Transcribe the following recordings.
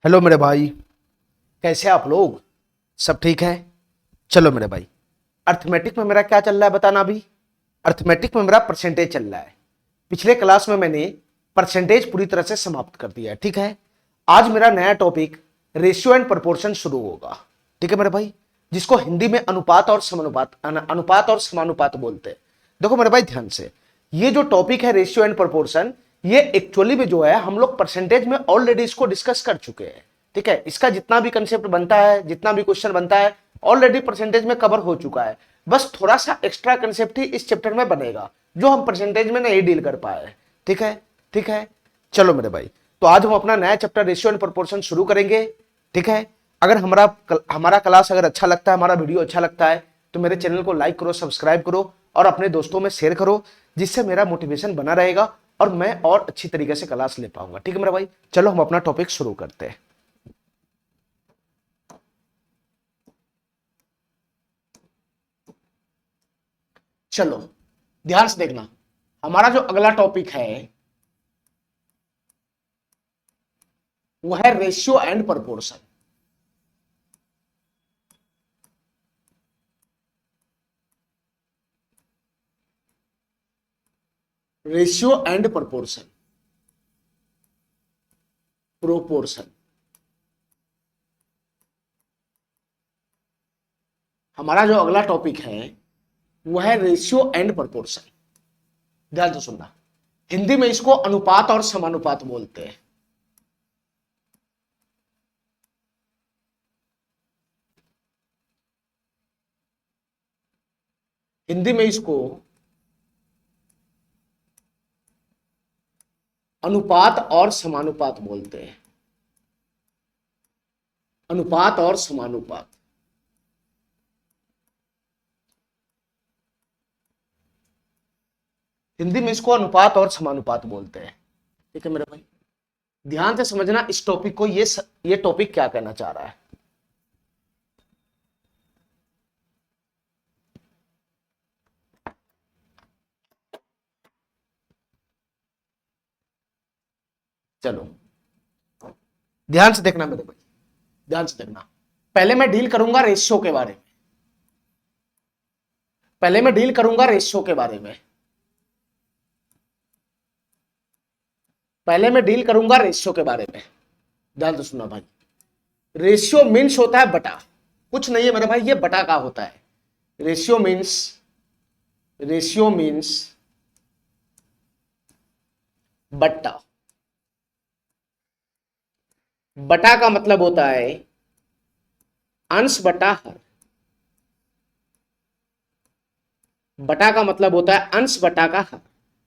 Hello मेरे भाई, कैसे आप लोग? सब ठीक है? चलो मेरे भाई, अर्थमेटिक में मेरा क्या चल रहा है बताना। अभी अर्थमेटिक में मेरा परसेंटेज चल रहा है। पिछले क्लास में मैंने परसेंटेज पूरी तरह से समाप्त कर दिया है। ठीक है, आज मेरा नया टॉपिक रेशियो एंड प्रोपोर्शन शुरू होगा। ठीक है मेरे भाई, जिसको हिंदी में अनुपात और समानुपात बोलते हैं। देखो मेरे भाई ध्यान से, ये जो टॉपिक है रेशियो एंड प्रोपोर्शन, ये एक्चुअली में जो है हम लोग परसेंटेज में ऑलरेडी इसको डिस्कस कर चुके हैं। ठीक है, इसका जितना भी कंसेप्ट बनता है, जितना भी क्वेश्चन बनता है, ऑलरेडी परसेंटेज में कवर हो चुका है। बस थोड़ा सा एक्स्ट्रा कंसेप्ट ही इस चैप्टर में बनेगा, जो हम परसेंटेज में नहीं डील कर पाए। ठीक है, ठीक है। चलो मेरे भाई, तो आज हम अपना नया चैप्टर रेशियो एंड प्रोपोर्शन शुरू करेंगे। ठीक है, अगर हमारा क्लास अगर अच्छा लगता है, हमारा वीडियो अच्छा लगता है, तो मेरे चैनल को लाइक करो, सब्सक्राइब करो और अपने दोस्तों में शेयर करो, जिससे मेरा मोटिवेशन बना रहेगा और मैं और अच्छी तरीके से क्लास ले पाऊंगा। ठीक है मेरा भाई, चलो हम अपना टॉपिक शुरू करते हैं। चलो ध्यान से देखना, हमारा जो अगला टॉपिक है वह है ratio and proportion. Ratio and proportion, proportion हमारा जो अगला टॉपिक है वह है रेशियो एंड प्रोपोर्शन। ध्यान से सुनना, हिंदी में इसको अनुपात और समानुपात बोलते हैं। हिंदी में इसको अनुपात और समानुपात बोलते हैं। अनुपात और समानुपात, हिंदी में इसको अनुपात और समानुपात बोलते हैं। ठीक है मेरे भाई, ध्यान से समझना इस टॉपिक को, ये टॉपिक क्या कहना चाह रहा है। चलो ध्यान से देखना मेरे भाई, ध्यान से देखना। पहले मैं डील करूंगा रेशियो के बारे में, पहले मैं डील करूंगा रेशियो के बारे में, पहले मैं डील करूंगा रेशियो के बारे में। ध्यान से सुनना भाई, रेशियो मीन्स होता है बटा, कुछ नहीं है मेरे भाई, ये बटा का होता है। रेशियो मीन्स, रेशियो मीन्स बट्टा। बटा का मतलब होता है अंश बटा हर। बटा का मतलब होता है अंश बटा का हर।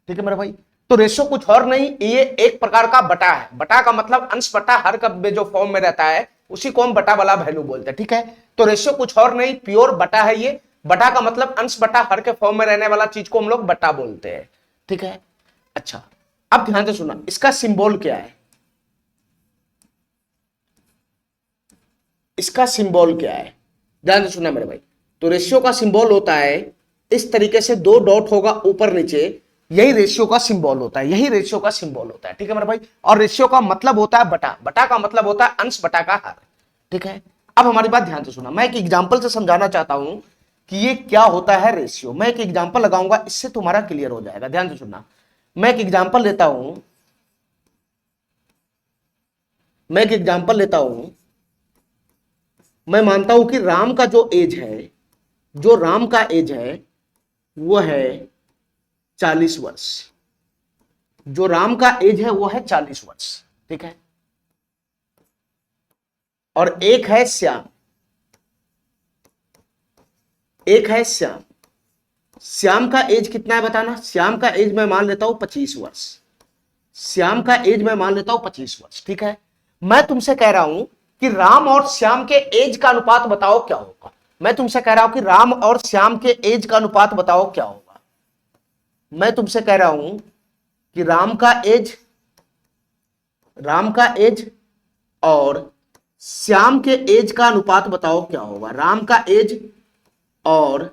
ठीक है मेरे भाई, तो रेशियो कुछ और नहीं, ये एक प्रकार का बटा है। बटा का मतलब अंश बटा हर का जो फॉर्म में रहता है उसी को हम बटा वाला वैल्यू बोलते हैं। ठीक है, तो रेशियो कुछ और नहीं, प्योर बटा है ये। बटा का मतलब अंश बटा हर के फॉर्म में रहने वाला चीज को हम लोग बटा बोलते हैं। ठीक है, अच्छा अब ध्यान से सुना, इसका सिंबल क्या है, इसका सिंबल क्या है, ध्यान से सुनना मेरे भाई। तो रेशियो का सिंबल होता है इस तरीके से, दो डॉट होगा ऊपर नीचे, यही रेशियो का सिंबल होता है, यही रेशियो का सिंबल होता है। ठीक है मेरे भाई, और रेशियो का मतलब होता है बटा, बटा का मतलब होता है अंश बटा का हर। ठीक है, अब हमारी बात ध्यान से सुना, मैं एक एग्जांपल से समझाना चाहता हूं कि ये क्या होता है रेशियो। मैं एक एग्जांपल लगाऊंगा, इससे तुम्हारा क्लियर हो जाएगा। ध्यान से सुनना, मैं एक एग्जांपल लेता हूं, मैं एक एग्जांपल लेता हूं। मैं मानता हूं कि राम का जो एज है, जो राम का एज है वो है 40 वर्ष। जो राम का एज है वो है 40 वर्ष। ठीक है, और एक है श्याम, एक है श्याम। श्याम का एज कितना है बताना। श्याम का एज मैं मान लेता हूं 25 वर्ष। श्याम का एज मैं मान लेता हूं 25 वर्ष। ठीक है, मैं तुमसे कह रहा हूं कि राम और श्याम के एज का अनुपात बताओ क्या होगा। मैं तुमसे कह रहा हूं कि राम और श्याम के एज का अनुपात बताओ क्या होगा। मैं तुमसे कह रहा हूं कि राम का एज और श्याम के एज का अनुपात बताओ क्या होगा। राम का एज और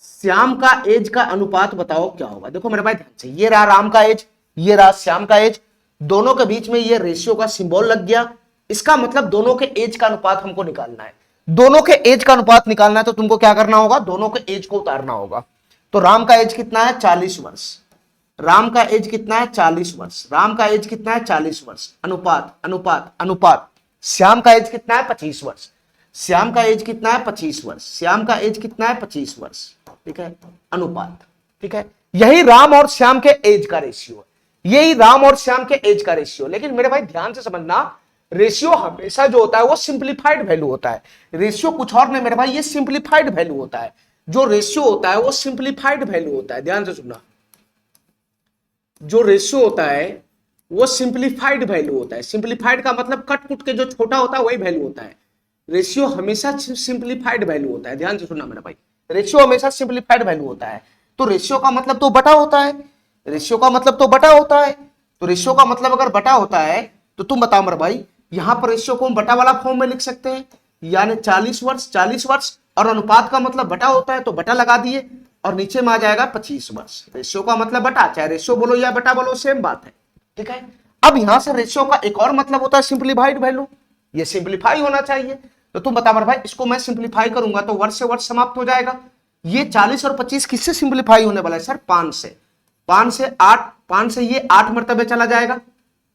श्याम का एज का अनुपात बताओ क्या होगा। देखो मेरे भाई ध्यान से, ये रहा राम का एज, ये रहा श्याम का एज, दोनों के बीच में ये रेशियो का सिंबल लग गया। इसका मतलब दोनों के एज का अनुपात हमको निकालना है। दोनों के एज का अनुपात निकालना है तो तुमको क्या करना होगा, दोनों के एज को उतारना होगा। तो राम का एज कितना है, 40 वर्ष। राम का एज कितना है, 40 वर्ष। राम का एज कितना है, 40 वर्ष। अनुपात अनुपात अनुपात, श्याम का एज कितना है, 25 वर्ष। श्याम का एज कितना है, 25 वर्ष। श्याम का एज कितना है, 25 वर्ष। ठीक है, अनुपात। ठीक है, यही राम और श्याम के एज का रेशियो है। यही राम और श्याम के एज का रेशियो। लेकिन मेरे भाई ध्यान से समझना, रेशियो हमेशा जो होता है वो सिंप्लीफाइड वैल्यू होता है। रेशियो कुछ और नहीं मेरे भाई, ये सिंप्लीफाइड वैल्यू होता है। जो रेशियो होता है वो सिंप्लीफाइड वैल्यू होता है। ध्यान से सुनना, जो रेशियो होता है वो सिंप्लीफाइड वैल्यू होता है। सिंप्लीफाइड का मतलब कट कुट के जो छोटा होता है वही वैल्यू होता है। रेशियो हमेशा सिंप्लीफाइड वैल्यू होता है। ध्यान से सुनना मेरा भाई, रेशियो हमेशा सिंप्लीफाइड वैल्यू होता है। तो रेशियो का मतलब तो बटा होता है। रेशियो का मतलब तो बटा होता है। तो रेशियो का मतलब अगर बटा होता है तो तुम बताओ मेरे भाई, यहां पर रेशियो को हम बटा वाला फॉर्म में लिख सकते हैं, यानी 40 वर्ष 40 वर्ष, और अनुपात का मतलब बटा होता है तो बटा लगा दिए, और नीचे में आ जाएगा 25 वर्ष। रेशियो का मतलब बटा, चाहे रेशियो बोलो या बटा बोलो सेम बात है। ठीक है, अब यहां से रेशियो का एक और मतलब होता है सिंप्लीफाइड वैल्यू। ये सिंप्लीफाई होना चाहिए। तो तुम बता मेरे भाई, इसको मैं सिंप्लीफाई करूंगा तो वर्ष से वर्ष समाप्त हो जाएगा। ये 40 और 25 किससे सिंप्लीफाई होने वाला है सर, 5 से। 5 से 8, 5 से ये 8 मरतबे चला जाएगा,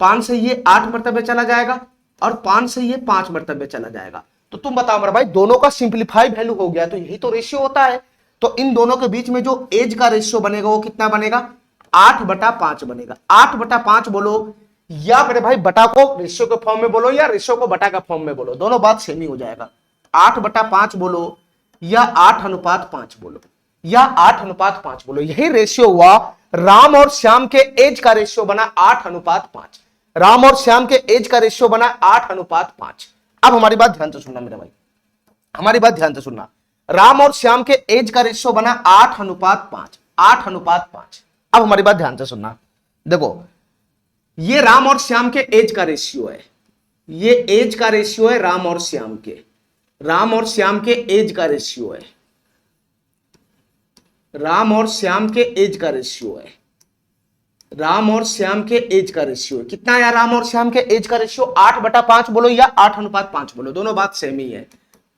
5 से ये 8 मरतबे चला जाएगा, और 5 से ये 5 मरतबे चला जाएगा। तो तुम बताओ मेरे भाई, दोनों का सिंप्लीफाई वैल्यू हो गया, तो यही तो रेशियो होता है। तो इन दोनों के बीच में जो एज का रेशियो बनेगा वो कितना बनेगा, 8/5 बनेगा। 8/5 बोलो, या मेरे भाई बटा को रेशियो के फॉर्म में बोलो या रेशियो को बटा का फॉर्म में बोलो, दोनों बात सेम ही हो जाएगा। 8/5 बोलो या 8:5 बोलो, या 8:5 बोलो, यही रेशियो हुआ। राम और श्याम के एज का रेशियो बना 8:5। राम और श्याम के एज का रेशियो बना 8:5। अब हमारी बात ध्यान से सुनना मेरे भाई, हमारी बात ध्यान से सुनना। राम और श्याम के एज का रेशियो बना 8:5। 8:5। अब हमारी बात ध्यान से सुनना, देखो ये राम और श्याम के एज का रेशियो है। ये एज का रेशियो है राम और श्याम के। राम और श्याम के एज का रेशियो है। राम और श्याम के एज का रेशियो है। राम और श्याम के एज का रेशियो कितना है, राम और श्याम के एज का रेशियो 8/5 बोलो या 8:5 बोलो, दोनों बात सेम ही है।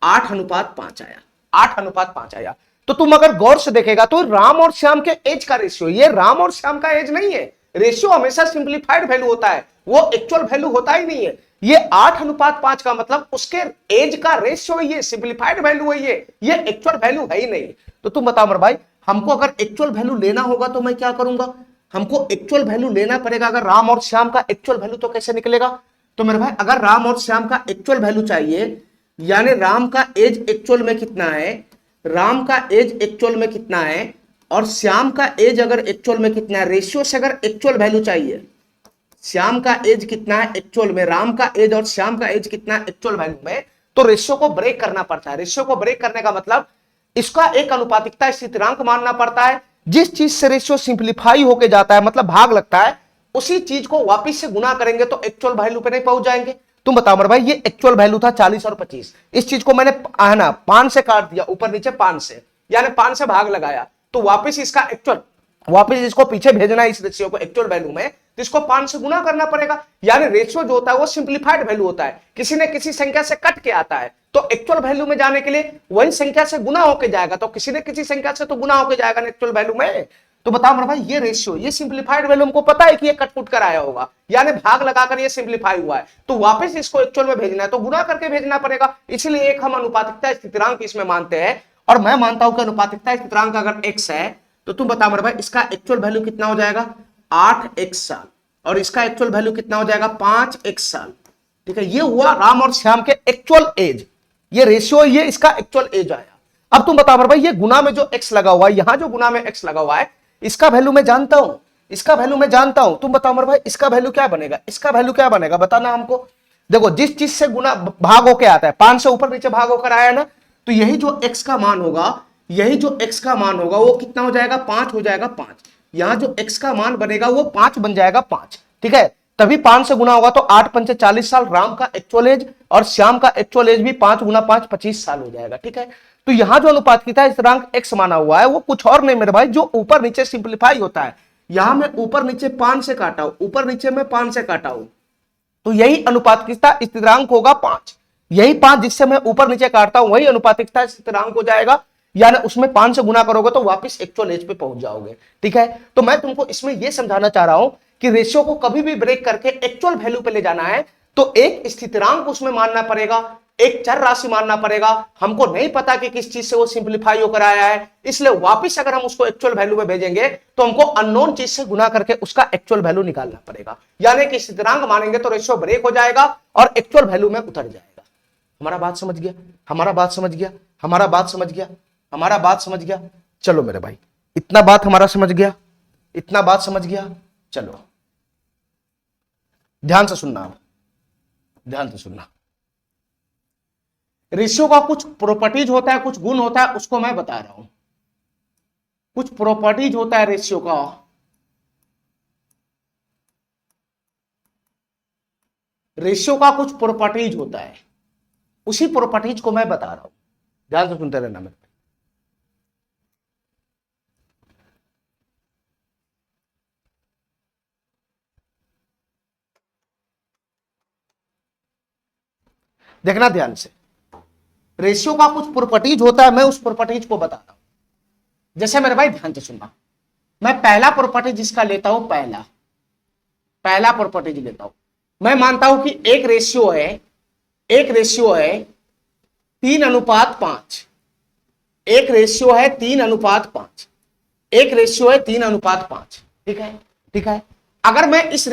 8:5 आया, 8:5 आया। तो तुम अगर गौर से देखेगा तो राम और श्याम के एज का रेशियो, ये राम और श्याम का एज नहीं है। रेशियो हमेशा सिंप्लीफाइड वैल्यू होता है, वो एक्चुअल वैल्यू होता ही नहीं है। ये 8:5 का मतलब उसके एज का रेशियो है, ये सिंप्लीफाइड वैल्यू है, ये एक्चुअल वैल्यू है ही नहीं। तो तुम बताओ मेरे भाई, हमको अगर एक्चुअल वैल्यू लेना होगा तो मैं क्या करूंगा, हमको एक्चुअल वैल्यू लेना पड़ेगा। अगर राम और श्याम का एक्चुअल वैल्यू तो कैसे निकलेगा, तो मेरे भाई अगर राम और श्याम का एक्चुअल वैल्यू चाहिए, यानी राम का एज एक्चुअल में कितना है, राम का एज एक्चुअल में कितना है, और श्याम का एज अगर एक्चुअल में कितना है, रेशियो से अगर एक्चुअल वैल्यू चाहिए, श्याम का एज कितना है एक्चुअल में, राम का एज और श्याम का एज कितना है एक्चुअल वैल्यू में, तो रेशियो को ब्रेक करना पड़ता है। रेशियो को ब्रेक करने का मतलब इसका एक अनुपातिकता स्थिरांक मानना पड़ता है। जिस चीज से रेशियो सिंप्लीफाई होके जाता है, मतलब भाग लगता है, उसी चीज को वापस से गुना करेंगे तो एक्चुअल वैल्यू पे नहीं पहुंच जाएंगे। तुम बताओ मेरे भाई, ये एक्चुअल वैल्यू था 40 और 25, इस चीज को मैंने है ना 5 से काट दिया, ऊपर नीचे 5 से, यानी 5 से भाग लगाया, तो वापस इसका एक्चुअल, वापस इसको पीछे भेजना है इस रेशियो को एक्चुअल वैल्यू में, तो इसको 5 से गुना करना पड़ेगा। यानी रेशियो जो होता है वो सिंप्लीफाइड वैल्यू होता है, किसी ने किसी संख्या से कट के आता है, तो एक्चुअल वैल्यू में जाने के लिए वही संख्या से गुना होके जाएगा, तो किसी ने किसी संख्या से तो गुना होके जाएगा एक्चुअल वैल्यू में। तो बताओ मेरे भाई, ये रेशियो, ये सिंप्लीफाइड वैल्यू हमको पता है कि ये कटपुट कर आया होगा, यानी भाग लगाकर ये सिंप्लीफाई हुआ है, तो वापस इसको एक्चुअल में भेजना है तो गुना करके भेजना पड़ेगा। इसलिए एक हम अनुपातिकता स्थिरांक इसमें मानते हैं, और मैं मानता हूं कि अनुपातिकता स्थिरांक अगर x है, तो तुम बताओ मेरे भाई इसका एक्चुअल वैल्यू कितना हो जाएगा, 8x साल, और इसका एक्चुअल वैल्यू कितना हो जाएगा, 5x साल। ठीक है, ये हुआ राम और श्याम के एक्चुअल एज, ये रेशियो, ये इसका एक्चुअल एज आया। अब तुम बताओ मेरे भाई, ये गुना में जो x लगा हुआ है, यहां जो गुना में x लगा हुआ है, इसका वैल्यू मैं जानता हूं, इसका वैल्यू मैं जानता हूं। तुम बताओ मेरे भाई, इसका वैल्यू क्या बनेगा, इसका वैल्यू क्या बनेगा, बताना हमको। देखो, जिस चीज से गुना भाग होके आता है, 5 से ऊपर नीचे भाग होकर आया ना, तो यही जो x का मान होगा, यही जो x का मान होगा वो कितना हो जाएगा, 5 हो जाएगा, 5। यहां जो x का मान बनेगा वो 5 बन जाएगा, 5। ठीक है, तभी 5 से गुना होगा तो 8 पंचे 40 साल राम का एक्चुअल एज, और श्याम का एक्चुअल एज भी 5 गुना 5 25 साल हो जाएगा। ठीक है, तो यहां जो अनुपातिकता स्थिरांक x माना हुआ है वो कुछ और नहीं मेरे भाई, जो ऊपर नीचे सिंप्लीफाई होता है। यहां मैं ऊपर नीचे 5 से काटा हूं, ऊपर नीचे में 5 से काटा हूं, तो यही अनुपातिकता स्थिरांक होगा 5। यही 5 जिससे मैं ऊपर नीचे काटता हूं वही अनुपातिकता स्थिरांक हो जाएगा, यानी उसमें 5 से गुना करोगे तो वापस एक्चुअल एज पे पहुंच जाओगे। ठीक है, तो मैं तुमको इसमें यह समझाना चाह रहा हूं कि रेशियो को कभी भी ब्रेक करके एक्चुअल वैल्यू पे ले जाना है तो एक स्थिरांक उसमें मानना पड़ेगा, एक चर राशि मानना पड़ेगा। हमको नहीं पता कि किस चीज से वो सिंप्लीफाई होकर आया है, इसलिए वापस अगर हम उसको एक्चुअल वैल्यू में भेजेंगे तो हमको अननोन चीज से गुना करके उसका एक्चुअल वैल्यू निकालना पड़ेगा, यानी कि स्थिरांक मानेंगे तो रेशियो ब्रेक हो जाएगा और एक्चुअल वैल्यू में उतर जाएगा। हमारा बात समझ गया, हमारा बात समझ गया, हमारा बात समझ गया, हमारा बात समझ गया। चलो मेरे भाई, इतना बात हमारा समझ गया, इतना बात समझ गया। चलो ध्यान से सुनना, ध्यान से सुनना। रेशियो का कुछ प्रॉपर्टीज होता है, कुछ गुण होता है, उसको मैं बता रहा हूं। कुछ प्रॉपर्टीज होता है रेशियो का, रेशियो का कुछ प्रॉपर्टीज होता है, उसी प्रॉपर्टीज को मैं बता रहा हूं। ध्यान से सुनते रहना मेरे। देखना ध्यान से, रेशियो का कुछ प्रॉपर्टीज होता है, मैं उस प्रॉपर्टीज को बताता हूं। जैसे मेरे भाई ध्यान से सुनना, मैं पहला प्रॉपर्टी जिसका लेता हूं, पहला प्रॉपर्टी लेता हूं, मैं मानता हूं कि एक रेशियो है, एक रेशियो है 3:5, एक रेशियो है 3:5, एक रेशियो है 3:5। ठीक है, ठीक है। अगर मैं इस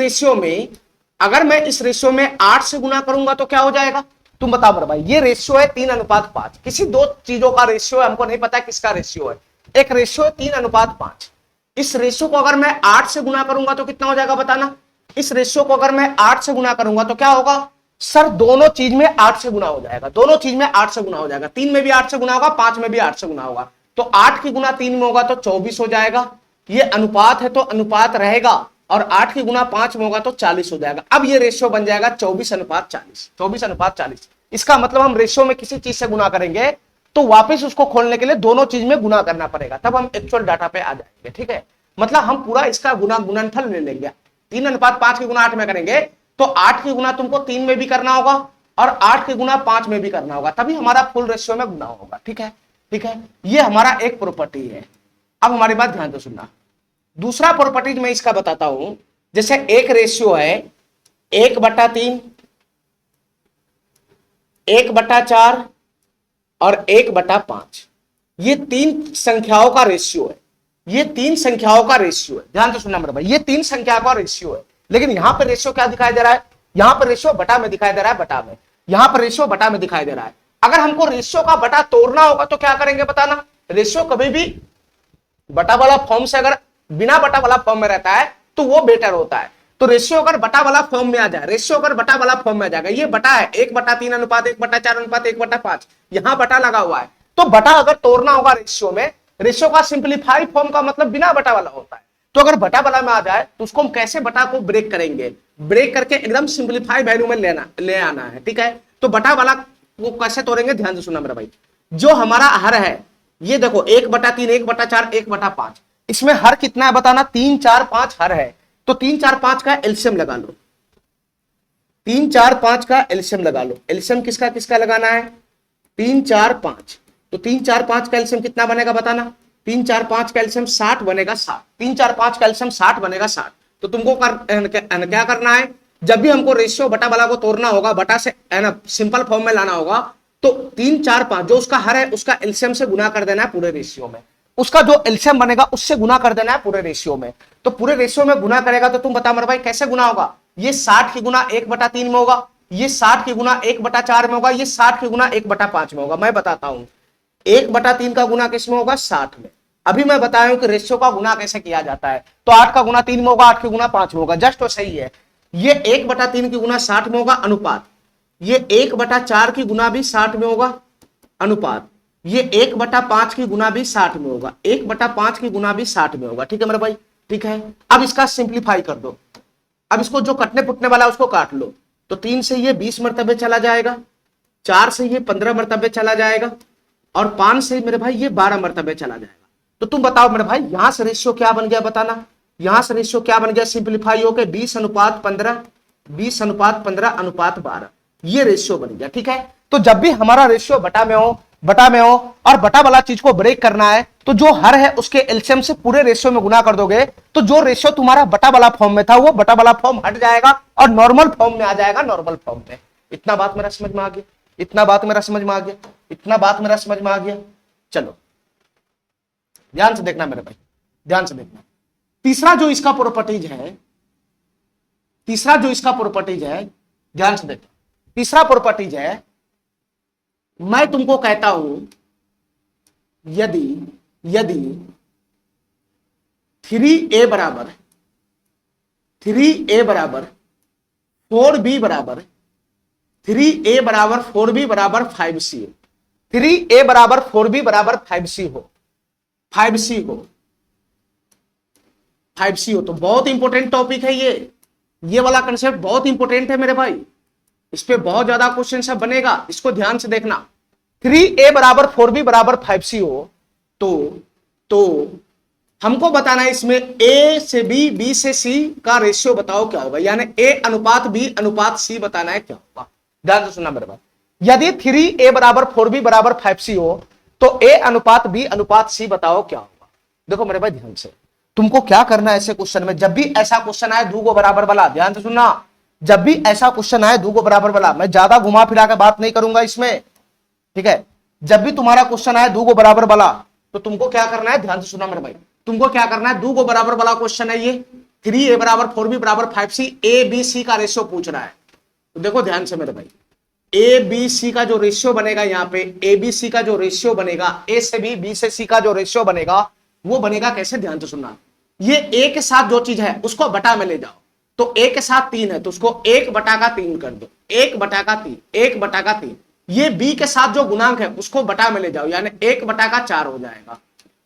रेशियो में 8 से गुना करूंगा तो क्या हो जाएगा, तुम बताओ मेरे भाई। ये रेशियो है 3:5, किसी दो चीजों का रेशियो है, हमको नहीं पता किसका रेशियो है। एक रेशियो है 3:5, इस रेशियो को अगर मैं 8 से गुना करूंगा तो कितना हो जाएगा बताना। इस रेशियो को अगर मैं 8 से गुना करूंगा तो क्या होगा सर, दोनों चीज में 8 से गुना हो जाएगा, दोनों चीज में 8 से गुना हो जाएगा। 3 में भी 8 से गुना होगा, 5 में भी 8 से गुना होगा, तो 8 की गुना 3 में होगा तो 24 हो जाएगा। ये अनुपात है तो अनुपात रहेगा, और 8 की गुना 5 में होगा तो 40 हो जाएगा। अब ये रेशियो बन जाएगा 24:40, 24:40। इसका मतलब हम रेशियो में किसी चीज से गुना करेंगे तो वापस उसको खोलने के लिए दोनों चीज में गुना करना पड़ेगा, तब हम एक्चुअल डाटा पे आ जाएंगे। ठीक है, मतलब हम पूरा इसका गुणनफल ले लेंगे। 3:5 की गुना 8 में करेंगे तो 8 की गुना तुमको 3 में भी करना होगा और 8 की गुना 5 में भी करना होगा, तभी हमारा फुल रेशियो में गुना होगा। ठीक है, ठीक है, ये हमारा एक प्रॉपर्टी है। अब हमारी बात ध्यान से सुनना, दूसरा प्रॉपर्टी मैं इसका बताता हूं। जैसे एक रेशियो है 1/3, 1/4 और 1/5, ये 3 संख्याओं का रेशियो है, ये 3 संख्याओं का रेशियो है। ध्यान से सुनना मेरे भाई, ये 3 संख्या का रेशियो है, लेकिन यहां पर रेशियो क्या दिखाई दे रहा है, यहां पर रेशियो बटा में दिखाई दे रहा है, बटा में, यहां पर रेशियो बटा में दिखाई दे रहा है। अगर हमको रेशियो का बटा तोड़ना होगा तो क्या करेंगे बताना। रेशियो कभी भी बटा वाला फॉर्म से अगर बिना बटा वाला फॉर्म में रहता है तो वो बेटर होता है। तो रेशियो अगर बटा वाला फॉर्म में आ जाए, रेशियो अगर बटा वाला फॉर्म में आ जाएगा, ये बटा है 1/3 अनुपात 1/4 अनुपात 1/5, यहां बटा लगा हुआ है, तो बटा अगर तोड़ना होगा रेशियो में, रेशियो का सिंप्लीफाई फॉर्म का मतलब बिना बटा वाला होता है। तो अगर बटा वाला में आ जाए तो उसको हम कैसे बटा को ब्रेक करेंगे, ब्रेक करके एकदम सिंप्लीफाई वैल्यू में ले आना है। ठीक है, तो बटा वाला को कैसे तोड़ेंगे, ध्यान से सुनना मेरा भाई। जो हमारा हर है, ये देखो 1/3 1/4 1/5, इसमें हर कितना है बताना, 3 4 5 हर है, तो 3 4 5 का एलसीएम लगा लो, 3 4 5 का एलसीएम लगा लो। एलसीएम किसका किसका लगाना है, 3 4 5, तो 3 4 5 का एलसीएम कितना बनेगा बताना। 3 4 5 का एलसीएम 60 बनेगा, 60, 3 4 5 का एलसीएम 60 बनेगा, 60। तो तुमको क्या करना है, जब भी हमको रेशियो बटा वाला को तोड़ना होगा, बटा से सिंपल फॉर्म में लाना होगा, तो 3 4 5 जो उसका हर है उसका एलसीएम से गुना कर देना है पूरे रेशियो में, उसका जो एलसीएम बनेगा उससे गुना कर देना है पूरे रेशियो में। तो पूरे रेशियो में गुना करेगा तो तुम बता मेरे भाई कैसे गुना होगा, ये 60 की गुना 1/3 में होगा, ये 60 की गुना 1/4 में होगा, ये 60 की गुना 1/5 में होगा। मैं बताता हूं 1/3 का गुना किस में होगा, 60 में। अभी मैं बताया हूं कि रेशियो का गुना कैसे किया जाता है, तो 8 का गुना 3 में होगा, 8 की गुना 5 में होगा, जस्ट तो सही है। ये 1/3 की गुना 60 में होगा, अनुपात, ये 1/4 की गुना भी 60 में होगा, अनुपात, ये 1/5 की गुना भी 60 में होगा, 1/5 की गुना भी 60 में होगा। ठीक है मेरे भाई, ठीक है। अब इसका सिंप्लीफाई कर दो, अब इसको जो कटने पुटने वाला है उसको काट लो, तो 3 से ये 20 मरतबे चला जाएगा, 4 से ये 15 मरतबे चला जाएगा, और 5 से मेरे भाई ये 12 मरतबे चला जाएगा। तो तुम बताओ मेरे भाई यहां से रेशियो क्या बन गया बताना, यहां से रेशियो क्या बन गया, सिंप्लीफाई होकर 20:15, 20:15:12 ये रेशियो बन गया। ठीक है, तो जब भी हमारा रेशियो बटा में हो और बटा वाला चीज को ब्रेक करना है तो जो हर है उसके एलसीएम से पूरे रेशियो में गुना कर दोगे तो जो रेशियो तुम्हारा बटा वाला फॉर्म में था वो बटा वाला फॉर्म हट जाएगा और नॉर्मल फॉर्म में आ जाएगा, नॉर्मल फॉर्म में। इतना बात मेरा समझ में आ गया, इतना बात मेरा समझ में आ गया, इतना बात मेरा समझ में आ गया। चलो ध्यान से देखना मेरे भाई, ध्यान से देखना। तीसरा जो इसका प्रॉपर्टीज है, तीसरा जो इसका प्रॉपर्टीज है, ध्यान से देखना। तीसरा प्रॉपर्टीज है, मैं तुमको कहता हूं यदि 3a बराबर 4b बराबर 5c, 3a बराबर 4b बराबर 5c हो, 5c हो तो बहुत इंपॉर्टेंट टॉपिक है ये वाला कंसेप्ट बहुत इंपॉर्टेंट है मेरे भाई। इस पे बहुत ज्यादा क्वेश्चन सब बनेगा, इसको ध्यान से देखना। 3a बराबर 4b बराबर 5c हो तो हमको बताना है इसमें a से b, b से c का रेशियो बताओ क्या होगा, यानी a अनुपात b अनुपात c बताना है क्या होगा। ध्यान से सुनना मेरे भाई, यदि 3a बराबर 4b बराबर 5c हो तो a अनुपात b अनुपात c बताओ क्या होगा। देखो मेरे भाई ध्यान से, तुमको क्या करना है ऐसे क्वेश्चन में, जब भी ऐसा क्वेश्चन आए दो गो बराबर वाला, ध्यान से सुनना, जब भी ऐसा क्वेश्चन आए दो गो बराबर वाला, मैं ज्यादा घुमा फिरा के बात नहीं करूंगा इसमें, ठीक है। जब भी तुम्हारा क्वेश्चन आए दो गो बराबर वाला तो तुमको क्या करना है, ध्यान से सुनना मेरे भाई, तुमको क्या करना है, दो गो बराबर वाला क्वेश्चन है ये, 3a बराबर 4b बराबर 5c, a b c का रेशियो पूछ रहा है। तो देखो ध्यान से मेरे भाई, a b c का जो रेशियो बनेगा यहाँ पे, a b c का जो रेशियो बनेगा, a से b से c का जो रेशियो बनेगा वो बनेगा कैसे, ध्यान से सुनना। ये a के साथ जो चीज है उसको बटा में ले जाओ, तो a के साथ 3 है तो उसको 1/3 कर दो, 1/3, 1/3। ये b के साथ जो गुणांक है उसको बटा में ले जाओ, यानी 1/4 हो जाएगा,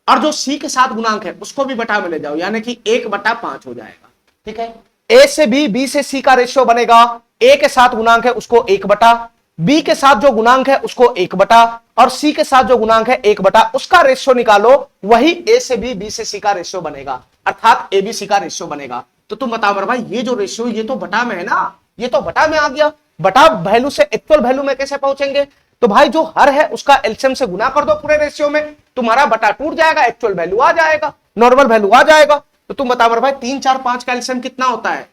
और जो c के साथ गुणांक है उसको भी बटा में ले जाओ, यानी कि 1/5 हो जाएगा। ठीक है, a से b, b से c का रेशियो बनेगा, a के साथ गुणांक है उसको 1/, b के साथ जो गुणांक है उसको 1/, और c के साथ जो गुणांक है 1/, उसका रेशियो निकालो, वही a से b, b से c का रेशियो बनेगा, अर्थात a b c का रेशियो बनेगा। तो तुम बताओ मेरे भाई, ये जो रेशियो ये तो बटा में है ना, ये तो बटा में आ गया, बटा वैल्यू से एक्चुअल वैल्यू में कैसे पहुंचेंगे, तो भाई जो हर है उसका एलसीएम से गुना कर दो पूरे रेशियो में, तुम्हारा बटा टूट जाएगा, एक्चुअल वैल्यू आ जाएगा, नॉर्मल वैल्यू आ जाएगा। तो तुम बताओ मेरे भाई 3, 4, 5 का एलसीएम कितना होता है,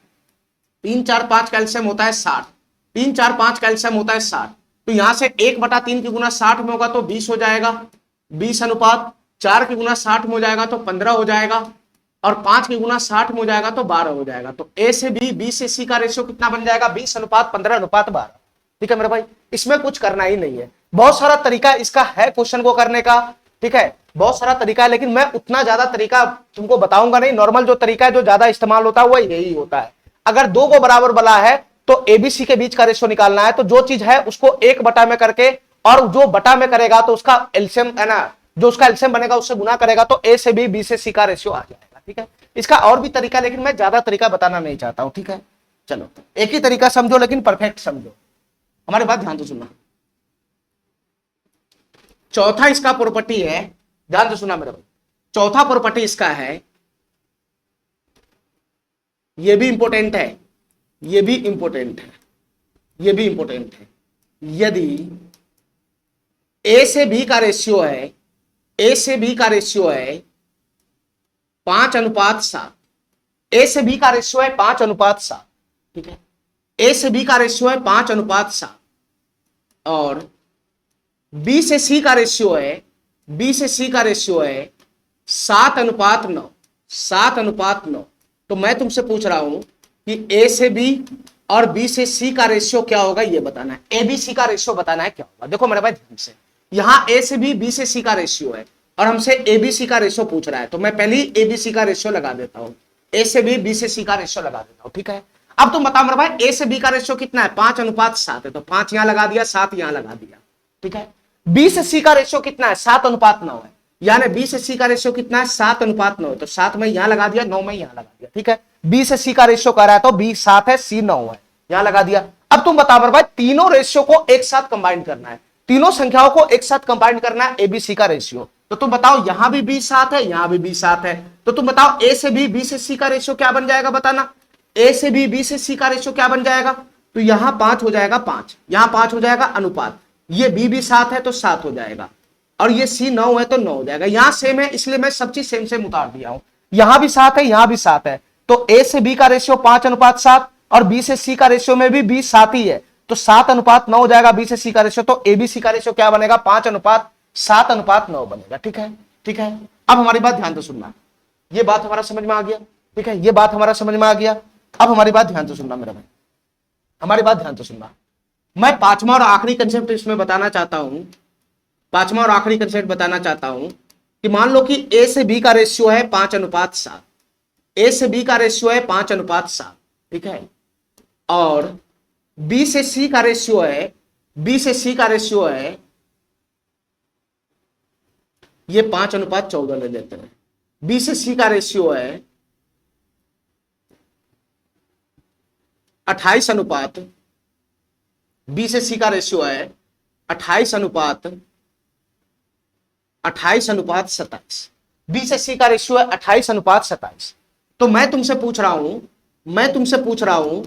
3, 4, 5 का एलसीएम होता है 60, 3, 4, 5 का एलसीएम होता है 60, तो यहां से 1/3 की गुना 60 में होगा तो 20 हो जाएगा, 20 अनुपात 4 की गुना 60 में हो जाएगा तो 15 हो जाएगा, और 5 की गुना 60 में हो जाएगा तो 12 हो जाएगा। तो a से b, b से c का रेशियो कितना बन जाएगा, 20:15:12। ठीक है मेरे भाई, इसमें कुछ करना ही नहीं है, बहुत सारा तरीका इसका है क्वेश्चन को करने का, ठीक है, बहुत सारा तरीका है, लेकिन मैं उतना ज्यादा तरीका तुमको बताऊंगा नहीं। नॉर्मल जो तरीका है जो ज्यादा इस्तेमाल होता है वो यही होता है। अगर दो को बराबर वाला है तो एबीसी के बीच का रेशियो निकालना है, तो जो चीज है उसको 1/, में करके, और जो बटा में करेगा तो उसका एलसीएम है ना, जो उसका एलसीएम बनेगा उससे गुना करेगा तो a से b, b से c का रेशियो आ जाएगा। ठीक है, इसका और भी तरीका है लेकिन मैं ज्यादा तरीका बताना नहीं चाहता हूं। ठीक है, चलो एक ही तरीका समझो लेकिन परफेक्ट समझो, हमारी बात ध्यान से सुनना। चौथा इसका प्रॉपर्टी है, ध्यान से सुना मेरे भाई, चौथा प्रॉपर्टी इसका है, ये भी इंपॉर्टेंट है, ये भी इंपॉर्टेंट है, ये भी इंपॉर्टेंट है। यदि a से b का रेशियो है, a से b का रेशियो है 5:7, a से b का रेशियो है 5:7, ठीक है, a से b का रेशियो है 5:7, और b से c का रेशियो है, b से c का रेशियो है 7:9, 7:9। तो मैं तुमसे पूछ रहा हूं कि a से b और b से c का रेशियो क्या होगा ये बताना है, a b c का रेशियो बताना है क्या होगा। देखो मेरे भाई ध्यान से, यहां a से b, b से c का रेशियो है और हमसे a b c का रेशियो पूछ रहा है, तो मैं पहले ही a b c का रेशियो लगा देता हूं, a से b, b से c का रेशियो लगा देता हूं। ठीक है, अब तुम बताओ मेरे भाई a से b का रेशियो कितना है, 5:7 है, तो 5 यहां लगा दिया, 7 यहां लगा दिया। ठीक है, b से c का रेशियो कितना है, 7:9 है, यानी b से c का रेशियो कितना है, 7:9 है, तो 7 में यहां लगा दिया, 9 में यहां लगा दिया। ठीक है, b से c का रेशियो कह रहा है तो b 7 है, c 9 है, यहां लगा दिया। अब तुम बताओ मेरे भाई तीनों रेशियो को एक साथ कंबाइन करना है, तीनों संख्याओं को एक साथ कंबाइन करना है एबीसी का रेशियो। तो तुम बताओ यहां भी b 7 है, यहां भी b 7 है, तो तुम बताओ a से b, b से c का रेशियो क्या बन जाएगा बताना, ए से बी से सी का रेशियो क्या बन जाएगा, तो यहां 5 हो जाएगा 5, यहां 5 हो जाएगा अनुपात, ये बी भी 7 है तो 7 हो जाएगा, और ये सी 9 है तो 9 हो जाएगा। यहां सेम है इसलिए मैं सब चीज सेम सेम उतार दिया हूं। यहां भी 7 है, यहां भी 7 है, तो ए से बी का रेशियो 5:7 और बी से सी का रेशियो में भी बी 7 ही है, तो 7:9 हो जाएगा बी से सी का रेशियो। तो एबीसी का रेशियो क्या बनेगा, 5:7:9 बनेगा। ठीक है, ठीक है। अब हमारी बात ध्यान से सुनना, ये बात हमारा समझ में आ गया। ठीक है, ये बात हमारा समझ में आ गया। अब हमारी बात ध्यान से सुनना मेरा भाई, हमारी बात ध्यान से सुनना। मैं पांचवा और आखिरी कंसेप्ट इसमें बताना चाहता हूं, पांचवा और आखिरी कंसेप्ट बताना चाहता हूं कि मान लो कि ए से बी का रेशियो है 5:7, ए से बी का रेशियो है 5:7, ठीक है, और बी से सी का रेशियो है, बी से सी का रेशियो है, ये 5:14 ले लेते हैं। बी से सी का रेशियो है 28 अनुपात, बी से सी का रेशियो है 28:27, बी से सी का रेशियो है 28:27। तो मैं तुमसे पूछ रहा हूं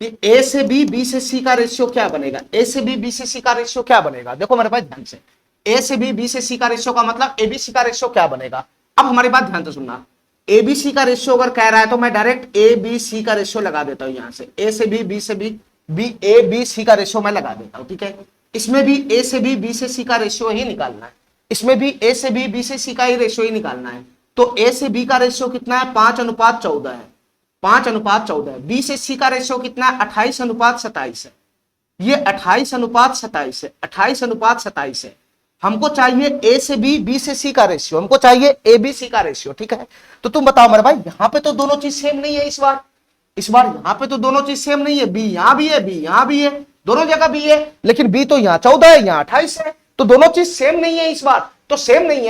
कि ए से बी से सी का रेशियो क्या बनेगा, ए से बी से सी का रेशियो क्या बनेगा। देखो मेरे पास ध्यान से, ए से बी से सी का रेशियो का मतलब एबीसी का रेशियो क्या बनेगा। अब हमारी बात ध्यान से सुनना, एबीसी का रेशियो अगर कह रहा है तो मैं डायरेक्ट ए बी सी का रेशियो लगा देता हूं, यहां से ए से बी से बी ए बी सी का रेशियो मैं लगा देता हूं। ठीक है, इसमें भी ए से बी से सी का रेशियो ही निकालना है, इसमें भी ए से बी से सी का ही रेशियो ही निकालना है। तो ए से बी का रेशियो कितना है, 5:14 है, 5:14 है। बी से सी का रेशियो कितना है, 28:27 है, ये 28:27 है, 28:27 है। हमको चाहिए ए से बी से सी का रेशियो, हमको चाहिए ए बी सी का रेशियो। ठीक है, तो तुम बताओ मेरे भाई, यहां पे तो दोनों चीज सेम नहीं है इस बार यहां पे तो दोनों चीज सेम नहीं है, बी यहां भी है, बी यहां भी है, दोनों जगह बी है, लेकिन बी तो यहां 14 है, यहां 28 है, तो दोनों चीज सेम नहीं है इस बार। तो सेम नहीं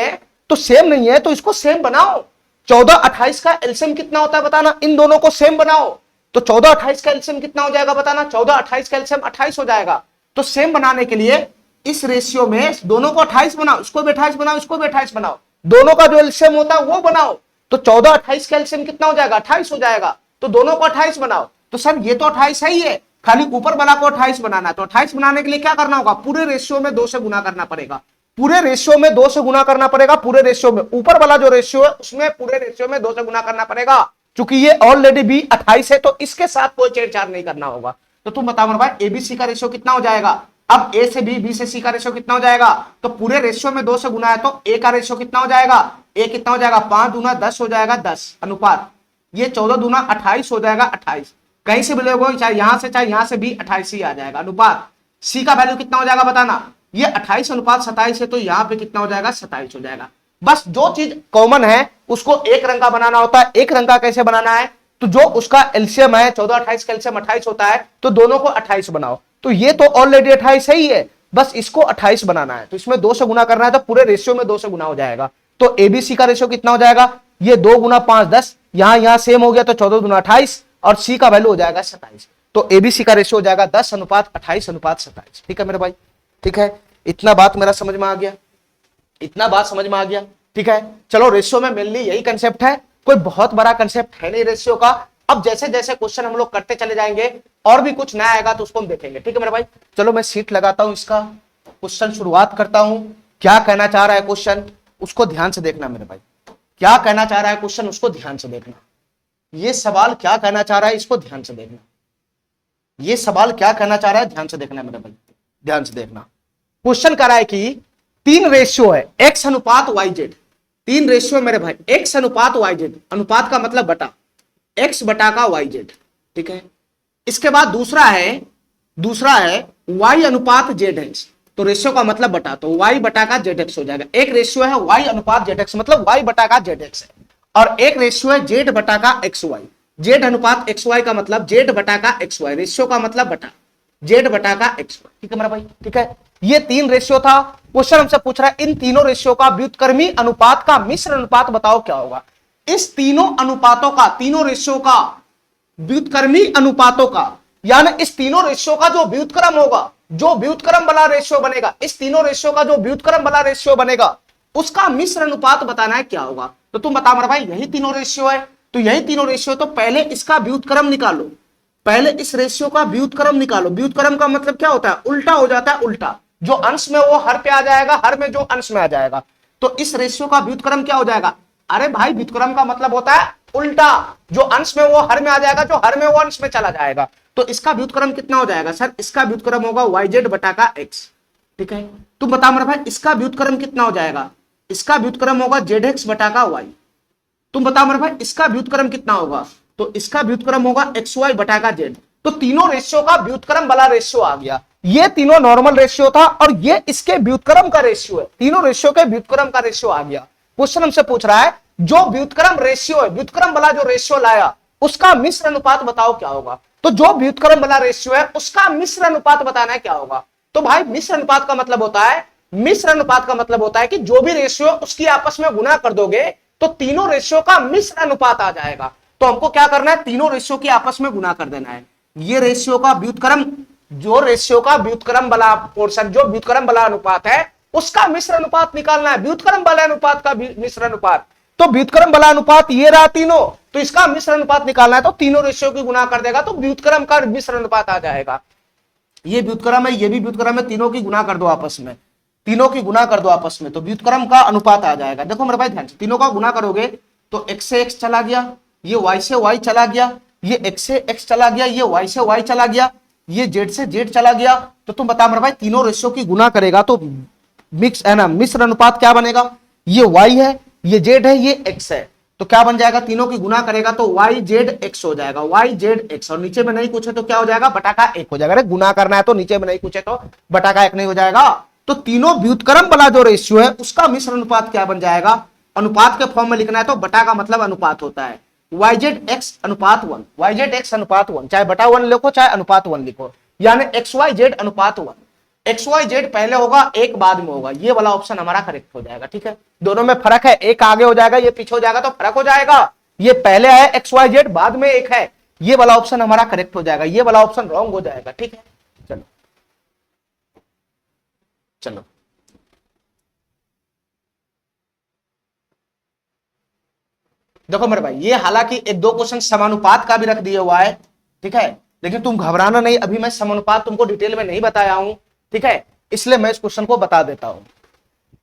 है तो इसको सेम बनाओ। 14-28 का एलसीएम कितना होता है बताना, इन दोनों को सेम बनाओ। तो 14-28 का एलसीएम कितना हो जाएगा बताना, 14-28 का एलसीएम 28 हो जाएगा। तो सेम बनाने के लिए इस रेशियो में दोनों को 28 बनाओ, इसको भी 28 बनाओ, इसको भी 28 बनाओ, दोनों का जो एलसीएम होता है वो बनाओ। तो 14-28 का एलसीएम कितना हो जाएगा, 28 हो जाएगा। तो दोनों को 28 बनाओ। तो सर ये तो 28 है ही है, खाली ऊपर वाला को 28 बनाना है। तो 28 बनाने के लिए क्या करना होगा, पूरे रेशियो में 2 से गुना करना पड़ेगा, पूरे रेशियो में 2 से गुना करना पड़ेगा, पूरे रेशियो में ऊपर वाला जो रेशियो है उसमें पूरे रेशियो में 2 से गुना करना पड़ेगा। क्योंकि ये ऑलरेडी भी 28 है तो इसके साथ कोई छेड़छाड़ नहीं करना होगा। तो तुम बताओ मेरे भाई, एबीसी का रेशियो कितना हो जाएगा। अब ए से बी से सी का रेशियो कितना हो जाएगा, तो पूरे रेशियो में 2 से गुना है तो ए का रेशियो कितना हो जाएगा, ए कितना हो जाएगा, 5 दूना 10 हो जाएगा, 10 अनुपात, ये 14 दूना 28 हो जाएगा, 28। कहीं से भी लोगे, चाहे यहां से भी 28 ही आ जाएगा अनुपात। सी का वैल्यू कितना हो जाएगा बताना, ये 28:27 है तो यहां पे कितना हो जाएगा, 27 हो जाएगा। बस जो चीज कॉमन है उसको एक रंग का बनाना होता है। एक रंग का कैसे बनाना है, तो जो उसका एलसीएम है 14-28 का एलसीएम 28 होता है तो दोनों को 28 बनाओ। तो ये तो ऑलरेडी 28 ही है, बस इसको 28 बनाना है, तो इसमें 2 से गुना करना है तो पूरे रेशियो में 2 से गुना हो जाएगा। तो एबीसी का रेशियो कितना हो जाएगा, ये 2 गुना 5 10, यहां सेम हो गया तो 14 दूना 28 और सी का वैल्यू हो जाएगा 27। तो एबीसी का रेशियो हो जाएगा 10:28:27। ठीक है मेरे भाई, ठीक है, इतना बात मेरा समझ में आ गया, इतना बात समझ में आ गया। ठीक है, चलो रेशियो में मेनली यही कंसेप्ट है, कोई बहुत बड़ा कंसेप्ट है नहीं रेशियो का। अब जैसे जैसे क्वेश्चन हम लोग करते चले जाएंगे और भी कुछ नया आएगा तो उसको हम देखेंगे। ठीक है मेरे भाई, चलो मैं सीट लगाता हूं, इसका क्वेश्चन शुरुआत करता हूं। क्या कहना चाह रहा है क्वेश्चन, उसको ध्यान से देखना मेरे भाई, क्या कहना चाह रहा है क्वेश्चन उसको ध्यान से देखना। ये सवाल क्या कहना चाह रहा है इसको ध्यान से देखना, ये सवाल क्या कहना चाह रहा है ध्यान से देखना मेरे भाई, ध्यान से देखना। क्वेश्चन कह रहा है कि 3 रेशियो है x अनुपात yz, 3 रेशियो मेरे भाई x अनुपात yz, अनुपात का मतलब बटा, x बटा का yz। ठीक है, इसके बाद दूसरा है y अनुपात zx, तो रेशियो का मतलब बटा, तो y बटा का zx हो जाएगा। एक रेशियो है y अनुपात zx मतलब y बटा का zx है, और एक रेशियो है z बटा का xy, z अनुपात xy का मतलब z बटा का xy, रेशियो का मतलब बटा, z बटा का xy। ठीक है मेरा भाई, ठीक है, ये 3 रेशियो था। क्वेश्चन हमसे पूछ रहा है इन तीनों रेशियो का व्युत्क्रमी अनुपात का मिश्र अनुपात बताओ क्या होगा। इस तीनों अनुपातों का, तीनों रेशियो का व्युत्क्रमी अनुपातों का, यानी इस तीनों रेशियो का जो व्युत्क्रम होगा, जो व्युत्क्रम वाला रेशियो बनेगा, इस तीनों रेशियो का जो व्युत्क्रम वाला रेशियो बनेगा उसका मिश्र अनुपात बताना है क्या होगा। तो तुम बता मेरा भाई, यही तीनों रेशियो है, तो यही तीनों रेशियो, तो पहले इसका व्युत्क्रम निकालो, पहले इस रेशियो का व्युत्क्रम निकालो। व्युत्क्रम का मतलब क्या होता है, उल्टा हो जाता है, उल्टा, जो अंश में वो हर पे आ जाएगा, हर में जो अंश में आ जाएगा। तो इस रेशियो का व्युत्क्रम क्या हो जाएगा, अरे भाई व्युत्क्रम का मतलब होता है उल्टा, जो अंश में वो हर में आ जाएगा, जो हर में वो अंश में चला जाएगा। तो इसका व्युत्क्रम कितना हो जाएगा सर, इसका व्युत्क्रम होगा yz बटा का x। ठीक है, तुम बता मेरे भाई इसका व्युत्क्रम कितना हो जाएगा, इसका व्युत्क्रम होगा zx बटा का y। तुम बताओ मेरे भाई इसका व्युत्क्रम कितना होगा, तो इसका व्युत्क्रम होगा xy बटा का z। तो तीनों रेशियो का व्युत्क्रम वाला रेशियो आ गया। ये तीनों नॉर्मल रेशियो था और ये इसके व्युत्क्रम का रेशियो है, तीनों रेशियो के व्युत्क्रम का रेशियो आ गया। क्वेश्चन हमसे पूछ रहा है जो व्युत्क्रम रेशियो है, व्युत्क्रम वाला जो रेशियो लाया उसका मिश्र अनुपात बताओ क्या होगा। तो जो व्युत्क्रम वाला रेशियो है उसका मिश्र अनुपात बताना है क्या होगा। तो भाई मिश्र अनुपात का मतलब होता है, मिश्र अनुपात का मतलब होता है कि जो भी रेशियो उसकी आपस में गुना कर दोगे तो तीनों रेशियो का मिश्र अनुपात आ जाएगा। तो हमको क्या करना है, तीनों रेशियो की आपस में गुना कर देना है। ये रेशियो का व्युत्क्रम, जो रेशियो का व्युत्क्रम वाला पोर्शन, जो व्युत्क्रम वाला अनुपात है उसका मिश्र अनुपात निकालना है, व्युत्क्रम वाला अनुपात का मिश्र अनुपात। तो व्युत्क्रम वाला अनुपात ये रहा तीनों, तो इसका मिश्र अनुपात निकालना है, तो तीनों रेशियो की गुना कर देगा तो व्युत्क्रम का मिश्र अनुपात आ जाएगा। ये व्युत्क्रम है, ये भी व्युत्क्रम है, तीनों की गुना कर दो आपस में, तीनों की गुना कर दो आपस में, तो व्युत्क्रम का अनुपात आ जाएगा। देखो मेरे भाई ध्यान से, तीनों का गुना करोगे तो x से x चला गया, ये y से y चला गया, ये x से x चला गया, ये y से y चला गया, ये z से z चला गया। तो तुम बता मेरे भाई तीनों रेशियो की गुना करेगा तो मिक्स है ना, मिश्र अनुपात क्या बनेगा, ये y है, ये z है, ये x है, तो क्या बन जाएगा, तीनों की गुना करेगा तो yz हो जाएगा, yz, और नीचे में नहीं कुछ है तो क्या हो जाएगा, बटा का 1 हो जाएगा। अरे गुना करना है तो नीचे में नहीं कुछ है तो बटा का 1 नहीं हो जाएगा। तो तीनों व्युत्क्रम वाला जो रेशियो है उसका मिश्र अनुपात क्या बन जाएगा, अनुपात के फॉर्म में लिखना है तो बटा का मतलब अनुपात होता है, yz अनुपात 1, yz अनुपात 1, चाहे बटा 1 लिखो चाहे अनुपात 1 लिखो, यानी xyz अनुपात 1। xyz पहले होगा, एक बाद में होगा, ये वाला ऑप्शन हमारा करेक्ट हो जाएगा। ठीक है, दोनों में फर्क है, एक आगे हो जाएगा ये पीछे हो जाएगा तो फर्क हो जाएगा। ये पहले है xyz, बाद में एक है, ये वाला ऑप्शन हमारा करेक्ट हो जाएगा, ये वाला ऑप्शन रॉन्ग हो जाएगा। ठीक है, चलो चलो देखो मेरे भाई, ये हालांकि एक दो क्वेश्चन समानुपात का भी रख दिया हुआ है। ठीक है, लेकिन तुम घबराना नहीं, अभी मैं समानुपात तुमको डिटेल में नहीं बताया हूं। ठीक है, इसलिए मैं इस क्वेश्चन को बता देता हूं।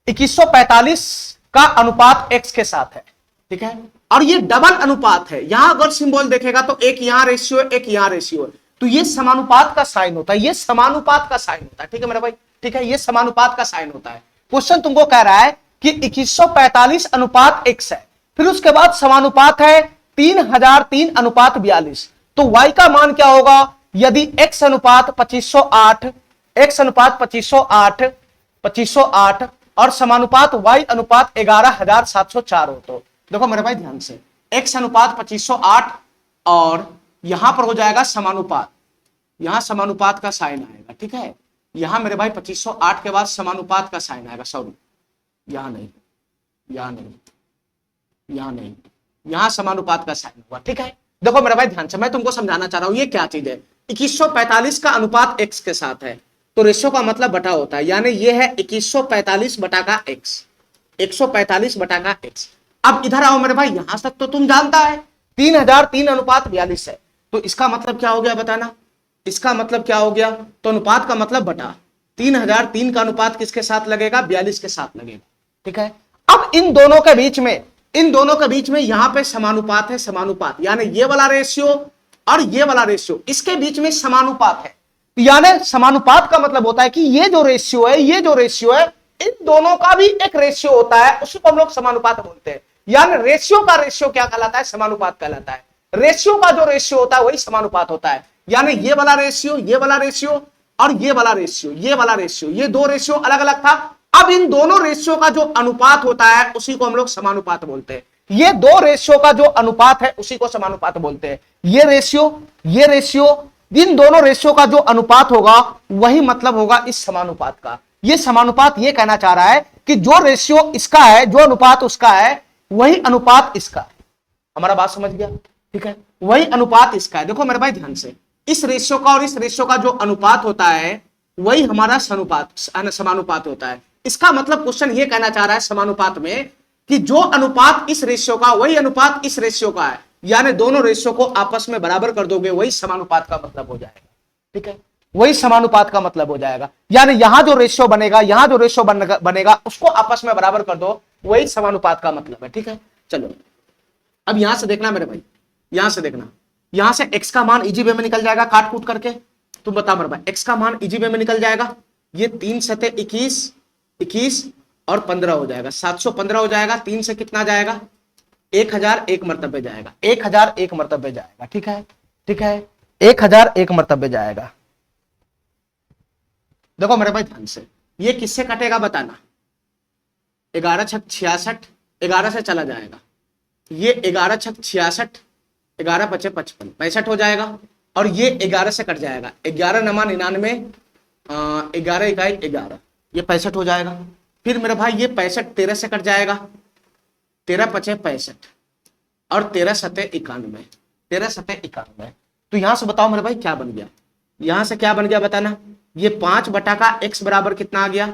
2145 का अनुपात x के साथ है। ठीक है, और ये डबल अनुपात है, यहां अगर सिंबल देखेगा तो एक यहां रेशियो है, एक यहां रेशियो है, तो ये समानुपात का साइन होता है, ये समानुपात का साइन होता है। ठीक है मेरे भाई, ठीक है, ये समानुपात का साइन होता है। क्वेश्चन तुमको कह रहा है कि 2145 अनुपात x है, फिर उसके बाद समानुपात है 3003 अनुपात 42, तो y का मान क्या होगा, यदि x अनुपात 2508, x अनुपात 2508 और समानुपात y अनुपात 11704 हो। तो देखो मेरे भाई ध्यान से, x अनुपात 2508 और यहां पर हो जाएगा समानुपात, यहां समानुपात का साइन आएगा। ठीक है, यहां मेरे भाई 2508 के बाद समानुपात का साइन आएगा, सॉरी यहां नहीं, यहां नहीं, यहां नहीं, यहां समानुपात का साइन होगा। ठीक है, देखो मेरे भाई ध्यान से, मैं तुमको समझाना चाह रहा हूं ये क्या चीज है। 2145 का अनुपात x के साथ है, तो रेशियो का मतलब बटा होता है, यानी ये है 2145 बटा का x, 145 बटा का x। अब इधर आओ मेरे भाई, यहां तक तो तुम जानता है 3003 अनुपात 42 है, तो इसका मतलब क्या हो गया बताना, इसका मतलब क्या हो गया, तो अनुपात का मतलब बटा 3003 का अनुपात किसके साथ लगेगा, 42 के साथ लगेगा। ठीक है, अब इन दोनों के बीच में, इन दोनों के बीच में यहां पे समानुपात है, समानुपात यानी ये वाला रेशियो और ये वाला रेशियो, इसके बीच में समानुपात है, यानी समानुपात का मतलब होता है कि ये जो रेशियो है, ये जो रेशियो है, इन दोनों का भी एक रेशियो होता है, उसी को हम लोग समानुपात बोलते हैं। यानी रेशियो का रेशियो क्या कहलाता है, समानुपात कहलाता है। रेशियो का जो रेशियो होता है वही समानुपात होता है, यानी ये वाला रेशियो, ये वाला रेशियो और ये वाला रेशियो, ये वाला रेशियो, ये दो रेशियो अलग अलग था। अब इन दोनों रेशियो का जो अनुपात होता है उसी को हम लोग समानुपात बोलते हैं। ये दो रेशियो का जो अनुपात है उसी को समानुपात बोलते हैं। ये रेशियो, ये रेशियो, इन दोनों रेशियो का जो अनुपात होगा वही मतलब होगा इस समानुपात का। ये समानुपात ये कहना चाह रहा है कि जो रेशियो इसका है, जो अनुपात उसका है, वही अनुपात इसका है। हमारा बात समझ गया? ठीक है, वही अनुपात इसका है। देखो मेरे भाई ध्यान से, इस रेशियो का और इस रेशियो का जो अनुपात होता है वही हमारा समानुपात होता है। इसका मतलब क्वेश्चन ये कहना चाह रहा है समानुपात में कि जो अनुपात इस रेशियो का वही अनुपात इस रेशियो का है, यानी दोनों रेशियो को आपस में बराबर कर दोगे, वही समानुपात का मतलब हो जाएगा। ठीक है, वही समानुपात का मतलब हो जाएगा। यानी यहां जो रेशियो बनेगा, यहां जो रेशियो बनेगा उसको आपस में बराबर कर दो, वही समानुपात का मतलब है। ठीक है, चलो अब यहां से देखना मेरे भाई, यहां से देखना, यहां से x का मान इजी वे में निकल जाएगा काट कूट करके। तुम बता मेरे भाई, x का मान इजी वे में निकल जाएगा। ये 3 सते 21, 21 और 15 हो जाएगा, 715 हो जाएगा। 3 से कितना जाएगा, 1001 मरतबे जाएगा, 1001 मरतबे जाएगा। ठीक है, ठीक है, 1001 मरतबे जाएगा। देखो मेरे भाई ध्यान से, ये किससे कटेगा बताना, 11 छक 66, 11 से चला जाएगा, ये 11 छक 66, 11 पचे 55, 65 हो जाएगा। और ये 11 से कट जाएगा, 11 नमा 99, 11 इकाई 11, ये 65 हो जाएगा। फिर मेरे भाई ये 65 13 से कट जाएगा, 13 पचे 65 और 13 सते 91, 13 सते 91। तो यहां से बताओ मेरे भाई क्या बन गया, यहां से क्या बन गया बताना। ये 5 बटा का x बराबर कितना आ गया,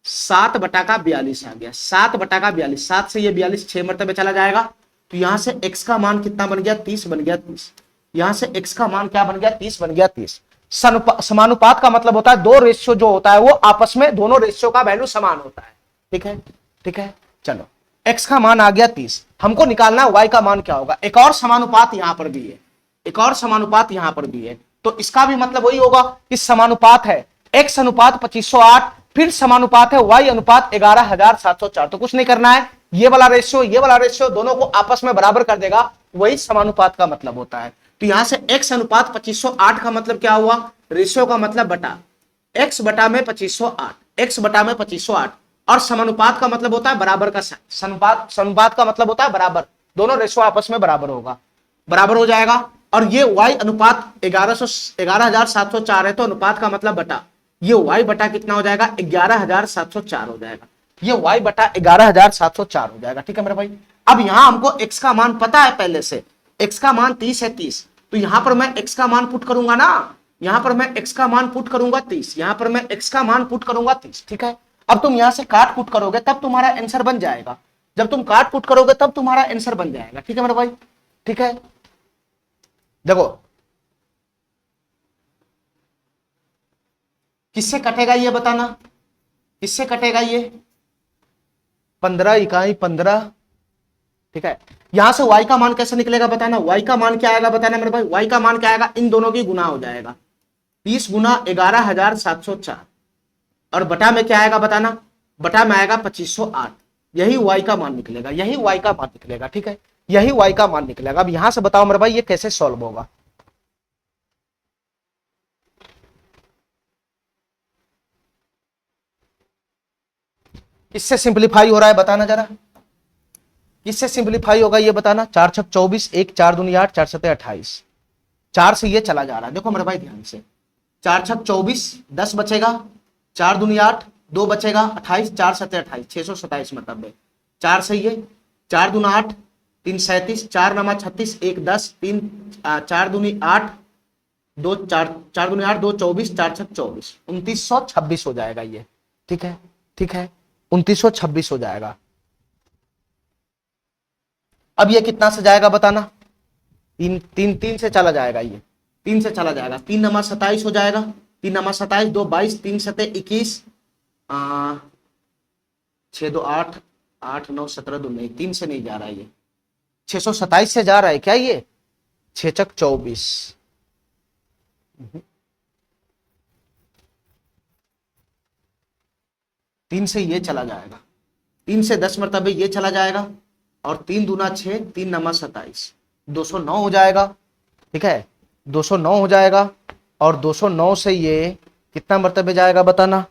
7 बटा का 42 आ गया, 7 बटा का 42, 7 से ये 42 6 मरतबे चला जाएगा। तो यहां से x का मान कितना बन गया, 30 बन गया, 30। यहां से x का मान क्या बन गया, 30 बन गया, 30। समानुपात का मतलब होता है दो रेशियो जो होता है वो आपस में, दोनों रेशियो का वैल्यू समान होता है। ठीक है, ठीक है, चलो x का मान आ गया 30, हमको निकालना y का मान क्या होगा। एक और समानुपात यहां पर भी है, एक और समानुपात यहां पर भी है, तो इसका भी मतलब वही होगा कि समानुपात है x अनुपात 2508, फिर समानुपात है y अनुपात 11704। तो कुछ नहीं करना है, ये वाला रेशियो दोनों को आपस में बराबर कर देगा, वही समानुपात का मतलब होता है। तो यहां से x अनुपात 2508 का मतलब क्या हुआ, रेशियो का मतलब बटा x बटा में 2508, x बटा में 2508। और समानुपात का मतलब होता है बराबर का समानुपात का मतलब होता है बराबर, दोनों रेशियो आपस में बराबर होगा, बराबर हो जाएगा। और ये y अनुपात 11704 है, तो अनुपात का मतलब बटा, ये y बटा कितना हो जाएगा, 11704 हो जाएगा, ये y बटा 11704 हो जाएगा। ठीक है मेरे भाई, अब यहां हमको x का मान पता है पहले से, x का मान 30 है, 30। तो यहां पर मैं x का मान पुट करूंगा ना, यहां पर मैं x का मान पुट करूंगा 30, यहां पर मैं x का मान पुट करूंगा 30। ठीक है, अब तुम यहां से काट पुट करोगे तब तुम्हारा आंसर बन जाएगा, जब तुम काट पुट करोगे तब तुम्हारा आंसर बन जाएगा। ठीक है मेरे भाई, ठीक है, देखो किससे कटेगा ये बताना, किससे कटेगा ये, 15 इकाई 15। ठीक है, यहां से y का मान कैसे निकलेगा बताना, y का मान क्या आएगा बताना मेरे भाई, y का मान क्या आएगा, इन दोनों की गुना हो जाएगा, 30 गुना 11704 और बटा में क्या आएगा बताना, बटा में आएगा 2508, यही y का मान निकलेगा, यही y का मान निकलेगा। ठीक है, यही y का मान निकलेगा। अब यहां से बताओ मेरे भाई ये कैसे सॉल्व होगा, किससे सिंप्लीफाई हो रहा है बताना जरा, किससे सिंप्लीफाई होगा ये बताना। 4 छक 24, 1 4 दूनी 8, 4 सते 28, 4 से ये चला जा रहा है। देखो मेरे भाई ध्यान से, 4 छक 24, 10 बचेगा, 4 दूनी 8, 2 बचेगा 28, 4 सते 28, 627 मतलब 4 से ये, 4 दूना 8, 3 37, 4 नमा 36, 1 10, 3 4 दूनी 8, 2 4, 4 दूनी 8, 2 24, 4 छक 24, 2926 हो जाएगा ये। ठीक है, ठीक है, 2926 हो जाएगा। अब ये कितना से जाएगा बताना, 3 से चला जाएगा, ये 3 से चला जाएगा, 3 नमा 27 हो जाएगा, 3 नमा 27, 2 22, 3 सते 21, 6 2 8, 8 9 17 2, नहीं 3 से नहीं जा रहा है ये, 627 से जा रहा है क्या ये, 6 चक 24, 3 से ये चला जाएगा, 3 से 10 मरतबे ये चला जाएगा, और 3 दूना 6, 3 नमा 27, 209 हो जाएगा। ठीक है, 209 हो जाएगा, और 209 से ये कितना मरतबे जाएगा बताना,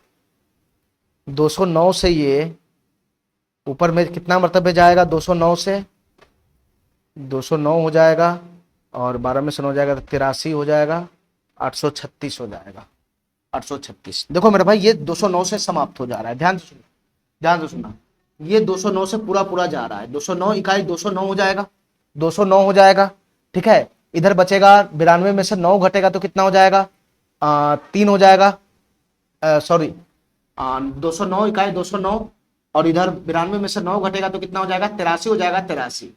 209 से ये ऊपर में कितना मरतबे जाएगा, 209 से 209 हो जाएगा, और 12 में से 9 हो जाएगा तो 83 हो जाएगा, 836 हो जाएगा, 836। देखो मेरे भाई ये 209 से समाप्त हो जा रहा है, ध्यान से सुनो, ध्यान से सुनना, ये 209 से पूरा पूरा जा रहा है, 209 इकाई 209 हो जाएगा, 209 हो जाएगा। ठीक है, इधर बचेगा 92 में से 9 घटेगा तो कितना हो जाएगा, 3 हो जाएगा, सॉरी 209 इकाई 209, और इधर 92 में से 9 घटेगा तो कितना हो जाएगा, 83 हो जाएगा, 83,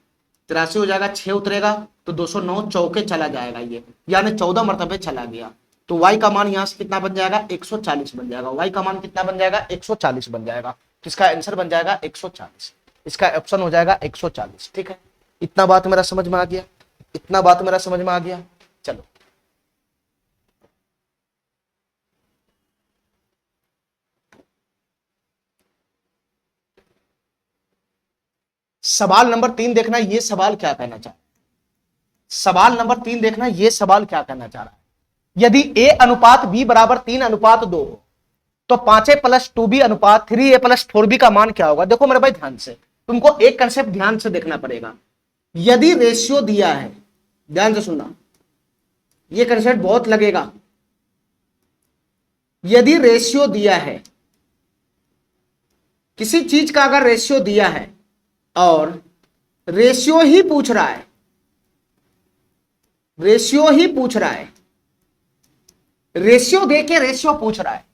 83 हो जाएगा, 6 उतरेगा तो 209 चौके चला जाएगा ये, यानी 14 मरतबे चला गया। तो y का मान यहां से कितना बन जाएगा, 140 बन जाएगा। y का मान कितना बन जाएगा, 140 बन जाएगा। तो इसका आंसर बन जाएगा 140, इसका ऑप्शन हो जाएगा 140। ठीक है, इतना बात मेरा समझ में आ गया, इतना बात मेरा समझ में आ गया। चलो सवाल नंबर 3 देखना, ये सवाल क्या कहना चाह रहा है। सवाल नंबर 3 देखना, ये सवाल क्या कहना चाह रहा है। यदि a अनुपात b बराबर 3 अनुपात 2 हो तो 5a प्लस 2b अनुपात 3a प्लस 4b का मान क्या होगा। देखो मेरे भाई ध्यान से, तुमको एक कंसेप्ट ध्यान से देखना पड़ेगा। यदि रेशियो दिया है, ध्यान से सुनना, ये कंसेप्ट बहुत लगेगा। यदि रेशियो दिया है, किसी चीज का अगर रेशियो दिया है और रेशियो ही पूछ रहा है, रेशियो ही पूछ रहा है, रेशियो देके रेशियो पूछ रहा है,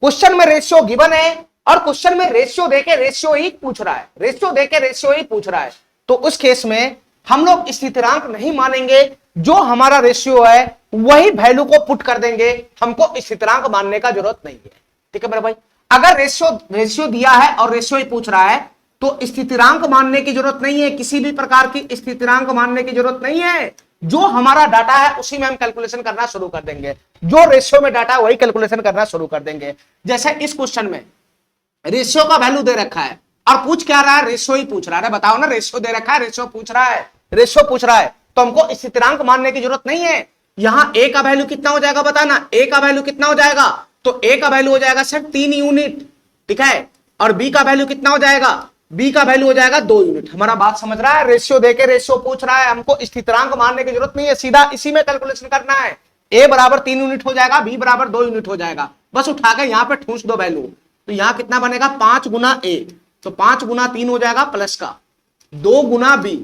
क्वेश्चन में रेशियो गिवन है और क्वेश्चन में रेशियो देके रेशियो ही पूछ रहा है, रेशियो देके रेशियो ही पूछ रहा है, तो उस केस में हम लोग स्थिरांक नहीं मानेंगे, जो हमारा रेशियो है वही वैल्यू को पुट कर देंगे, हमको स्थिरांक मानने का जरूरत नहीं है। ठीक है मेरे भाई, अगर रेशियो दिया है और रेशियो ही पूछ रहा है तो स्थिरांक मानने की जरूरत नहीं है, किसी भी प्रकार की स्थिरांक मानने की जरूरत नहीं है। जो हमारा डाटा है उसी में हम कैलकुलेशन करना शुरू कर देंगे, जो रेशियो में डाटा है वही कैलकुलेशन करना शुरू कर देंगे। जैसे इस क्वेश्चन में रेशियो का वैल्यू दे रखा है और पूछ क्या रहा है, रेशियो ही पूछ रहा है। बताओ ना, रेशियो दे रखा है, रेशियो पूछ रहा है, रेशियो पूछ रहा है, तो हमको स्थिरांक मानने की जरूरत नहीं है। यहां a का वैल्यू कितना हो जाएगा, बताना a का वैल्यू कितना हो जाएगा, तो a का वैल्यू हो जाएगा सिर्फ 3 यूनिट। ठीक है, और b का वैल्यू कितना हो जाएगा, b का वैल्यू हो जाएगा 2 यूनिट। हमारा बात समझ रहा है, रेशियो देके रेशियो पूछ रहा है, हमको स्थिरांक मानने की जरूरत नहीं है, सीधा इसी में कैलकुलेशन करना है। a बराबर 3 यूनिट हो जाएगा, b बराबर 2 यूनिट हो जाएगा, बस उठा के यहाँ पे ठूस दो वैल्यू। तो यहाँ कितना बनेगा, 5 गुना a, तो 5 गुना 3 हो जाएगा प्लस का 2 गुना b,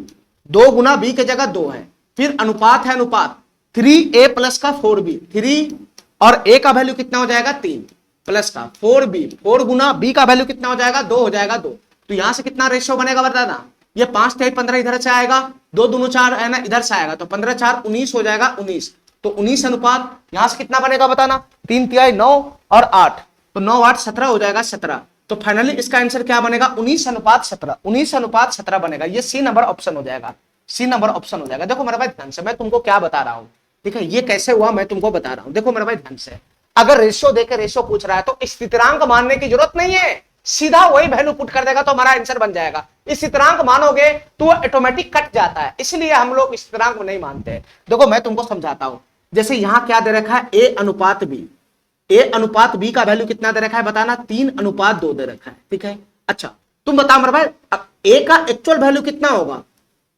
2 गुना b की जगह 2 है, फिर अनुपात है अनुपात 3a प्लस का 4b, 3 और a का वैल्यू कितना हो जाएगा 3 प्लस का 4b, 4 गुना b का वैल्यू कितना हो जाएगा 2 हो जाएगा 2। तो यहां से कितना रेशियो बनेगा बताना, ये 5 3 15 इधर से आएगा, 2 दूनी 4 है ना, इधर से आएगा, तो 15 4 19 हो जाएगा 19। तो 19 अनुपात यहां से कितना बनेगा बताना, 3 3 9 और 8, तो 9 8 17 हो जाएगा 17। तो फाइनली इसका आंसर क्या बनेगा, 19 अनुपात 17, 19 अनुपात 17 बनेगा। ये सी नंबर ऑप्शन हो जाएगा, सी नंबर ऑप्शन हो जाएगा। देखो मेरे भाई ध्यान से, मैं तुमको क्या बता रहा हूं, ठीक है, ये कैसे हुआ मैं तुमको बता रहा हूं। देखो मेरे भाई ध्यान से, अगर रेशियो देके रेशियो पूछ रहा है तो स्थिरांक मानने की जरूरत नहीं है, सीधा वही वैल्यू पुट कर देगा तो हमारा आंसर बन जाएगा। स्थिरांक मानोगे तो वो ऑटोमेटिक कट जाता है, इसलिए हम लोग स्थिरांक नहीं मानते। देखो मैं तुमको समझाता हूं, जैसे यहां क्या दे रखा है, a अनुपात b, a अनुपात b का वैल्यू कितना दे रखा है बताना, 3 अनुपात 2 दे रखा है। ठीक है, अच्छा तुम बताओ मेरे भाई a का एक्चुअल वैल्यू कितना होगा,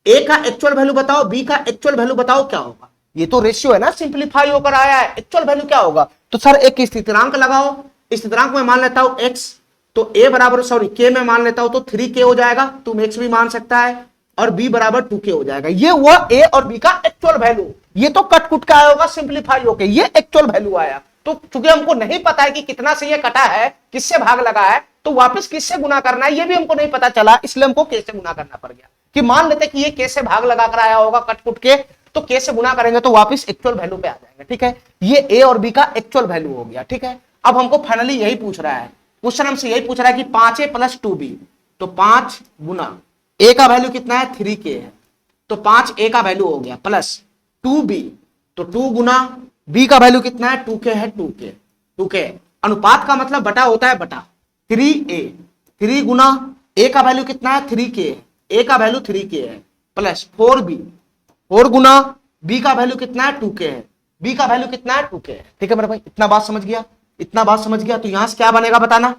a का एक्चुअल वैल्यू बताओ, b का एक्चुअल वैल्यू बताओ क्या होगा। ये तो रेशियो है ना, सिंपलीफाई होकर आया है, एक्चुअल वैल्यू क्या होगा। तो सर एक स्थिरांक लगाओ, स्थिरांक में मान लेता हूं x, तो a बराबर सॉरी k में मान लेता हूं तो 3k हो जाएगा, तुम x भी मान सकता है, और b बराबर 2k हो जाएगा। ये हुआ a और b का एक्चुअल वैल्यू, ये तो कट कुट का आया होगा सिंपलीफाई होके, ये एक्चुअल वैल्यू आया। तो चूंकि हमको नहीं पता है कि कितना से ये कटा है, किससे भाग लगा है, तो वापस किससे गुना करना है ये भी हमको नहीं पता चला, इसलिए हमको k से गुना करना पड़ गया। कि मान लेते कि ये k से भाग लगा कर आया होगा कट कुट के, तो k से गुना करेंगे तो वापस एक्चुअल वैल्यू पे आ जाएंगे। ठीक है, ये a और b का एक्चुअल वैल्यू हो गया। ठीक है, अब हमको फाइनली यही पूछ रहा है, क्वेश्चन हमसे यही पूछ रहा है कि 5a प्लस 2b, तो 5 गुना a का वैल्यू कितना है 3k है, तो 5a का वैल्यू हो गया प्लस 2b, तो 2 गुना b का वैल्यू कितना है 2k है, 2k अनुपात का मतलब बटा होता है बटा 3a, 3 गुना a का वैल्यू कितना है 3k, a का वैल्यू 3k है, प्लस 4b, 4 गुना b का वैल्यू कितना है 2k है, b का वैल्यू कितना है 2k है। ठीक है मेरे भाई, इतना बात समझ गया, इतना बात समझ गया। तो यहां से क्या बनेगा बताना,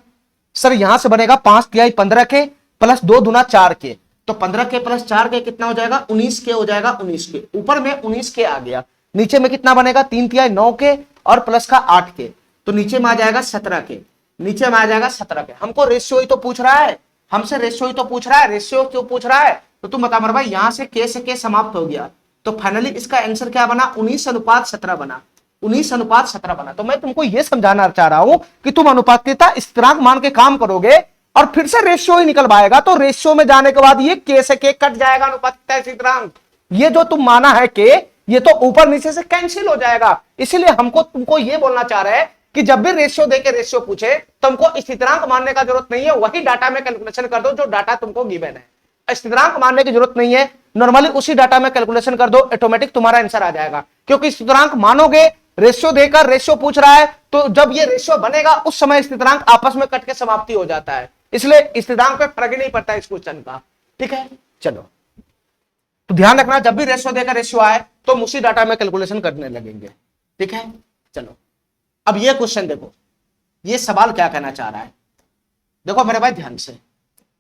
सर यहां से बनेगा 5 तिहाई 15 के प्लस 2 दुना 4 के, तो 15 के प्लस 4 के कितना हो जाएगा 19 के हो जाएगा, 19 के ऊपर में 19 के आ गया, नीचे में कितना बनेगा 3 तिहाई 9 के और प्लस का 8 के, तो नीचे में आ जाएगा 17 के, नीचे में आ जाएगा 17 के। हमको रेशियो ही तो पूछ रहा है, हमसे रेशियो ही तो पूछ रहा है, रेशियो क्यों पूछ रहा है, तो तुम बता मेरे भाई, यहां से के से के समाप्त हो गया, तो फाइनली इसका आंसर क्या बना 19 अनुपात 17 बना, 19 अनुपात 17 बना। तो मैं तुमको यह समझाना चाह रहा हूं कि तुम अनुपातिकता स्थिरांक मान के काम करोगे और फिर से रेशियो ही निकल पाएगा। तो रेशियो में जाने के बाद ये के से के कट जाएगा, अनुपात स्थिरांक। ये जो तुम माना है के, ये तो ऊपर नीचे से कैंसिल हो जाएगा। इसीलिए हमको तुमको ये बोलना चाह रहे हैं कि जब भी रेशियो देके रेशियो पूछे तुमको स्थिरांक मानने का जरूरत नहीं है, वही डाटा में कैलकुलेशन कर दो जो डाटा तुमको गिवन है। स्थिरांक मानने की जरूरत नहीं है, नॉर्मली उसी डाटा में कैलकुलेशन कर दो, ऑटोमेटिक तुम्हारा आंसर आ जाएगा। क्योंकि स्थिरांक मानोगे, रेशियो देकर रेशियो पूछ रहा है, तो जब ये रेशियो बनेगा उस समय स्थिरांक आपस में कट के समाप्ति हो जाता है। इसलिए स्थिरांक पे फर्क ही नहीं पड़ता इस क्वेश्चन का। ठीक है, चलो तो ध्यान रखना, जब भी रेशियो देकर रेशियो आए तो हम उसी डाटा में कैलकुलेशन करने लगेंगे। ठीक है, चलो अब ये क्वेश्चन देखो, ये सवाल क्या कहना चाह रहा है। देखो मेरे भाई ध्यान से,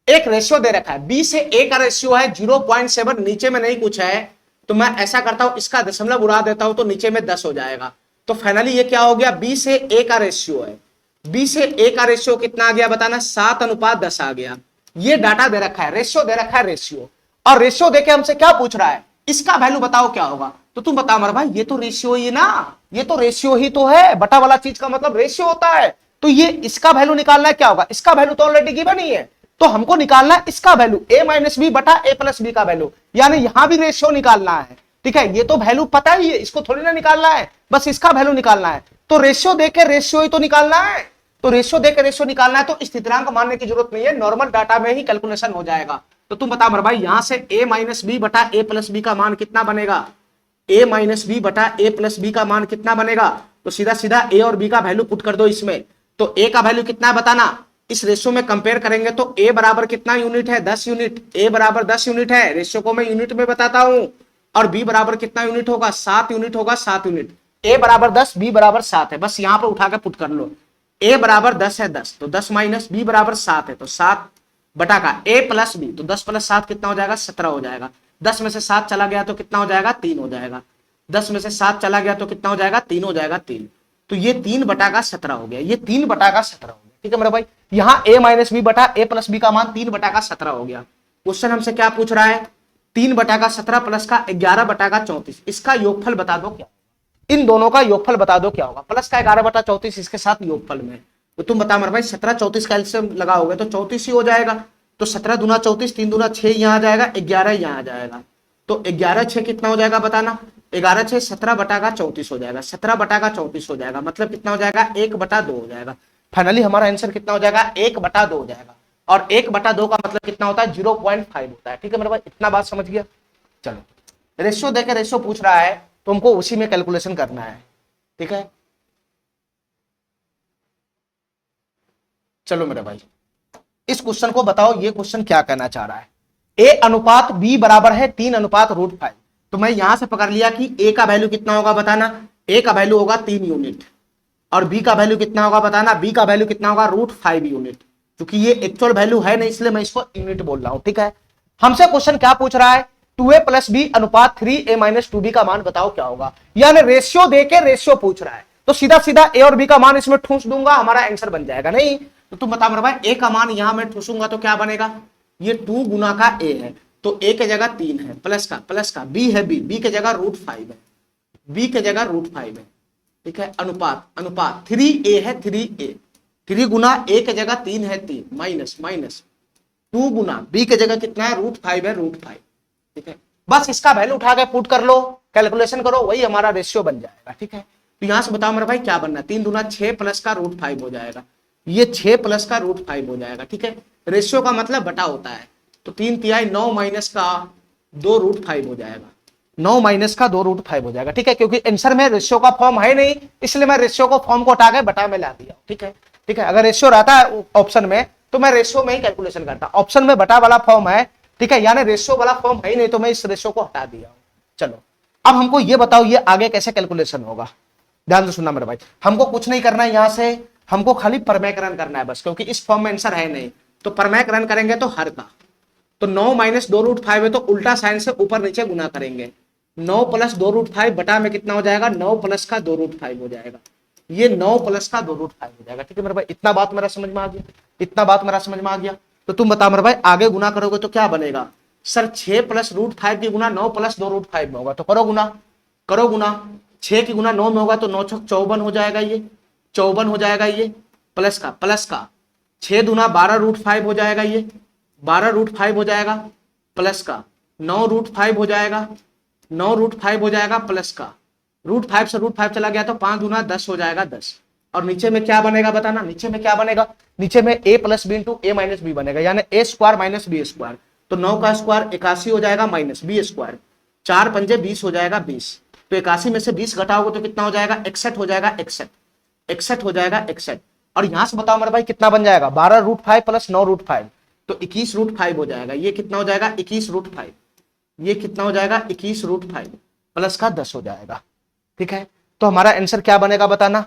एक रेशियो दे रखा है, b से a का रेशियो है 0.7, नीचे में नहीं कुछ है, तो मैं ऐसा करता हूं इसका दशमलव उड़ा देता हूं तो नीचे में 10 हो जाएगा। तो फाइनली ये क्या हो गया, b से a का रेशियो है, b से a का रेशियो कितना आ गया बताना, 7:10 आ गया। ये डाटा दे रखा है, रेशियो दे रखा है रेशियो, और रेशियो देके हमसे क्या पूछ रहा है, इसका वैल्यू बताओ क्या होगा। तो तुम बताओ मेरे भाई, ये तो रेशियो ही ना, ये तो रेशियो ही तो है, बटा वाला चीज का मतलब रेशियो होता है। तो ये इसका वैल्यू निकालना है, क्या होगा, इसका वैल्यू तो ऑलरेडी गिवन ही है, तो हमको निकालना है इसका वैल्यू a माइनस बी बटा a प्लस बी का वैल्यू, यानी यहां भी रेशियो निकालना है। ठीक है, ये तो वैल्यू पता ही है, इसको थोड़ी ना निकालना है, बस इसका वैल्यू निकालना है। तो रेशियो देके रेशियो ही तो निकालना है, तो रेशियो देके रेशियो निकालना है, तो स्थिरांक मानने की जरूरत नहीं है, नॉर्मल डाटा में ही कैलकुलेशन हो जाएगा। तो तुम बताओ मेरे भाई, यहां से a माइनस बी बटा a प्लस बी का मान कितना बनेगा, a माइनस बी बटा a प्लस बी का मान कितना बनेगा। तो सीधा सीधा a और b का वैल्यू पुट कर दो इसमें, तो a का वैल्यू कितना है बताना। इस रेशियो में कंपेयर करेंगे तो a बराबर कितना यूनिट है, 10 यूनिट, a बराबर 10 यूनिट है, रेशियो को मैं यूनिट में बताता हूं। और b बराबर कितना यूनिट होगा, 7 यूनिट होगा, 7 यूनिट। a बराबर 10, b बराबर 7 है, बस यहां पर उठा के पुट कर लो। a बराबर 10 है 10, तो 10 माइनस b बराबर 7 है, तो 7 बटा का a प्लस b, तो 10 प्लस 7 कितना हो जाएगा, 17 हो जाएगा। 10 में से 7 चला गया तो कितना हो जाएगा, 3 हो जाएगा। 10 में से 7 चला गया तो कितना हो जाएगा, 3 हो जाएगा, 3। तो ये 3 बटा का 17 हो गया, ये 3 बटा का 17 हो गया। ठीक है मेरा भाई, यहाँ a माइनस बी बटा a प्लस बी का मान 3 बटा का 17 हो गया। क्वेश्चन हमसे क्या पूछ रहा है, 3 बटा का 17 प्लस का 11 बटा का 34, इसका योगफल बता दो क्या, इन दोनों का योगफल बता दो क्या होगा। प्लस का 11 बटा 34 इसके साथ योगफल में, तो तुम बता मेरे भाई, 17 34 का एलसीएम लगाओगे तो 34 ही हो जाएगा। तो 17 दूना 34, 3 दूना 6 यहाँ आ जाएगा, 11 यहाँ आ जाएगा। तो 11 6 कितना हो जाएगा बताना, 11 6 17 बटा का 34 हो जाएगा, 17 बटा का 34 हो जाएगा, मतलब कितना हो जाएगा, 1/2 हो जाएगा। फाइनली हमारा आंसर कितना हो जाएगा, 1/2 हो जाएगा। और 1/2 का मतलब कितना होता है, 0.5 होता है। ठीक है मेरे भाई, इतना बात समझ गया। चलो रेशियो देकर रेशियो पूछ रहा है तो हमको उसी में कैलकुलेशन करना है। ठीक है, चलो मेरे भाई इस क्वेश्चन को बताओ, ये क्वेश्चन क्या कहना चाह रहा है। a अनुपात b बराबर है 3:5, तो मैं यहां से पकड़ लिया कि a का वैल्यू कितना होगा बताना, a का वैल्यू होगा 3 यूनिट, और b का वैल्यू कितना होगा बताना, b का वैल्यू कितना होगा, √5 यूनिट। क्योंकि ये एक्चुअल वैल्यू है नहीं, इसलिए मैं इसको यूनिट बोल रहा हूं। ठीक है, हमसे क्वेश्चन क्या पूछ रहा है, 2a प्लस b अनुपात 3a माइनस 2b का मान बताओ क्या होगा, यानी रेशियो देके रेशियो पूछ रहा है, तो सीधा सीधा a और b का मान इसमें ठूस दूंगा, हमारा आंसर बन जाएगा। नहीं तो तुम बता मेरे भाई, a का मान यहां मैं ठूसूंगा तो क्या बनेगा, ये 2 गुना का a है, तो a के जगह 3 है, प्लस का b है, b के जगह √5 है, b के जगह √5 है। ठीक है, अनुपात 3a है, 3a, 3 गुना a के जगह 3 है, 3 माइनस 2 गुना b के जगह कितना है, √5 है, √5। ठीक है, बस इसका वैल्यू उठा के पुट कर लो, कैलकुलेशन करो, वही हमारा रेशियो बन जाएगा। ठीक है, तो यहां से बताओ मेरे भाई क्या बनना है, 3 दूना 6 प्लस का √5 हो जाएगा, ये 6 प्लस का √5 हो जाएगा। ठीक है, रेशियो का मतलब बटा होता है, तो 3 तिहाई 9 माइनस का 2 √5 हो जाएगा, 9 माइनस का 2 √5 हो जाएगा। ठीक है, क्योंकि आंसर में रेशियो का फॉर्म है नहीं, इसलिए मैं रेशियो को फॉर्म को हटा के बटा में ला दिया। ठीक है, अगर रेशियो रहता है ऑप्शन में तो मैं रेशियो में ही कैलकुलेशन करता, ऑप्शन में बटा वाला फॉर्म है। ठीक है, यानी रेशियो वाला फॉर्म है ही नहीं, तो मैं इस रेशियो को हटा दिया। चलो अब हमको ये बताओ, ये आगे कैसे कैलकुलेशन होगा, ध्यान से सुनना मेरे भाई। हमको कुछ नहीं करना है, यहां से हमको खाली परमेकरण करना है बस, क्योंकि इस फॉर्म में आंसर है नहीं, तो परमेकरण करेंगे तो हर का, तो 9 माइनस 2 √5 है, तो उल्टा साइन से ऊपर नीचे गुना करेंगे, 9 प्लस 2 √5 बटा में कितना हो जाएगा, 9 प्लस का 2 √5 हो जाएगा, ये 9 प्लस का 2 √5 हो जाएगा। ठीक है मेरे भाई, इतना बात मेरा समझ में आ गया, इतना बात मेरा समझ में आ गया। तो तुम बताओ मेरे भाई, आगे गुना करोगे तो क्या बनेगा, सर 6 प्लस √5 की गुना 9 प्लस 2 √5 में होगा, तो करो गुना, 6 की गुना 9 में होगा तो 9 6 54 हो जाएगा, ये 54 हो जाएगा, ये प्लस का 6 दूना 12√5 हो जाएगा, ये 12√5 हो जाएगा प्लस का 9√5 हो जाएगा, 9√5 हो जाएगा प्लस का √5 से √5 चला गया तो 5 दूना 10 हो जाएगा 10। और नीचे में क्या बनेगा बताना, नीचे में क्या बनेगा, नीचे में a plus b into a minus b बनेगा, यानी a square minus b square. तो 9 का स्क्वायर 81 हो जाएगा माइनस बी स्क्वायर, 4 पंजे 20 हो जाएगा 20। तो 81 में से 20 घटाओगे तो कितना हो जाएगा, 61 हो जाएगा, 61 61 हो जाएगा 61। और यहां से बताओ मेरे भाई कितना बन जाएगा, 12√5 प्लस 9√5 तो 21√5 हो जाएगा। ये कितना हो जाएगा 21√5, ये कितना हो जाएगा 21√5 प्लस का 10 हो जाएगा। ठीक है, तो हमारा आंसर क्या बनेगा बताना,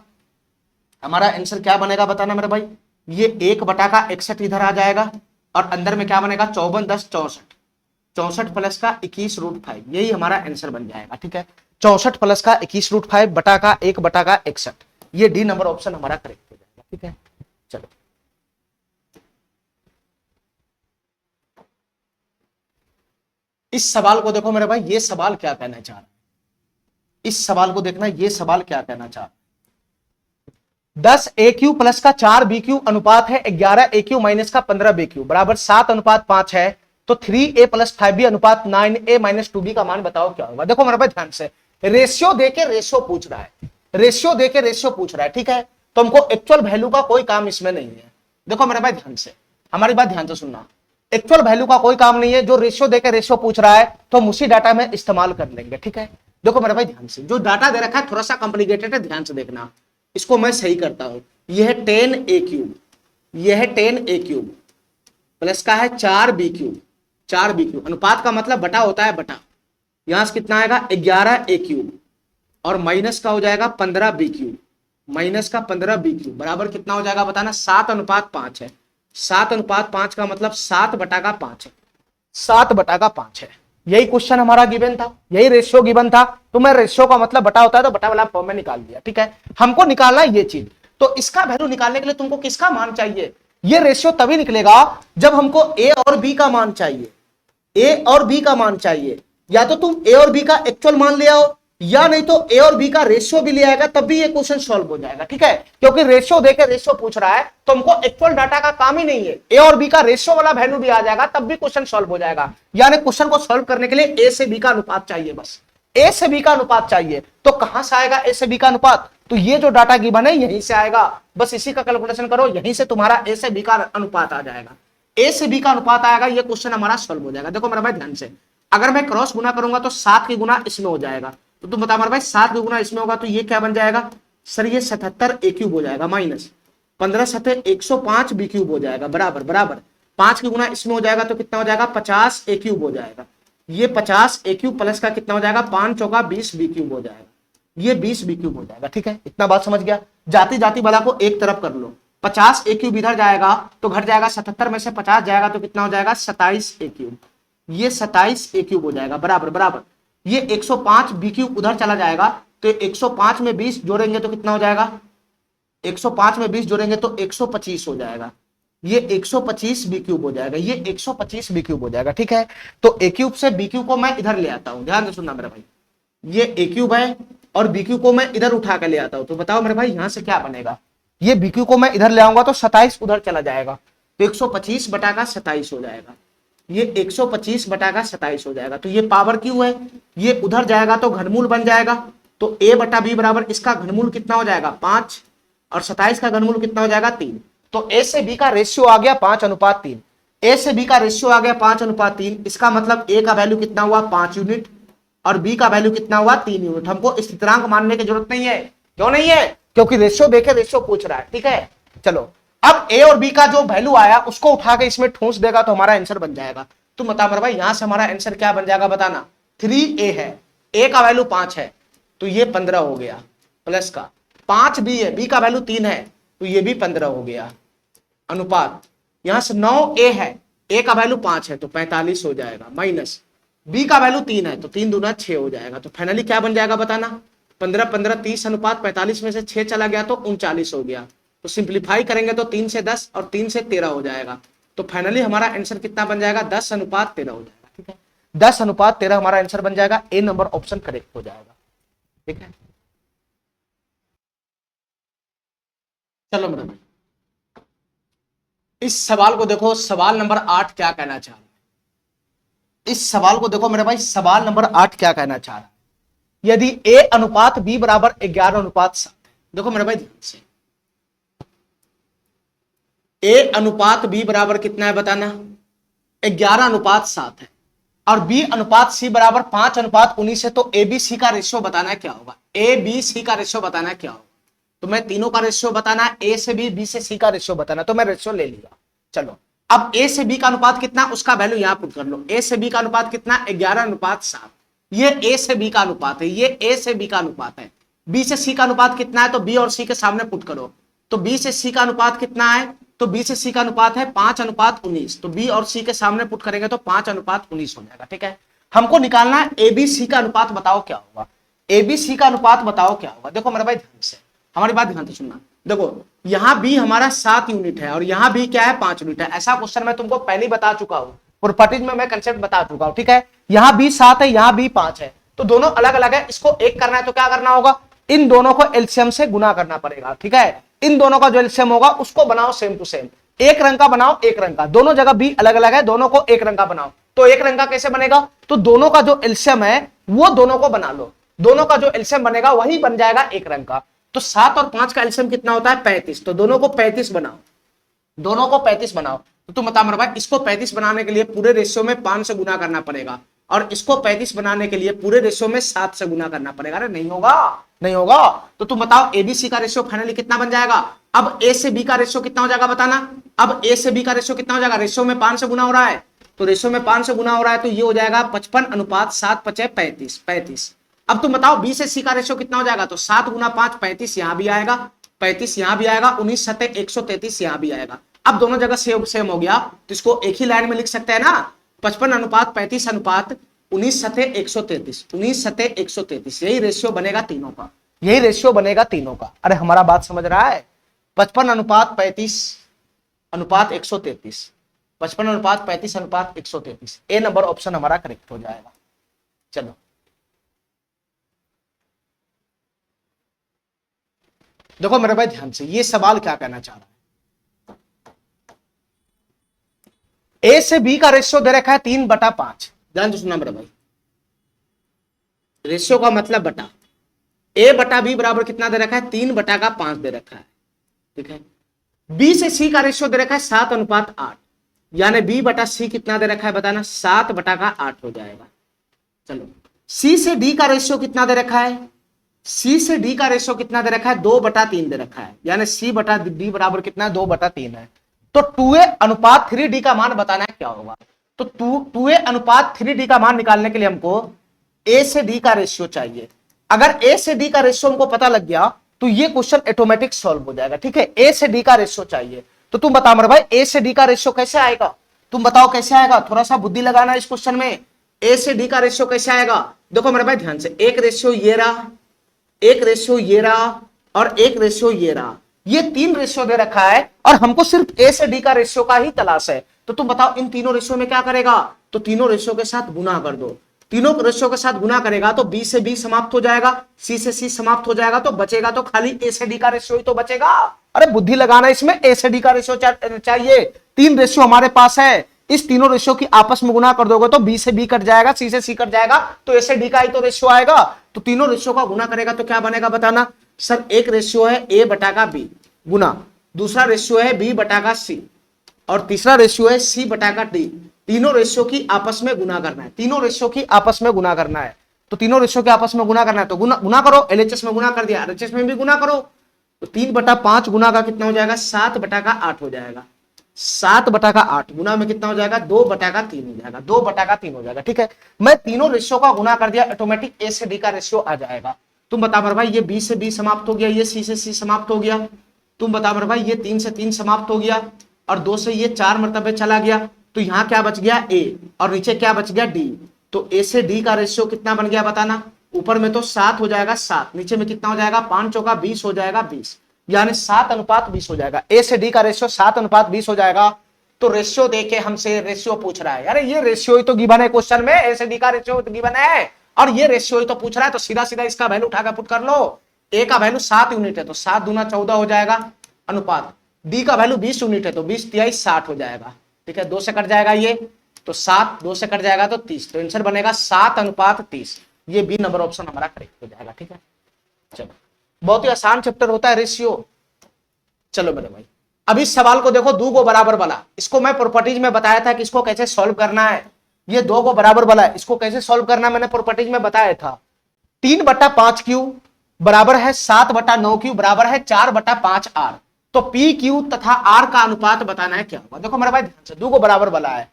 हमारा आंसर क्या बनेगा बताना मेरे भाई, ये 1/61 इधर आ जाएगा और अंदर में क्या बनेगा 54 10 64, 64 प्लस का 21√5, यही हमारा आंसर बन जाएगा। ठीक है, 64 प्लस का 21√5 बटा का 1/61, ये डी नंबर ऑप्शन हमारा करेक्ट हो जाएगा। ठीक है, चलो इस सवाल को देखो मेरे भाई, ये सवाल क्या कहना चाह रहा है, इस सवाल को देखना, ये सवाल क्या कहना चाह रहा है। 10 ए क्यू प्लस का 4 बी क्यू अनुपात है 11 ए क्यू माइनस का 15 बी क्यू बराबर 7:5 है, तो 3a प्लस 5b अनुपात 9a माइनस 2b का मान बताओ क्या होगा। देखो मेरे भाई ध्यान से, रेशियो देके रेशियो पूछ रहा है, रेशियो देके रेशियो पूछ रहा है। ठीक है, तो हमको एक्चुअल वैल्यू का कोई काम इसमें नहीं है। देखो मेरे भाई ध्यान से, हमारी बात ध्यान से सुनना, एक्चुअल वैल्यू का कोई काम नहीं है, जो रेशियो देके रेशियो पूछ रहा है तो हम उसी डाटा में इस्तेमाल कर लेंगे। ठीक है, देखो मेरे भाई ध्यान से, जो डाटा दे रखा है थोड़ा सा कॉम्प्लिकेटेड है, ध्यान से देखना, इसको मैं सही करता हूं। यह है 10a क्यूब, यह है 10a क्यूब प्लस का है 4b क्यूब, 4b क्यूब अनुपात का मतलब बटा होता है बटा, यहां से कितना आएगा 11a क्यूब और माइनस का हो जाएगा 15b क्यूब, माइनस का 15b क्यूब बराबर कितना हो जाएगा बताना, 7:5 है। 7:5 का मतलब 7/5 है, 7/5 है। यही क्वेश्चन हमारा गिवन था, यही रेशियो गिवन था, तो मैं रेशियो का मतलब बटा होता है तो बटा वाला फॉर्म में निकाल दिया। ठीक है, हमको निकालना है ये चीज, तो इसका वैल्यू निकालने के लिए तुमको किसका मान चाहिए, ये रेशियो तभी निकलेगा जब हमको a और b का मान चाहिए, a और b का मान चाहिए। या तो तुम a और b का एक्चुअल मान ले आओ, या नहीं तो a और b का रेशियो भी ले आएगा, तब भी ये क्वेश्चन सॉल्व हो जाएगा। ठीक है, क्योंकि रेशियो देके रेशियो पूछ रहा है तो हमको एक्चुअल डाटा का काम ही नहीं है, a और b का रेशियो वाला वैल्यू भी आ जाएगा तब भी क्वेश्चन सॉल्व हो जाएगा। यानी क्वेश्चन को सॉल्व करने के लिए a से b का अनुपात चाहिए, बस a से b का अनुपात चाहिए। तो कहां से आएगा a से b का अनुपात, तो ये जो डाटा गिवन है यहीं से आएगा, बस इसी का कैलकुलेशन करो, यहीं से तुम्हारा a से b का अनुपात आ जाएगा, a से b का अनुपात आएगा, ये क्वेश्चन हमारा सॉल्व हो जाएगा। देखो मेरा भाई ध्यान से, अगर मैं क्रॉस गुना करूंगा तो 7 की गुना इसमें हो जाएगा, तो तुम बता मेरे भाई 7 की गुना इसमें होगा तो ये क्या बन जाएगा सर, ये 77 a क्यूब हो जाएगा माइनस 15 7 105 b क्यूब हो जाएगा बराबर बराबर 5 की गुना इसमें हो जाएगा तो कितना हो जाएगा 50 a क्यूब हो जाएगा, ये 50 a क्यूब प्लस का कितना हो जाएगा 5 चौका 20 b क्यूब हो जाएगा, ये 20 b क्यूब हो जाएगा। ठीक है, इतना बात समझ गया। जाति जाति वाला को एक तरफ कर लो, 50 a क्यूब इधर जाएगा तो घट जाएगा, 77 में से 50 जाएगा तो कितना हो जाएगा 27 a क्यूब, ये 27 a क्यूब हो जाएगा बराबर बराबर, ये 105 b क्यूब उधर चला जाएगा तो 105 में 20 जोड़ेंगे तो कितना हो जाएगा, 105 में 20 जोड़ेंगे तो 125 हो जाएगा, ये 125 b क्यूब हो जाएगा, ये 125 b क्यूब हो जाएगा। ठीक है, तो a क्यूब से b क्यूब को मैं इधर ले आता हूं, ध्यान से सुनना मेरा भाई, ये a क्यूब है और b क्यूब को मैं इधर उठा कर ले आता हूं, तो बताओ मेरे भाई यहां से क्या बनेगा, ये b क्यूब को मैं इधर ले आऊंगा तो 27 उधर चला जाएगा तो 125 बटा का 27 हो जाएगा, ये 125 बटा का 27 हो जाएगा। तो ये पावर क्यों है, ये उधर जाएगा तो घनमूल बन जाएगा, तो a बटा b बराबर इसका घनमूल कितना हो जाएगा 5 और 27 का घनमूल कितना हो जाएगा 3, तो a से b का रेशियो आ गया 5:3, a से b का रेशियो आ गया 5:3, इसका मतलब a का वैल्यू कितना हुआ 5 यूनिट और b का वैल्यू कितना हुआ 3 यूनिट। हमको स्थिरांक मानने की जरूरत नहीं है, क्यों नहीं है, क्योंकि रेशियो देखे रेशियो पूछ रहा है। ठीक है, चलो अब a और b का जो वैल्यू आया उसको उठा के इसमें ठूस देगा तो हमारा आंसर बन जाएगा। तुम बता मेरे भाई यहां से हमारा आंसर क्या बन जाएगा बताना, 3a है, a का वैल्यू 5 है तो ये 15 हो गया, प्लस का 5b है, b का वैल्यू 3 है तो ये भी 15 हो गया, अनुपात यहां से 9a है, a का वैल्यू 5 है तो 45 हो जाएगा, माइनस b का वैल्यू 3 है तो 3 दूना 6 हो जाएगा। तो फाइनली क्या बन जाएगा बताना, 15 15 30 अनुपात 45 में से 6 चला गया तो 39 हो गया, तो सिंप्लीफाई करेंगे तो 3 से 10 और 3 से 13 हो जाएगा, तो फाइनली हमारा आंसर कितना बन जाएगा 10:13 हो जाएगा। ठीक है, 10:13 हमारा आंसर बन जाएगा, ए नंबर ऑप्शन करेक्ट हो जाएगा। ठीक है, चलो मेरा भाई इस सवाल को देखो, सवाल नंबर 8 क्या कहना चाह रहा है। इस सवाल को देखो मेरे भाई, सवाल नंबर 8 क्या कहना चाह रहा है। यदि A अनुपात B बराबर 11 अनुपात 7, देखो मेरे भाई ध्यान से, A अनुपात B बराबर कितना है बताना, 11 अनुपात 7 है, और B अनुपात C बराबर 5 अनुपात 19 है, तो A B C का रेशियो बताना है क्या होगा। A B C का रेशियो बताना है क्या होगा। तो मैं तीनों का रेशियो बताना है, A से B, B से C का रेशियो बताना, तो मैं रेशियो ले लिया। चलो अब A से B का अनुपात कितना, उसका वैल्यू यहां पुट कर लो। A से B का अनुपात कितना, 11 अनुपात 7। ये A से B का अनुपात है, ये A से B का अनुपात है। B से C का अनुपात कितना है, तो B और C के सामने पुट करो। तो B से C का अनुपात कितना है, तो B से C का अनुपात है 5 अनुपात 19। तो B और C के सामने पुट करेंगे तो 5 अनुपात 19 हो जाएगा। ठीक है, हमको निकालना है ABC का अनुपात, बताओ क्या होगा। ABC का अनुपात बताओ क्या होगा। देखो मेरे भाई ध्यान से, हमारी बात ध्यान से सुनना। देखो यहां B हमारा 7 यूनिट है और यहां B क्या है, 5 यूनिट है। ऐसा क्वेश्चन मैं तुमको पहले ही बता चुका हूं, प्रॉपर्टीज में मैं कंसेप्ट बता चुका हूं। ठीक है, यहां B 7 है, यहां B 5 है, तो दोनों अलग अलग है। इसको एक करना है तो क्या करना होगा, इन दोनों को एलसीएम से गुना करना पड़ेगा। ठीक है, इन दोनों का जो एलसीएम होगा उसको बनाओ सेम टू सेम, एक रंग का बनाओ, एक रंग का। दोनों जगह B अलग अलग है, दोनों को एक रंग का बनाओ। तो एक रंग का कैसे बनेगा, तो दोनों का जो एलसीएम है वो दोनों को बना लो, दोनों का जो एलसीएम बनेगा वही बन जाएगा एक रंग का। तो 7 और 5 का एलसीएम कितना होता है, 35। तो दोनों को 35 बनाओ, दोनों को 35 बनाओ। तो तुम बता मेरे भाई, इसको 35 बनाने के लिए पूरे रेशियो में 5 से गुना करना पड़ेगा, और इसको 35 बनाने के लिए पूरे रेशियो में 7 से गुना करना पड़ेगा। अरे नहीं होगा, नहीं होगा। तो तुम बताओ एबीसी का रेशियो फाइनली कितना बन जाएगा। अब ए से बी का रेशियो कितना हो जाएगा बताना। अब ए से बी का रेशियो कितना हो जाएगा, रेशियो में 5 से गुना हो रहा है, तो रेशियो में 5 से गुना हो रहा है, तो ये हो जाएगा 55 अनुपात 7 पचे 35। अब तुम बताओ बी से सी का रेशियो कितना हो जाएगा, तो 7 गुना 5 35 यहां भी आएगा, 35 यहां भी आएगा, 19 सत्ते 133 यहां भी आएगा। अब दोनों जगह सेम हो गया, तो इसको एक ही लाइन में लिख सकते हैं ना, 55 अनुपात 35 अनुपात 19 सत्ते 133, 19 सत्ते 133, यही रेशियो बनेगा तीनों का, यही रेशियो बनेगा तीनों का। अरे हमारा बात समझ रहा है, 55 अनुपात 35 अनुपात 133, 55 अनुपात 35 अनुपात 133, ए नंबर ऑप्शन हमारा करेक्ट हो जाएगा। चलो देखो मेरे भाई ध्यान से, ये सवाल क्या कहना चाह रहा है। ए से बी का रेशियो दे रखा है 3/5, ध्यान से सुनना मेरे भाई, रेशियो का मतलब बटा, ए बटा बी बराबर कितना दे रखा है, 3/5 दे रखा है। ठीक है, बी से सी का रेशियो दे रखा है 7:8, यानी बी बटा सी कितना दे रखा है बताना, 7/8 हो जाएगा। चलो सी से डी का रेशियो कितना दे रखा है, सी से डी का रेशियो कितना दे रखा है, 2/3 दे रखा है, यानी सी बटा डी बराबर कितना है, 2/3 है। तो 2a अनुपात 3d का मान बताना है क्या होगा। तो 2a अनुपात 3d का मान निकालने के लिए हमको a से d का रेशियो चाहिए। अगर a से d का रेशियो हमको पता लग गया तो ये क्वेश्चन ऑटोमेटिक सॉल्व हो जाएगा। ठीक है, a से d का रेशियो चाहिए, तो तुम बताओ मेरे भाई a से d का रेशियो कैसे आएगा, तुम बताओ कैसे आएगा, थोड़ा सा बुद्धि लगाना इस क्वेश्चन में। a से d का रेशियो कैसे आएगा, देखो मेरे भाई ध्यान से, एक रेशियो ये रहा, एक रेशियो ये रहा, और एक रेशियो ये रहा, ये 3 रेशियो दे रखा है, और हमको सिर्फ ए से डी का रेशियो का ही तलाश है। तो तुम बताओ इन तीनों रेशियो में क्या करेगा, तो तीनों रेशियो के साथ गुना कर दो, तीनों रेशियो के साथ गुना करेगा तो बी से बी समाप्त हो जाएगा, सी से सी समाप्त हो जाएगा, तो बचेगा तो खाली ए से डी का रेशियो ही तो बचेगा। अरे बुद्धि लगाना इसमें, ए से डी का रेशियो चाहिए, 3 रेशियो हमारे पास है, इस तीनों रेशियो की आपस में गुना कर दोगे तो बी से बी कट जाएगा, सी से सी कट जाएगा, तो ए से डी का ही तो रेशियो आएगा। तो तीनों रेशियो का गुना करेगा तो क्या बनेगा बताना, सर एक रेशियो है ए बटा का बी गुना, दूसरा रेशियो है बी बटा का सी, और तीसरा रेशियो है सी बटा का डी। तीनों रेशियो की आपस में गुना करना है, तीनों रेशियो की आपस में गुना करना है, तो तीनों रेशियो के आपस में गुना करना है, तो गुना करो, एलएचएस में गुना कर दिया, आरएचएस में भी गुना करो, तो 3/5 गुना का कितना हो जाएगा, 7/8 हो जाएगा, 7/8 गुना में कितना हो जाएगा, 2/3 हो जाएगा, 2/3 हो जाएगा। ठीक है, मैं तीनों रेशियो का गुना कर दिया, ऑटोमेटिक ए से डी का रेशियो आ जाएगा। तुम बता मेरे भाई, ये बी से बी समाप्त हो गया, ये सी से सी समाप्त हो गया, तुम बता मेरे भाई, ये 3 से 3 समाप्त हो गया, और 2 से ये 4 मरतबे चला गया, तो यहां क्या बच गया ए, और नीचे क्या बच गया डी। तो ए से डी का रेशियो कितना बन गया बताना, ऊपर में तो 7 हो जाएगा 7, नीचे में कितना हो जाएगा, 5 चौका 20 हो जाएगा 20, यानी 7:20 हो जाएगा। ए से डी का रेशियो 7:20 हो जाएगा। तो रेशियो देके हमसे रेशियो पूछ रहा है, अरे ये रेशियो ही तो गिवन है क्वेश्चन में, ए से डी का रेशियो तो गिवन है, और ये रेशियो ही तो पूछ रहा है, तो सीधा सीधा इसका वैल्यू उठाकर पुट कर लो। ए का वैल्यू 7 यूनिट है, तो 7 दूना 14 हो जाएगा अनुपात, डी का वैल्यू 20 यूनिट है तो 20 तिहाई 60 हो जाएगा, ठीक है, 2 से कट जाएगा ये, तो 7, 2 से कट जाएगा तो 30, तो आंसर बनेगा 7:30। ये बी नंबर ऑप्शन हमारा करेक्ट हो जाएगा, ठीक है। चलो, बहुत ही आसान चैप्टर होता है रेशियो। चलो मेरे भाई, अब इस सवाल को देखो, 2 को बराबर वाला, इसको मैं प्रॉपर्टीज में बताया था कि इसको कैसे सॉल्व करना है। ये 2 को बराबर वाला है, इसको कैसे सॉल्व करना है मैंने प्रॉपर्टीज में बताया था। 3/5 क्यू बराबर है 7/9 क्यू बराबर है 4/5 आर। तो पी क्यू तथा आर का अनुपात बताना है क्या होगा। देखो मेरे भाई ध्यान से, 2 को बराबर वाला है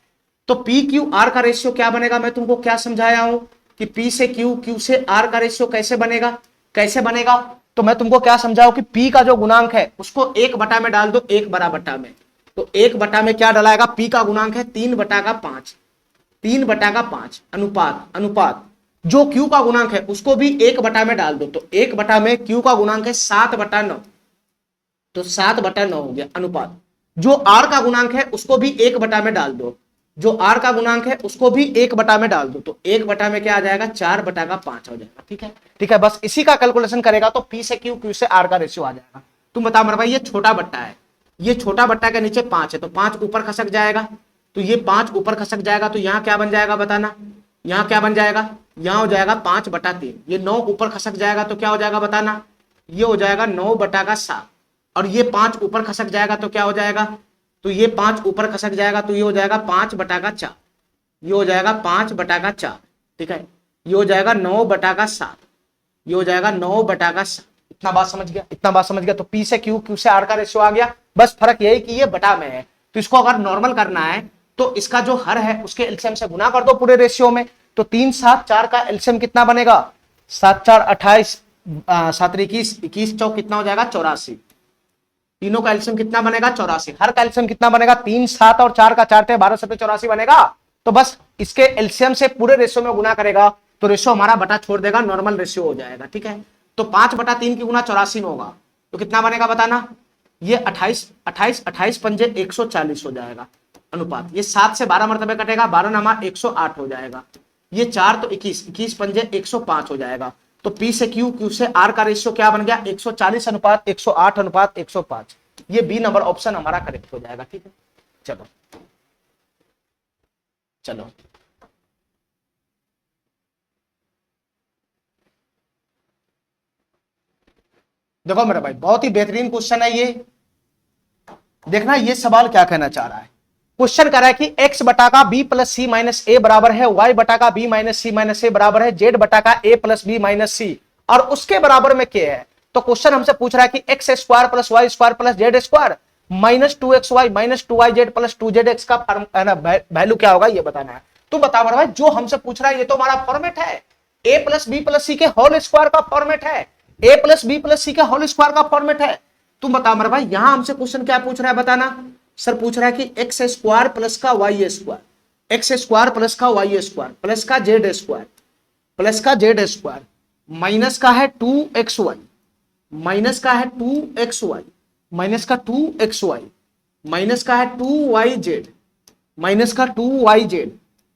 तो पी क्यू आर का रेशियो क्या बनेगा, मैं तुमको क्या समझाया हूं कि पी से क्यू, क्यू से आर का रेशियो कैसे बनेगा, कैसे बनेगा। तो मैं तुमको क्या समझाऊं कि पी का जो गुणांक है उसको 1 में डाल दो, 1/बटा में, तो 1 में क्या डलाएगा, पी का गुणांक है 3/5, 3/5 अनुपात, अनुपात जो क्यू का गुणांक है उसको भी 1 में डाल दो, तो 1 में क्यू का गुणांक है 7/9, तो 7/9 हो गया अनुपात। जो आर का गुणांक है उसको भी 1 में डाल दो, जो आर का गुणांक है उसको भी 1 में डाल दो, तो 1 में क्या आ जाएगा, 4/5 हो जाएगा, ठीक है, ठीक है। बस इसी का कैलकुलेशन करेगा तो पी से क्यू, क्यू से आर का रेशियो आ जाएगा। तुम बताओ मेरे भाई, ये छोटा बट्टा है, ये छोटा बट्टा के नीचे 5 है तो 5 ऊपर खसक जाएगा, तो ये 5 ऊपर खसक जाएगा, तो यहाँ क्या बन जाएगा बताना, यहाँ क्या बन जाएगा, यहाँ हो जाएगा 5/3। ये 9 ऊपर खसक जाएगा तो क्या हो जाएगा बताना, ये हो जाएगा 9/7, और ये 5 ऊपर खसक जाएगा तो क्या हो जाएगा, तो ये 5 ऊपर खसक जाएगा तो ये हो जाएगा 5/4, ये हो जाएगा 5/4, ठीक है, ये हो जाएगा 9/7, ये हो जाएगा 9/7। इतना बात समझ गया, इतना बात समझ गया। तो पी से क्यू, क्यू से आर का रेशियो आ गया। बस फर्क यही कि ये बटा में है, तो इसको अगर नॉर्मल करना है तो इसका जो हर है उसके एलसीएम से गुना कर दो पूरे रेशियो में, तो 3, 7, 4 का एलसीएम कितना बनेगा, 7, 4, 28, 7, 21, 21, 4 कितना हो जाएगा, 84। तीनों का एलसीएम कितना बनेगा, 84। हर का एलसीएम कितना बनेगा, 3, 7 और 4 का 4 थे, 12, 7, 84 बनेगा। तो बस इसके एलसीएम से पूरे रेशियो में गुना करेगा तो रेशियो हमारा बटा छोड़ देगा, नॉर्मल रेशियो हो जाएगा, ठीक है। तो 5/3 की गुना 84 में होगा तो कितना बनेगा बताना, ये 28, 28, 28 पंजे 140 हो जाएगा अनुपात। ये 7 से 12 मरतबे कटेगा, 12 नमा 108 हो जाएगा। ये 4 तो 21, 21 पंजे 105 हो जाएगा। तो पी से क्यू, क्यू से आर का रेशियो क्या बन गया, 140 अनुपात 108 अनुपात 105। ये बी नंबर ऑप्शन हमारा करेक्ट हो जाएगा, ठीक है। चलो चलो, देखो मेरे भाई बहुत ही बेहतरीन क्वेश्चन है ये। देखना ये सवाल क्या कहना चाह रहा है। क्वेश्चन कर रहा है कि x बटा का b प्लस सी माइनस ए बराबर है y बटा का b माइनस सी माइनस ए बराबर है z बटा का a प्लस बी माइनस सी और उसके बराबर में क्या है। तो क्वेश्चन हमसे पूछ रहा है कि x square plus y square plus z square minus 2xy minus 2yz plus 2zx का वैल्यू क्या होगा ये बताना है। तो बता भाई, जो हमसे पूछ रहा है ये तो हमारा फॉर्मेट है, a प्लस बी प्लस सी के होल स्क्वायर का फॉर्मेट है, a प्लस बी प्लस सी के होल स्क्वायर का फॉर्मेट है। तुम बता मेरे भाई, यहां हमसे क्वेश्चन क्या पूछ रहा है बताना। सर पूछ रहा है कि एक्स स्क्वायर प्लस का y square, x square plus का वाई स्क्वायर प्लस का जेड स्क्वायर प्लस का जेड स्क्वायर माइनस का है 2xy, माइनस का है 2xy, माइनस का 2xy, माइनस का है 2yz, माइनस का 2yz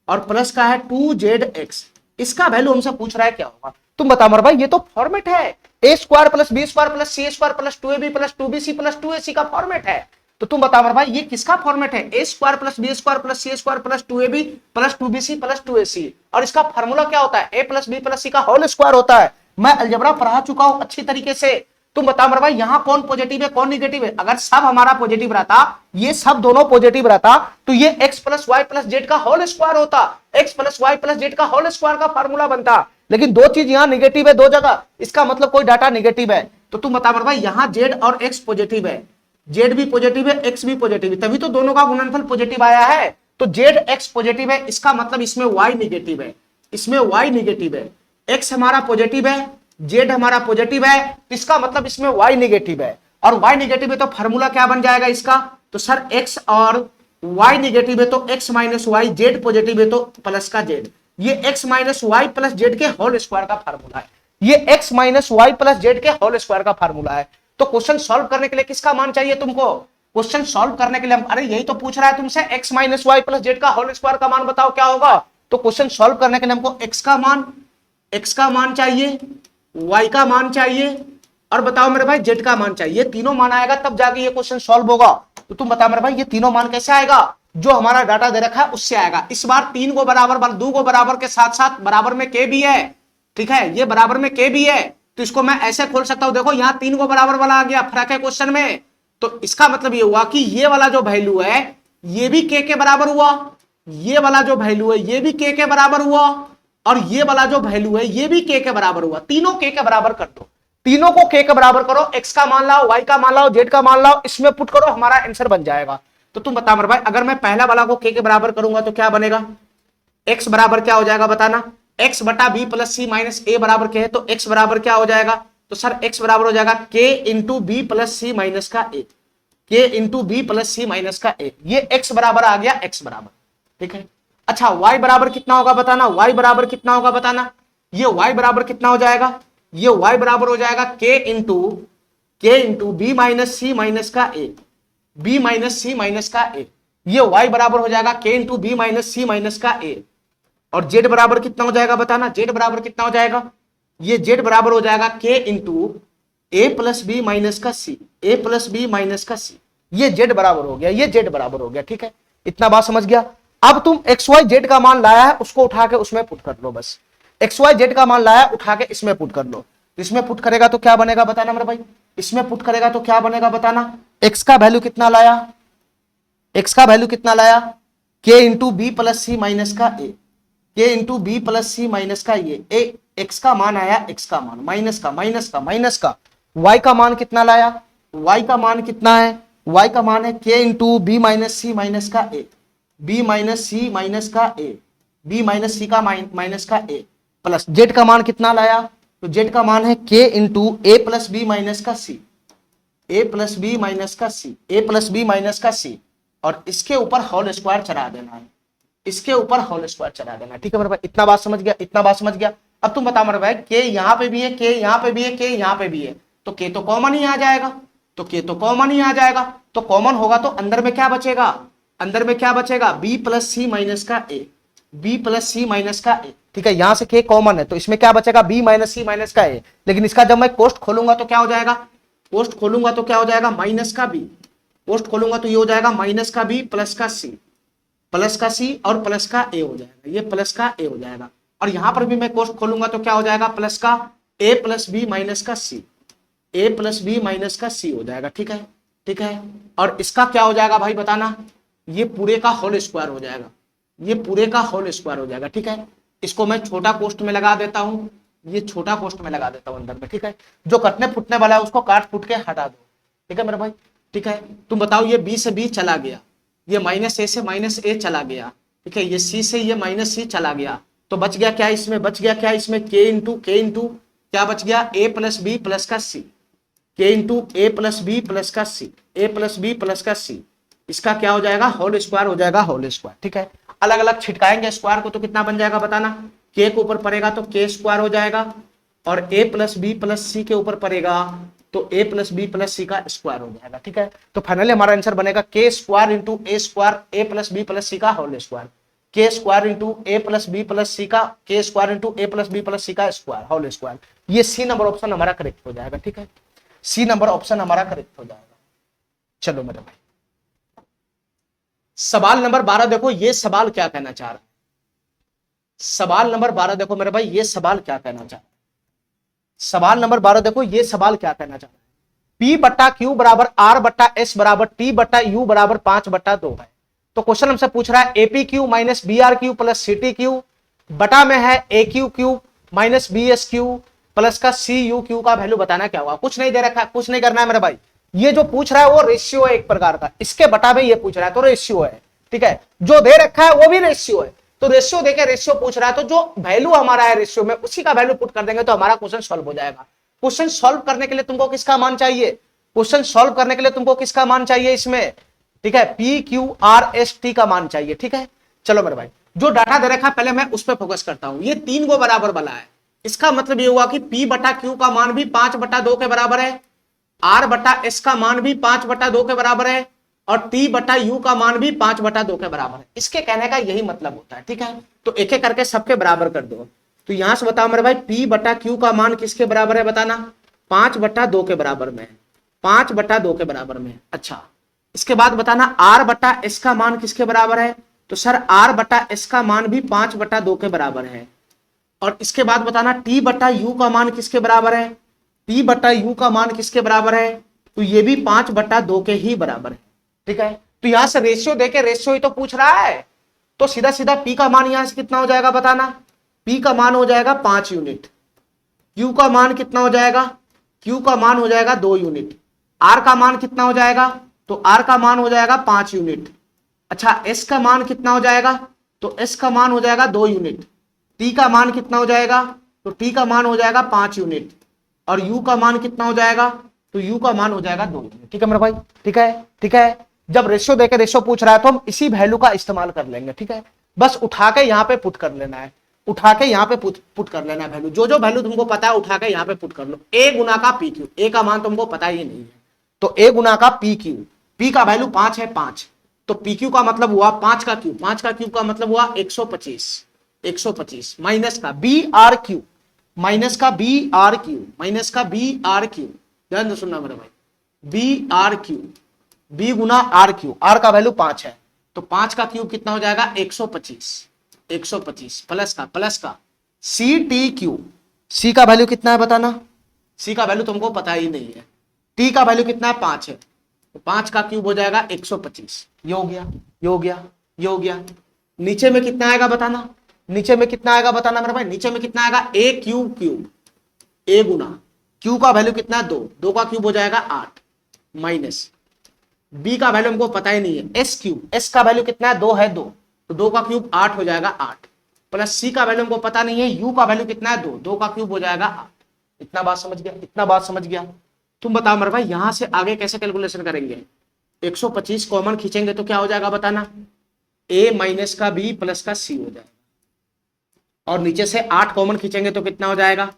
और प्लस का है 2zx। इसका वैल्यू हमसे पूछ रहा है क्या होगा। तुम बता मेरे भाई, ये तो फॉर्मेट है, A square plus B square plus C square plus 2ab plus 2bc plus 2ac का फॉर्मेट है। तो तुम बता मेरे भाई, ये किसका फॉर्मेट है, A square plus B square plus C square plus 2ab plus 2bc plus 2ac और इसका फॉर्मूला क्या होता है, A plus B plus C का होल स्क्वायर होता है। मैं अलजेब्रा पढ़ा चुका हूं अच्छी तरीके से। तुम बता मेरे भाई, यहां कौन पॉजिटिव है कौन निगेटिव है। अगर सब हमारा पॉजिटिव रहता, ये सब दोनों पॉजिटिव रहता तो ये x plus y plus z का होल स्क्वायर होता, x plus y plus z का होल स्क्वायर का फॉर्मूला बनता। लेकिन दो चीज यहां निगेटिव है दो जगह, इसका मतलब कोई डाटा निगेटिव है। तो तुम बता मेरे भाई, यहां z और x पॉजिटिव है, z भी पॉजिटिव है x भी पॉजिटिव है, तभी तो दोनों का गुणनफल पॉजिटिव आया है। तो z x पॉजिटिव है, इसका मतलब इसमें y निगेटिव है, इसमें y निगेटिव है। x हमारा पॉजिटिव है, z हमारा पॉजिटिव है, तो इसका मतलब इसमें y निगेटिव है और y निगेटिव है तो फार्मूला क्या बन जाएगा इसका। तो सर x और y निगेटिव है तो x minus y, z positive है तो प्लस का z। ये x minus y plus z के होल स्क्वायर का फार्मूला है, ये x minus y plus z के होल स्क्वायर का फार्मूला है। तो क्वेश्चन सॉल्व करने के लिए किसका मान चाहिए तुमको, क्वेश्चन सॉल्व करने के लिए अरे यही तो पूछ रहा है तुमसे, x minus y plus z का होल स्क्वायर का मान बताओ क्या होगा। तो क्वेश्चन सॉल्व करने के लिए हमको x का मान चाहिए, y का मान चाहिए और बताओ मेरे भाई जेड का मान चाहिए, तीनों मान आएगा तब जाके ये क्वेश्चन सॉल्व होगा। तो तुम बताओ मेरे भाई ये तीनों मान कैसे आएगा, जो हमारा डाटा दे रखा है उससे आएगा। इस बार 3 को बराबर 2 को बराबर के साथ साथ बराबर में के भी है, ठीक है, ये बराबर में के भी है, तो इसको मैं ऐसे खोल सकता हूं, देखो यहां 3 को बराबर वाला आ गया, फर्क है क्वेश्चन में। तो इसका मतलब ये हुआ कि ये वाला जो वैल्यू है ये भी के बराबर हुआ, ये वाला जो वैल्यू है ये भी के बराबर हुआ, और ये वाला जो वैल्यू है ये भी के बराबर हुआ। तीनों के बराबर कर दो, तीनों को के बराबर करो, एक्स का मान लाओ, वाई का मान लाओ, जेड का मान लाओ, इसमें पुट करो, हमारा आंसर बन जाएगा। तो तुम बता मेरे भाई, अगर मैं पहला वाला को के बराबर करूंगा तो क्या बनेगा, एक्स बराबर क्या हो जाएगा बताना, एक्स बटा बी प्लस सी माइनस ए बराबर के है, तो एक्स बराबर क्या हो जाएगा, तो सर एक्स बराबर हो जाएगा के इंटू बी प्लस सी माइनस का ए, के इंटू बी प्लस सी माइनस का ए, ये एक्स बराबर आ गया, एक्स बराबर, ठीक है। अच्छा y बराबर कितना होगा बताना, y बराबर कितना होगा बताना, ये y बराबर कितना हो जाएगा, ये y बराबर हो जाएगा के इंटू बी माइनस सी माइनस का ए, बी माइनस सी माइनस का ए, ये y बराबर हो जाएगा के इंटू बी माइनस सी माइनस का ए। और z बराबर कितना हो जाएगा बताना, z बराबर कितना हो जाएगा, ये z बराबर हो जाएगा के इंटू ए प्लस बी माइनस का सी, ए प्लस बी माइनस का सी, ये z बराबर हो गया, ये z बराबर हो गया, ठीक है, इतना बात समझ गया। अब तुम एक्स वाई जेड का मान लाया है उसको उठा के उसमें पुट कर लो, बस एक्स वाई जेड का मान लाया उठा के इसमें पुट कर लो, इसमें पुट करेगा तो क्या बनेगा बताना मेरे भाई, इसमें पुट करेगा तो क्या बनेगा बताना, एक्स का वैल्यू कितना लाया, एक्स का वैल्यू कितना लाया, के इंटू बी प्लस सी माइनस का ए, के इंटू बी प्लस सी माइनस का ये एक्स का मान आया, एक्स का मान माइनस का वाई का मान कितना लाया, वाई का मान कितना है, वाई का मान है के इंटू बी माइनस सी माइनस का ए, बी माइनस सी माइनस का ए, बी माइनस सी का माइनस का ए, प्लस जेड का मान कितना लाया, तो जेड का मान है के इंटू ए प्लस बी माइनस का सी, ए प्लस बी माइनस का सी, ए प्लस बी माइनस का सी, और इसके ऊपर होल स्क्वायर चढ़ा देना है, इसके ऊपर होल स्क्वायर चढ़ा देना, ठीक है मेरे भाई, इतना बात समझ गया, इतना बात समझ गया। अब तुम बता मेरे भाई के यहाँ पे भी है, के यहाँ पे भी है, के यहाँ पे भी है, तो के तो कॉमन ही आ जाएगा, तो के तो कॉमन ही आ जाएगा, तो कॉमन होगा तो अंदर में क्या बचेगा, अंदर में क्या बचेगा, b प्लस सी माइनस का ए, b प्लस सी माइनस का ए, ठीक है, यहां से k कॉमन है तो इसमें क्या बचेगा, b माइनस सी माइनस का ए, लेकिन इसका जब मैं कोष्ट खोलूंगा तो क्या हो जाएगा, कोष्ट खोलूंगा तो क्या हो जाएगा, माइनस का b, कोष्ट खोलूंगा तो ये हो जाएगा माइनस का b प्लस का c, प्लस का c और प्लस का a हो जाएगा, ये प्लस का a हो जाएगा, और यहां पर भी मैं कोष्ट खोलूंगा तो क्या हो जाएगा, प्लस का a प्लस बी माइनस का c, a plus b minus का c हो जाएगा, ठीक है, ठीक है। और इसका क्या हो जाएगा भाई बताना, ये पूरे का होल स्क्वायर हो जाएगा, ये पूरे का होल स्क्वायर हो जाएगा, ठीक है। इसको मैं छोटा कोष्ट में लगा देता हूं, ये छोटा कोष्ट में लगा देता हूं अंदर में, ठीक है, जो कटने फुटने वाला है उसको काट फुट के हटा दो, ठीक है मेरे भाई, ठीक है। तुम बताओ ये बी से बी चला गया, ये माइनस ए से माइनस ए चला गया, ठीक है, ये सी से ये माइनस सी चला गया, तो बच गया क्या इसमें, बच गया क्या इसमें, के इंटू क्या बच गया, ए प्लस बी प्लस का सी, के इंटू ए प्लस बी प्लस का सी, ए प्लस बी प्लस का सी, इसका क्या हो जाएगा, होल स्क्वायर हो जाएगा, होल स्क्वायर, ठीक है। अलग अलग छिटकाएंगे स्क्वायर को तो कितना बन जाएगा बताना, के के ऊपर पड़ेगा तो के स्क्वायर हो जाएगा, और ए प्लस बी प्लस सी के ऊपर पड़ेगा तो ए प्लस बी प्लस सी का स्क्वायर हो जाएगा, ठीक है। तो फाइनली हमारा आंसर बनेगा के स्क्वायर इंटू ए स्क्वायर ए प्लस बी प्लस सी का होल स्क्वायर, के स्क्वायर इंटू ए प्लस बी प्लस सी का, के स्क्वायर इंटू ए प्लस बी प्लस सी का स्क्वायर होल स्क्वायर, ये सी नंबर ऑप्शन हमारा करेक्ट हो जाएगा, ठीक है, सी नंबर ऑप्शन हमारा करेक्ट हो जाएगा। चलो मेरे भाई सवाल नंबर 12 देखो, ये सवाल क्या कहना चाह रहा है, सवाल नंबर 12 देखो मेरे भाई, ये सवाल क्या कहना चाह रहा है, सवाल नंबर 12 देखो, ये सवाल क्या कहना चाह रहा है, P बट्टा क्यू बराबर आर बट्टा एस बराबर टी बट्टा यू बराबर 5/2 है। तो क्वेश्चन हमसे पूछ रहा है A P Q minus B R Q plus C T Q बटा में है A Q Q minus B S Q plus का सी यू क्यू का वैल्यू बताना क्या होगा। कुछ नहीं दे रखा है, कुछ नहीं करना है मेरे भाई, ये जो पूछ रहा है वो रेशियो है एक प्रकार का, इसके बटा में ये पूछ रहा है तो रेशियो है, ठीक है, जो दे रखा है वो भी रेशियो है, तो रेशियो देके रेशियो पूछ रहा है, तो जो वैल्यू हमारा है रेशियो में उसी का वैल्यू पुट कर देंगे तो हमारा क्वेश्चन सॉल्व हो जाएगा। क्वेश्चन सॉल्व करने के लिए तुमको किसका मान चाहिए, क्वेश्चन सॉल्व करने के लिए तुमको किसका मान चाहिए इसमें, ठीक है, P Q R S T का मान चाहिए, ठीक है। चलो मेरे भाई जो डाटा दे रखा है पहले मैं उस पर फोकस करता हूं, ये 3 को बराबर वाला है, इसका मतलब ये हुआ कि P बटा Q का मान भी 5/2 के बराबर है, R बटा S का मान भी 5/2 के बराबर है, और T बटा U का मान भी 5/2 के बराबर है। इसके कहने का यही मतलब होता है, ठीक है। तो एक एक करके सबके बराबर कर दो। तो यहां से बताओ मेरे भाई P बटा Q का मान किसके बराबर है बताना, 5/2 के बराबर में, 5/2 के बराबर में। अच्छा, इसके बाद बताना R/S का मान किसके बराबर है? तो सर R/S का मान भी 5/2 के बराबर है। और इसके बाद बताना T/U का मान किसके बराबर है? T/U का मान किसके बराबर है? तो ये भी 5/2 के ही बराबर है। ठीक है, तो यहां से रेशियो देके रेशियो ही तो पूछ रहा है, तो सीधा सीधा P का मान यहां से कितना हो जाएगा बताना? P का मान हो जाएगा 5 यूनिट। Q का मान कितना हो जाएगा? Q का मान हो जाएगा 2 यूनिट। R का मान कितना हो जाएगा? तो R का मान हो जाएगा 5 यूनिट। अच्छा, S का मान कितना हो जाएगा? तो S का मान हो जाएगा 2 यूनिट। T का मान कितना हो जाएगा? तो T का मान हो जाएगा 5 यूनिट। और U का मान कितना हो जाएगा? तो U का मान हो जाएगा 2 यूनिट। ठीक है मेरे भाई, ठीक है, ठीक है। जब रेशियो देकर रेशियो पूछ रहा है तो हम इसी वैल्यू का इस्तेमाल कर लेंगे। ठीक है, बस उठा के यहाँ पे पुट कर लेना है, उठा के यहाँ पे पुट कर लेना है वैल्यू। जो जो वैल्यू तुमको पता है उठा के यहाँ पे पुट कर लो। A गुना का PQ, A का मान तुमको पता ही नहीं है, तो A गुना का PQ, P का वैल्यू 5 है, 5, तो PQ का मतलब हुआ 5 का क्यूब, 5 का क्यूब का मतलब हुआ 125, 125 माइनस का BRQ, माइनस का BRQ, माइनस का BRQ, ध्यान से सुनना मेरे भाई, BRQ, B गुना RQ, R का वैल्यू 5 है, तो 5 का क्यूब कितना हो जाएगा? 125, 125 प्लस का CTQ, C का वैल्यू कितना है बताना? C का वैल्यू तुमको पता ही नहीं है। T का वैल्यू कितना है? 5 है, तो 5 का क्यूब हो जाएगा 125। ये हो गया, ये हो गया, ये हो गया। नीचे में कितना आएगा बताना? नीचे में कितना आएगा बताना मेरे भाई? नीचे में कितना आएगा? A cube, A Guna Q का वैल्यू कितना है? 2, 2 का क्यूब हो जाएगा 8, माइनस B का वैल्यू हमको पता ही नहीं है, S क्यूब, S का वैल्यू कितना है? 2 है, 2, तो 2 का क्यूब 8 हो जाएगा 8, प्लस C का वैल्यू हमको पता नहीं है, U का वैल्यू कितना है? 2, 2 का क्यूब हो जाएगा 8। इतना बात समझ गया? इतना बात समझ गया? तुम बताओ मेरे भाई यहां से आगे कैसे कैलकुलेशन करेंगे? 125 कॉमन खींचेंगे तो क्या हो जाएगा बताना? A माइनस का B प्लस का C हो जाएगा, और नीचे से 8 कॉमन खींचेंगे तो कितना हो जाएगा?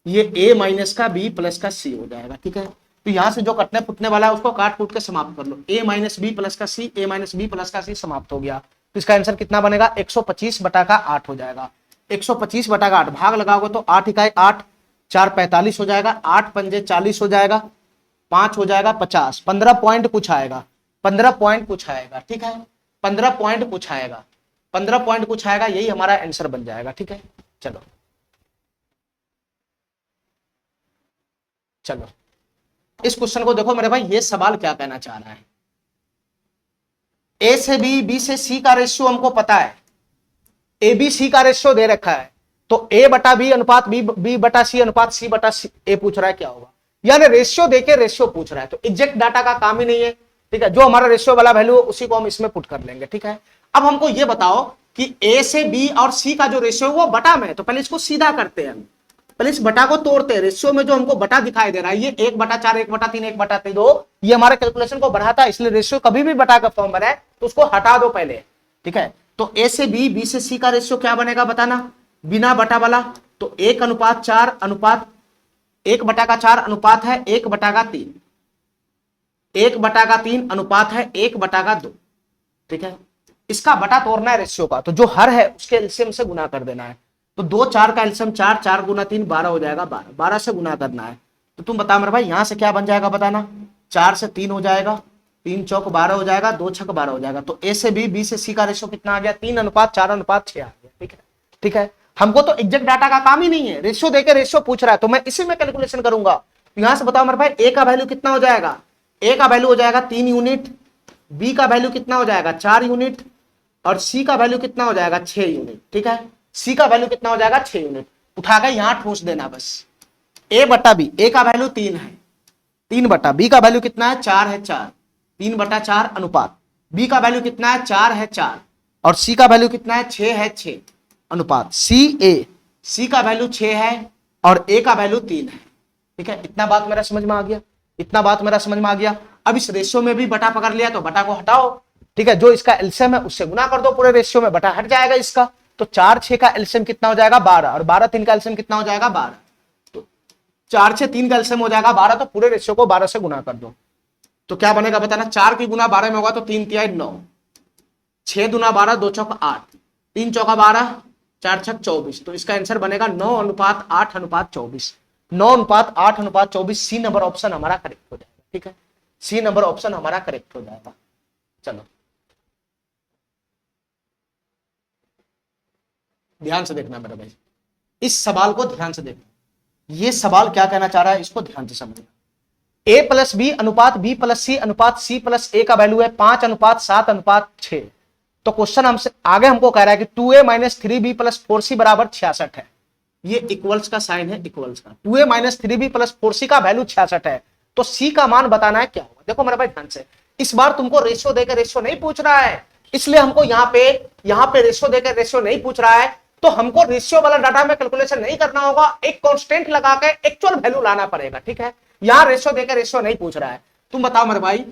ये A माइनस का B प्लस का C हो जाएगा। ठीक है, तो यहां से जो कटने पुटने वाला है उसको काट कूट के समाप्त कर लो। A माइनस B प्लस का C, A minus B plus का C समाप्त हो गया, तो इसका आंसर कितना बनेगा? 125/8 हो जाएगा। 125/8 भाग लगाओगे तो 8 इकाई 8, 4 45 हो जाएगा, 8 पंजे 40 हो जाएगा, 5 हो जाएगा 50, 15 पॉइंट कुछ आएगा, 15 पॉइंट कुछ आएगा। ठीक है, 15 पॉइंट कुछ आएगा, 15 पॉइंट कुछ आएगा, यही हमारा आंसर बन जाएगा। ठीक है, चलो चलो इस क्वेश्चन को देखो मेरे भाई, ये सवाल क्या कहना चाह रहा है? A से B से C का रेशियो हमको पता है, ABC का रेशियो दे रखा है, तो A/B अनुपात B/C अनुपात C/A पूछ रहा है, क्या होगा? यानी रेशियो देके रेशियो पूछ रहा है, तो एग्जैक्ट डाटा का काम ही नहीं है। ठीक है, जो हमारा रेशियो वाला वैल्यू उसी को हम इसमें पुट कर लेंगे। ठीक है, अब हमको ये बताओ कि A से B और C का जो रेशियो है वो बटा में है, तो पहले इसको सीधा करते हैं हम, पहले इस बटा को तोड़ते हैं। रेशियो में जो हमको बटा दिखाई दे रहा है, ये 1/4, 1/3, 1/2, ये हमारे कैलकुलेशन को बढ़ाता है, इसलिए रेशियो कभी भी बटा का फॉर्म बना है तो उसको हटा दो पहले। ठीक है, तो A से B, B से C का रेशियो क्या बनेगा बताना? बिना बटा वाला, तो 1/4 अनुपात 1/4 अनुपात है 1/3, 1/3 अनुपात है 1/2। ठीक है, इसका बटा तोड़ना है रेशियो का, तो जो हर है उसके एलसीएम से गुना कर देना है। तो 2 4 का एलसीएम 4, 4 गुना 3 12 हो जाएगा, 12, 12 से गुना करना है। तो तुम बताओ मेरे भाई यहां से क्या बन जाएगा बताना? 4 से 3 हो जाएगा, 3 चौक 12 हो जाएगा, 2 छक 12 हो जाएगा। तो A से B, B से C का रेशियो कितना आ गया? 3:4:6 आ गया। ठीक है, ठीक है, हमको तो एग्जैक्ट डाटा का काम ही नहीं है, रेशियो देके रेशियो पूछ रहा है, तो मैं इसी में कैलकुलेशन करूंगा। यहां से बताओ मेरे भाई A का वैल्यू कितना हो जाएगा? A का वैल्यू हो जाएगा 3 यूनिट, B का वैल्यू कितना हो जाएगा? 4 यूनिट, और C का वैल्यू कितना हो जाएगा? 6 यूनिट। ठीक है, C का वैल्यू कितना हो जाएगा? 6 यूनिट। उठाकर यहां ठोस देना बस। A/B, A का वैल्यू 3 है, 3/B का वैल्यू कितना है? 4 है, 4, 3/4 अनुपात B का वैल्यू कितना है? 4 है, 4, और C का वैल्यू कितना है? 6 है, 6 अनुपात CA, C का वैल्यू 6 है और A का वैल्यू 3 है। ठीक है, इतना बात मेरा समझ में आ गया, इतना बात मेरा समझ में आ गया। अब इस रेशियो में भी बटा पकड़ लिया, तो बटा को हटाओ। ठीक है, जो इसका एलसीएम है उससे गुना कर दो, पूरे रेशियो में बटा हट जाएगा इसका। तो 4 6 का एलसीएम कितना हो जाएगा? 12, और 12 3 का एलसीएम कितना हो जाएगा? 12। तो 4 6 3 का एलसीएम हो जाएगा 12, तो पूरे रेशियो को 12 से गुना कर दो, तो क्या बनेगा बताना? 4 की गुना 12 में होगा तो 3 तिहाई 9, 6 दूना 12, 2 चौका 8, 3 चौका 12, 4 छक 24, तो इसका आंसर बनेगा 9:8:24। 9:8:24, सी नंबर ऑप्शन हमारा करेक्ट हो जाएगा। ठीक है, सी नंबर ऑप्शन हमारा करेक्ट हो जाएगा। चलो ध्यान से देखना मेरे भाई, इस सवाल को ध्यान से देखना, ये सवाल क्या कहना चाह रहा है इसको ध्यान से समझना। ए प्लस बी अनुपात बी प्लस सी अनुपात सी प्लस ए का वैल्यू है 5:7:6। तो क्वेश्चन हमसे आगे हमको कह रहा है कि 2a minus 3b plus 4c बराबर 66 है। ये इक्वल्स का साइन है, इक्वल्स का। 2a minus 3b plus 4c का वैल्यू 66 है, तो c का मान बताना है क्या होगा। देखो मेरे भाई ध्यान से, इस बार तुमको रेशियो देकर रेशियो नहीं पूछ रहा है, इसलिए हमको यहाँ पे रेशियो देकर रेशियो नहीं पूछ रहा है, तो हमको रेशियो वाला डाटा में कैलकुलेशन नहीं करना होगा, एक कांस्टेंट लगा के एक्चुअल वैल्यू लाना पड़ेगा। ठीक है, यहां रेशियो देकर रेशियो नहीं पूछ रहा है। तुम बताओ मेरे भाई,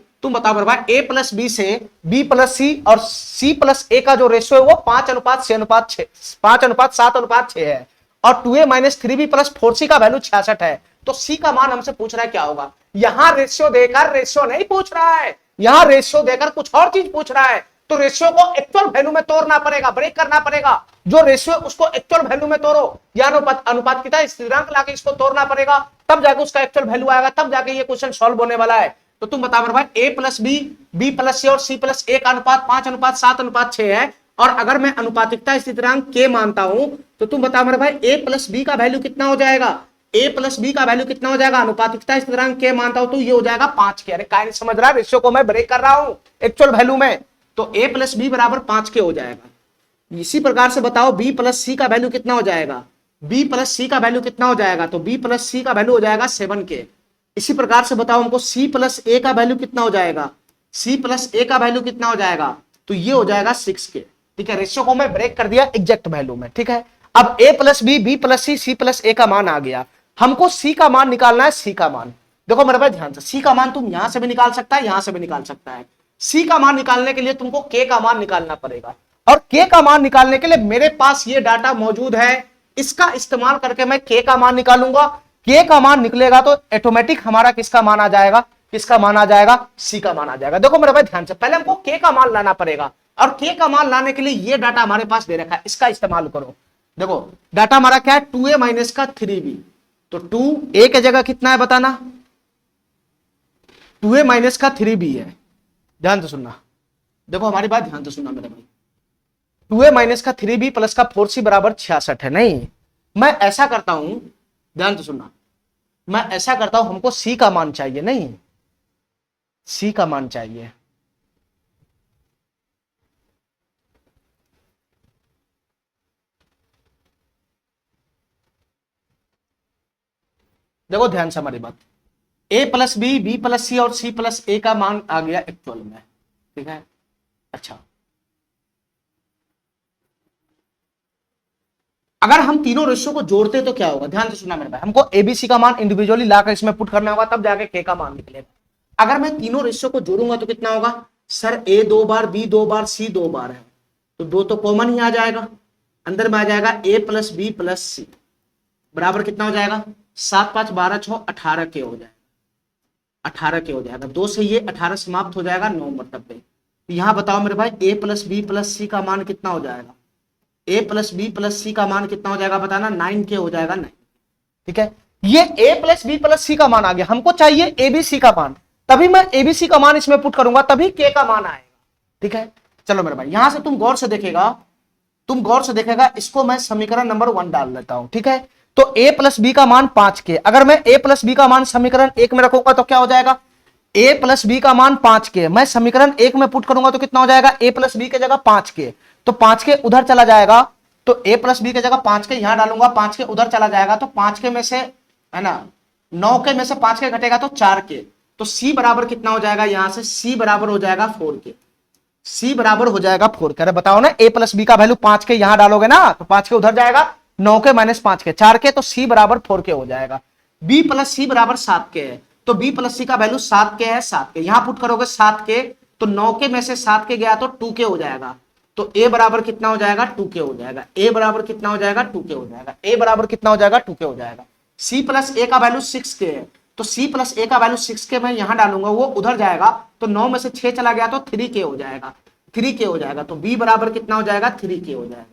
ए प्लस बी से बी प्लस सी और सी प्लस ए का जो रेशियो है वो 5:7:6 है, और 2a minus 3b plus 4c का वैल्यू 66 है, तो c का मान हमसे पूछ रहा है क्या होगा। यहां रेशियो देकर रेशियो नहीं पूछ रहा है, यहां रेशियो देकर कुछ और चीज पूछ रहा है, तो रेशियो को एक्चुअल वैल्यू में तोड़ना पड़ेगा, ब्रेक करना पड़ेगा। जो रेशियो उसको एक्चुअल वैल्यू में तोड़ो, या अनुपातिकता स्थिरांक लाके इसको तोड़ना पड़ेगा, तब जाके उसका एक्चुअल वैल्यू आएगा, तब जाके ये क्वेश्चन सॉल्व होने वाला है। तो तुम बताओ मेरे भाई, ए plus B, B plus C और सी प्लस ए का अनुपात 5:7:6 है, और अगर मैं अनुपातिकता स्थिरांक के मानता हूं, तो तुम बताओ मेरे भाई ए प्लस बी का वैल्यू कितना हो जाएगा, ए प्लस बी का वैल्यू कितना हो जाएगा, अनुपातिकता स्थिरांक के मानता हूं तो ये हो जाएगा 5 के। अरे काय नहीं समझ रहा, रेशियो को मैं ब्रेक कर रहा हूं एक्चुअल वैल्यू में, तो ए प्लस बी बराबर 5 के हो जाएगा। इसी प्रकार से बताओ बी प्लस सी का वैल्यू कितना हो जाएगा, बी प्लस सी का वैल्यू कितना हो जाएगा, तो बी प्लस सी का वैल्यू हो जाएगा 7 के। इसी प्रकार से बताओ हमको सी प्लस ए का वैल्यू कितना हो जाएगा, सी प्लस ए का वैल्यू कितना हो जाएगा, तो ये हो जाएगा 6 के। ठीक है, रेशियो को मैं ब्रेक कर दिया एग्जैक्ट वैल्यू में। ठीक है, अब ए प्लस बी, बी प्लस सी, सी प्लस ए का मान आ गया, हमको सी का मान निकालना है। सी का मान देखो मेरे भाई ध्यान से, सी का मान तुम यहां से भी निकाल सकता है, यहां से भी निकाल सकता है। सी का मान निकालने के लिए तुमको के का मान निकालना पड़ेगा, और के का मान निकालने के लिए मेरे पास ये डाटा मौजूद है, इसका इस्तेमाल करके मैं के का मान निकालूंगा। के का मान निकलेगा तो ऑटोमेटिक हमारा किसका मान आ जाएगा, किसका मान आ जाएगा, सी का मान आ जाएगा। देखो मेरे भाई ध्यान से, पहले हमको के का मान लाना पड़ेगा, और के का मान लाने के लिए ये डाटा हमारे पास दे रखा है, इसका इस्तेमाल करो। देखो डाटा हमारा क्या है, 2a माइनस का 3b, तो 2a की जगह कितना है बताना, 2a माइनस का 3b है। ध्यान से सुनना, देखो हमारी बात ध्यान से सुनना मेरे भाई, 2a माइनस का 3b प्लस का 4c बराबर 66 है। नहीं, मैं ऐसा करता हूं, ध्यान से सुनना, मैं ऐसा करता हूं, हमको c का मान चाहिए, नहीं c का मान चाहिए। देखो ध्यान से हमारी बात, a plus B, B plus C और सी प्लस ए का मान आ गया एक्चुअल में। ठीक है, अच्छा अगर हम तीनों रेशियो को जोड़ते तो क्या होगा, ध्यान से सुनना मेरे भाई, हमको एबीसी का मान इंडिविजुअली लाकर इसमें पुट करना होगा, तब जाके के का मान निकलेगा। अगर मैं तीनों रेशियो को जोड़ूंगा तो कितना होगा, सर ए 2 बार, बी 2 बार, सी 2 बार है, तो 2 तो कॉमन ही आ जाएगा, अंदर में आ जाएगा ए प्लस बी प्लस सी बराबर कितना हो जाएगा, 7 5 12 6 18 के हो जाएगा, 18 के हो जाएगा। 2 से ये 18 समाप्त हो जाएगा 9 मतलब पे। यहां बताओ मेरे भाई, ए प्लस बी प्लस सी का मान कितना हो जाएगा, ए प्लस बी प्लस सी का मान कितना हो जाएगा बताना, 9 के हो जाएगा 9। ठीक है, ये ए प्लस बी प्लस सी का मान आ गया, हमको चाहिए एबीसी का मान, तभी मैं एबीसी का मान इसमें पुट करूंगा, तभी के का मान आएगा। ठीक है, चलो मेरे भाई यहां से तुम गौर से देखेगा, इसको मैं समीकरण नंबर 1 डाल लेता हूं। ठीक है, तो a प्लस बी का मान 5 के, अगर मैं a प्लस बी का मान समीकरण 1 में रखूंगा तो क्या हो जाएगा, a प्लस बी का मान 5 के, मैं समीकरण 1 में पुट करूंगा तो कितना हो जाएगा, a प्लस बी की जगह 5 के, तो 5 के उधर चला जाएगा, तो a प्लस बी की जगह 5 के यहां डालूंगा, 5 के उधर चला जाएगा, तो 5 के में से है ना, 9 के में से 5 के घटेगा तो 4 के, तो c बराबर कितना हो जाएगा, यहां से c बराबर हो जाएगा 4 के, c बराबर हो जाएगा 4 के। अरे बताओ ना, a प्लस बी का वैल्यू 5 के यहां डालोगे ना, तो 5 के उधर जाएगा, 9 के माइनस 5 के 4 के, तो c बराबर 4 के हो जाएगा। b प्लस सी बराबर 7 के है, तो b प्लस सी का वैल्यू 7 के है, 7 के यहां पुट करोगे 7 के, तो 9 के में से 7 के गया तो 2 के हो जाएगा, तो a बराबर कितना हो जाएगा, 2 के हो जाएगा। a बराबर कितना हो जाएगा, 2 के हो जाएगा। a बराबर कितना हो जाएगा, 2 के हो जाएगा। c प्लस a का वैल्यू 6 के है, तो c प्लस a का वैल्यू 6 के मैं यहां डालूंगा, वो उधर जाएगा, तो 9 में से 6 चला गया तो 3 के हो जाएगा, 3 के हो जाएगा, तो b बराबर कितना हो जाएगा, 3 के हो जाएगा।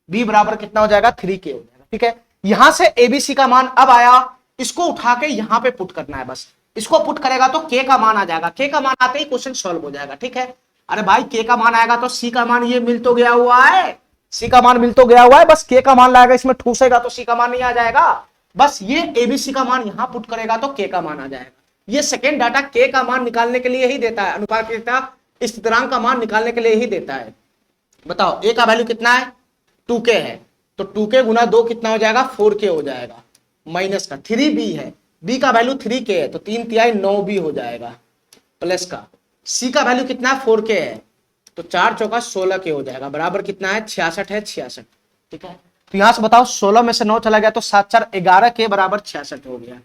b बराबर कितना हो जाएगा, 3 के हो जाएगा। ठीक है, यहां से एबीसी का मान अब आया, इसको उठा के यहां पे पुट करना है बस। इसको पुट करेगा तो के का मान आ जाएगा, के का मान आते ही क्वेश्चन सॉल्व हो जाएगा। ठीक है, अरे भाई के का मान आएगा तो सी का मान ये मिल तो गया हुआ है, सी का मान मिल तो गया हुआ है, बस के का मान लाएगा इसमें ठूसेगा तो सी का मान नहीं आ जाएगा। बस ये एबीसी का मान यहां पुट करेगा तो के का मान आ जाएगा। ये सेकेंड डाटा के का मान निकालने के लिए ही देता है, अनुपातक्रमता स्थिरांक का मान निकालने के लिए ही देता है। बताओ ए का वैल्यू कितना है, 2k है, तो 2k गुना 2 कितना हो जाएगा, 4k हो जाएगा। माइनस का 3b है, b का वैल्यू 3k है तो 3 तिहाई 9b हो जाएगा। प्लस का c का वैल्यू कितना है, 4k है, तो 4 चौका 16k हो जाएगा। बराबर कितना है, 66 है, 66। ठीक है, तो यहां से बताओ 16 में से 9 चला गया तो 7 4 11 के बराबर 66 हो गया।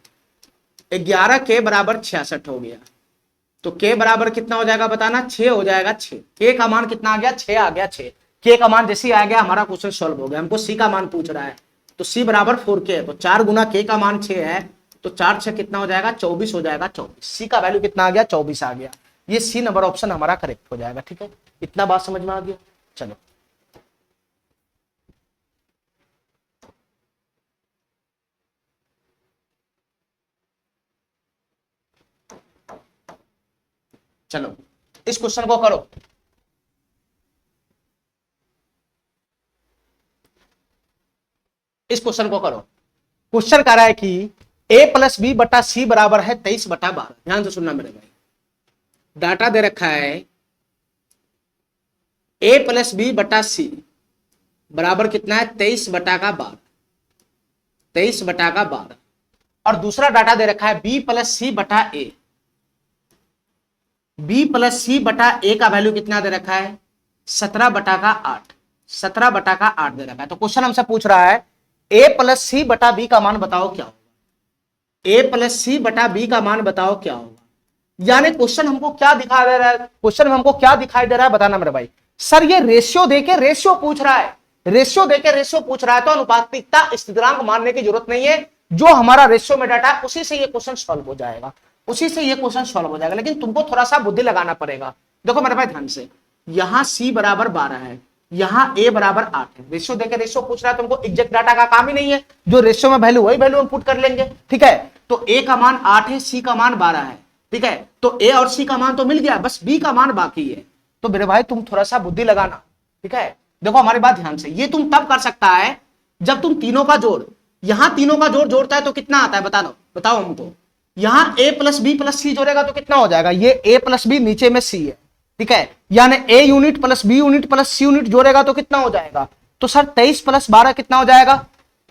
11 के बराबर 66 हो गया। तो के बराबर कितना हो जाएगा बताना, 6 हो जाएगा। 6 के का मान कितना आ गया, 6 आ गया। 6 के का मान जैसे ही आ गया हमारा क्वेश्चन सॉल्व हो गया। हमको सी का मान पूछ रहा है तो सी बराबर 4k है, तो 4 गुना के का मान 6 है तो 4 6 कितना हो जाएगा, 24 हो जाएगा। 24 सी का वैल्यू कितना आ गया, 24 आ गया। ये सी नंबर ऑप्शन हमारा करेक्ट हो जाएगा। ठीक है, इतना बात समझ में आ गया। चलो चलो इस क्वेश्चन को करो। इस क्वेश्चन को करो। क्वेश्चन कह रहा है कि a प्लस बी बटा सी बराबर है 23 बटा 12। ध्यान से सुनना मेरे भाई, डाटा दे रखा है a प्लस बी बटा सी बराबर कितना है, 23 बटा का 12, 23 बटा का 12। और दूसरा डाटा दे रखा है b प्लस सी बटा ए, b प्लस सी बटा ए का वैल्यू कितना दे रखा है, 17 बटा का 8, 17 बटा का 8 दे रखा है। तो क्वेश्चन हमसे पूछ रहा है a प्लस सी बटा बी का मान बताओ क्या होगा, a प्लस सी बटा बी का मान बताओ क्या होगा। यानी क्वेश्चन हमको क्या दिखा दे रहा है, क्वेश्चन में हमको क्या दिखाई दे रहा है बताना मेरे भाई। सर ये रेशियो देके रेशियो पूछ रहा है, रेशियो देके रेशियो पूछ रहा है तो अनुपातिकता स्थिरांक मानने की जरूरत नहीं है। जो हमारा रेशियो में डाटा है उसी से ये क्वेश्चन सॉल्व हो जाएगा, उसी से ये क्वेश्चन सॉल्व हो जाएगा। लेकिन तुमको थोड़ा सा बुद्धि लगाना पड़ेगा। देखो मेरे भाई ध्यान से, यहां c बराबर 12 है, यहां a बराबर 8 है। रेशियो देके रेशियो पूछ रहा है, तुमको एग्जैक्ट डाटा का काम ही नहीं है। जो रेशियो में वैल्यू वही वैल्यू हम पुट कर लेंगे। ठीक है, तो a का मान 8 है, c का मान 12 है। ठीक है, तो a और c का मान तो मिल गया, बस b का मान बाकी है। तो मेरे भाई तुम थोड़ा सा बुद्धि लगाना। ठीक है, देखो हमारी बात ध्यान से, ये तुम तब कर सकता है जब तुम तीनों का जोड़, यहां तीनों का जोड़ जोड़ता है तो कितना आता है बता दो, बताओ हमको। यहां a प्लस बी प्लस सी जोड़ेगा तो कितना हो जाएगा, ये a प्लस बी नीचे में c है। ठीक है, यानी a unit plus b unit plus c unit जोड़ेगा तो कितना हो जाएगा। तो सर 23 प्लस 12 कितना हो जाएगा,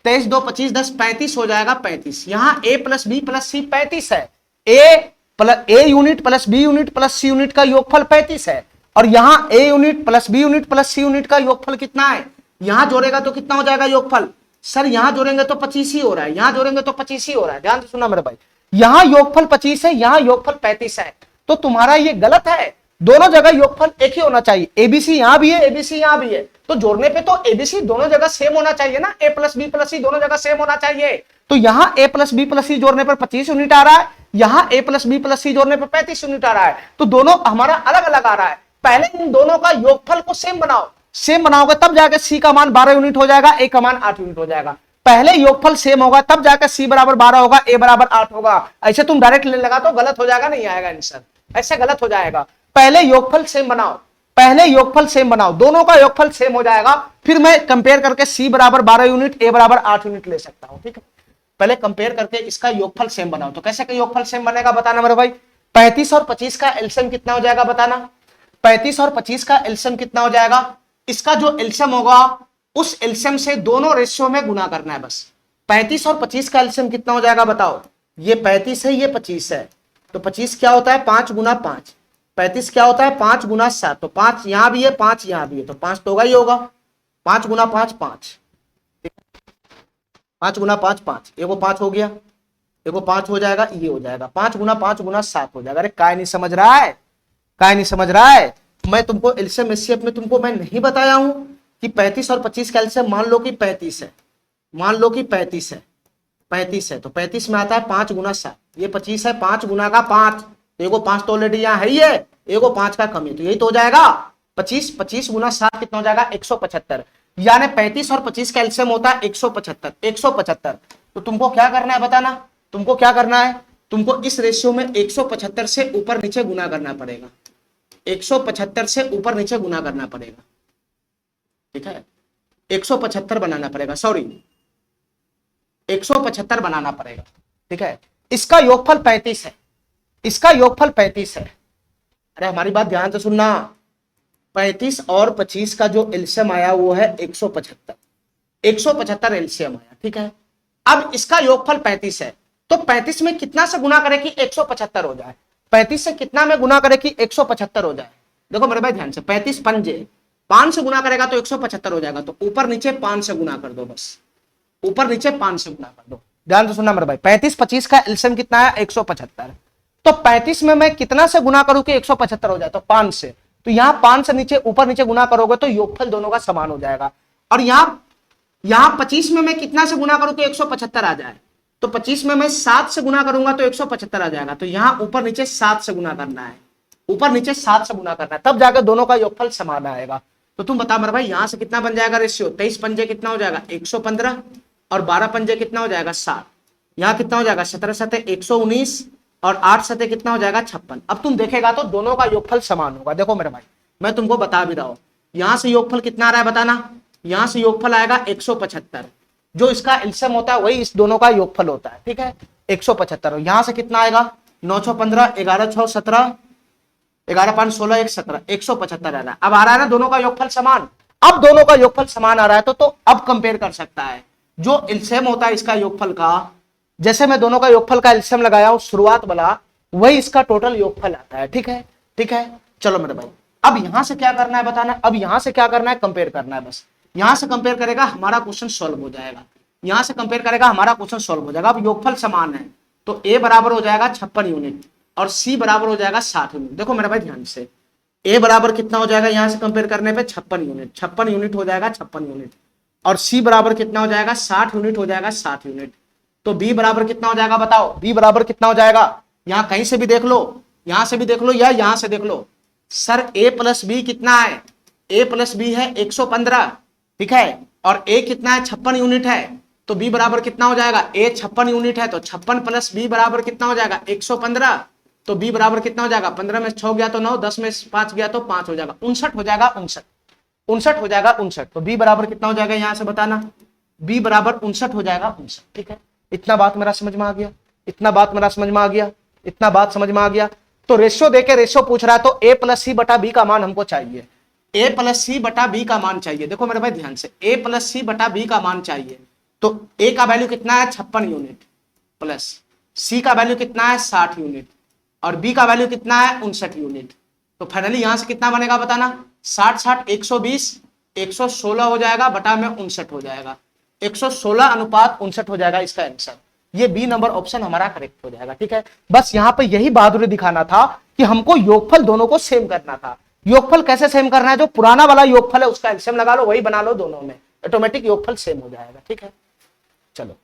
23 2 25 10 35 हो जाएगा। 35 यहां a plus B plus c 35 है, a unit plus b unit plus c unit का योगफल 35 है। और यहां a unit plus b unit plus c unit का योगफल कितना है, यहां जोड़ेगा तो कितना हो जाएगा योगफल। सर यहां जोड़ेंगे तो 25 ही हो रहा है, यहां जोड़ेंगे तो 25 ही हो रहा है। ध्यान से सुनना मेरे भाई, यहां योगफल 25 है, यहां योगफल 35 है। तो तुम्हारा ये गलत है, दोनों जगह योगफल एक ही होना चाहिए। एबीसी यहां भी है, एबीसी यहां भी है, तो जोड़ने पे तो एबीसी दोनों जगह सेम होना चाहिए ना, a प्लस बी प्लस सी दोनों जगह सेम होना चाहिए। तो यहां a प्लस बी प्लस सी जोड़ने पर 25 यूनिट आ रहा है, यहां a प्लस बी प्लस सी जोड़ने पर 35 यूनिट आ रहा है। तो दोनों हमारा अलग अलग आ रहा है। पहले इन दोनों का योगफल को सेम बनाओ, सेम बनाओगे तब जाके c का मान 12 यूनिट हो जाएगा, a का मान 8 यूनिट हो जाएगा। पहले योगफल सेम होगा तब जाकर c बराबर 12 होगा, a बराबर 8 होगा। ऐसे तुम डायरेक्ट लेने लगा तो गलत हो जाएगा, नहीं आएगा आंसर, ऐसे गलत हो जाएगा। पहले योगफल सेम बनाओ, पहले योगफल सेम बनाओ, दोनों का योगफल सेम हो जाएगा, फिर मैं कंपेयर करके c बराबर 12 यूनिट a बराबर 8 यूनिट ले सकता हूं। ठीक है, पहले कंपेयर करके इसका योगफल सेम बनाओ। तो कैसे का योगफल सेम बनेगा बताना मेरे भाई। 35 और 25 का एलसीएम कितना हो जाएगा बताना, 35 और 25 का एलसीएम कितना हो जाएगा। इसका जो एलसीएम होगा उस एलसीएम से दोनों रेशियो में गुना करना है बस। 35 और 25 का एलसीएम कितना हो जाएगा बताओ। ये 35 है, ये 25 है, तो 25 क्या होता है 5 गुना 5, 35 क्या होता है 5 गुना 7, तो 5 यहां भी है 5 यहां भी है, तो 5 तो होगा ही होगा। 5 गुना 5 5, 5 गुना 5 5, एगो 5 हो गया, एगो 5 हो जाएगा, ये हो जाएगा 5 गुना 5 गुना 7 हो जाएगा। अरे काय नहीं समझ रहा है, काय नहीं समझ रहा है। मैं तुमको एलसीएम एचसीएफ में तुमको मैं नहीं बताया हूं कि 35 और 25 का एलसीएम मान लो कि 35 है, मान लो कि 35 है, 35 है, तो 35 में आता है 5 गुना 7, ये 25 है, 5 गुना का 5, तो एगो 5 तो ऑलरेडी यहाँ है ही है, एगो 5 का कमी, तो यही तो हो जाएगा 25। 25 गुना 7 कितना हो जाएगा 175, यानी 35 और 25 का एलसीएम होता है 175, 175। तो तुमको क्या करना है बताना, तुमको क्या करना है, तुमको इस रेशियो में 175 से ऊपर नीचे गुना करना पड़ेगा, 175 से ऊपर नीचे गुना करना पड़ेगा, ठीक है, 175 बनाना पड़ेगा, सॉरी 175 बनाना पड़ेगा, ठीक है। इसका योगफल 35 है, इसका योगफल 35 है। अरे हमारी बात ध्यान से सुनना, 35 और 25 का जो एलसीएम आया वो है 175, 175 एलसीएम आया, ठीक है। अब इसका योगफल 35 है, तो 35 में कितना से गुना करे कि 175 हो जाए, 35 से कितना में गुना करे कि 175 हो जाए। देखो मेरे भाई ध्यान से, 35 पंजे 5 से गुना करेगा तो 175 हो जाएगा, तो ऊपर नीचे 5 से गुना कर दो, बस ऊपर नीचे 5 से गुना कर दो। ध्यान से सुनना मेरे भाई, 35 25 का एलसीएम कितना है 175, तो 35 में मैं कितना से गुना करूं कि 175 हो जाए, तो 5 से, तो यहां 5 से नीचे ऊपर नीचे गुना करोगे तो योगफल दोनों का समान हो जाएगा। और यहां 25 में मैं कितना से गुना करूं कि 175 आ जाए, तो 25 में मैं 7 से गुना करूंगा तो 175 आ जाएगा, तो यहां ऊपर नीचे 7 से गुना करना है, ऊपर नीचे 7 से गुना करना है, तब जाकर दोनों का योगफल समान आएगा। तो तुम बता मेरे भाई यहां से कितना बन जाएगा रेशियो, 23 पंजे कितना हो जाएगा 115, और 12 पंजे कितना हो जाएगा 7, यहां कितना हो जाएगा 17 सते 119, और 8 सते कितना हो जाएगा 56। अब तुम देखेगा तो दोनों का योगफल समान होगा। देखो मेरे भाई मैं तुमको बता भी रहा हूं, यहां से योगफल कितना आ रहा है बताना, यहां से योगफल आएगा 175, जो इसका एलसीएम होता है वही इस दोनों का योगफल होता है, ठीक है 175। यहां से कितना आएगा 9 6 15, 11 6 17, 11 5 16 1 17, 175 आ रहा है। अब आ रहा है ना दोनों का योगफल समान, अब दोनों का योगफल समान आ रहा है तो अब कंपेयर कर सकता है जो एलसीएम होता है इसका योगफल का, जैसे मैं दोनों का योगफल का एलसीएम लगाया हूं शुरुआत वाला, वही इसका टोटल योगफल आता है, ठीक है, ठीक है। चलो मेरे भाई अब यहां से क्या करना है बताना, अब यहां से क्या करना है कंपेयर करना है, बस यहां से कंपेयर करेगा हमारा क्वेश्चन सॉल्व हो जाएगा, यहां से कंपेयर करेगा हमारा क्वेश्चन सॉल्व हो जाएगा। अब योगफल समान है तो ए बराबर हो जाएगा 56 यूनिट और सी बराबर हो जाएगा 60 यूनिट। देखो मेरे भाई ध्यान से, ए बराबर कितना हो जाएगा यहां से कंपेयर करने पे 56 यूनिट, 56 यूनिट हो जाएगा 56 यूनिट, और सी बराबर कितना हो जाएगा 60 यूनिट हो जाएगा 60 यूनिट। तो बी बराबर कितना हो जाएगा बताओ, बी बराबर कितना हो जाएगा, यहां कहीं से भी देख लो, यहां से भी देख लो या यहां से देख लो, सर ए प्लस बी कितना है, ए प्लस बी है 115, ठीक है, और ए कितना है 56 यूनिट है, तो बी बराबर कितना हो जाएगा, ए 56 यूनिट है तो 56 प्लस बी बराबर कितना हो जाएगा 115, तो बी बराबर कितना हो जाएगा 15 में 6 गया तो 9, 10 में 5 गया तो 5 हो जाएगा, 59 हो जाएगा, 59 हो जाएगा 59। तो बी बराबर कितना हो जाएगा यहां से बताना, बी बराबर 59 हो जाएगा 59, ठीक है। इतना बात मेरा समझ में आ गया, इतना बात मेरा समझ में आ गया, इतना बात समझ में आ गया। तो रेशियो देके रेशियो पूछ रहा है तो ए प्लस सी बटा बी का मान हमको चाहिए, ए प्लस सी बटा बी का मान चाहिए। देखो मेरे भाई ध्यान से, ए प्लस सी बटा बी का मान चाहिए, तो ए का वैल्यू कितना है 56 यूनिट, प्लस सी का वैल्यू कितना है 60 यूनिट, और बी का वैल्यू कितना है 59 यूनिट। तो फाइनली यहां से कितना बनेगा बताना, 60 60 120, 116 हो जाएगा बटा में 59 हो जाएगा, 116 अनुपात 59 हो जाएगा इसका आंसर। ये बी नंबर ऑप्शन हमारा करेक्ट हो जाएगा, ठीक है। बस यहाँ पे यही बहादुरी दिखाना था कि हमको योगफल दोनों को सेम करना था। योगफल कैसे सेम करना है, जो पुराना वाला योगफल है उसका एलसीएम लगा लो, वही बना लो, दोनों में ऑटोमेटिक योगफल सेम हो जाएगा, ठीक है। चलो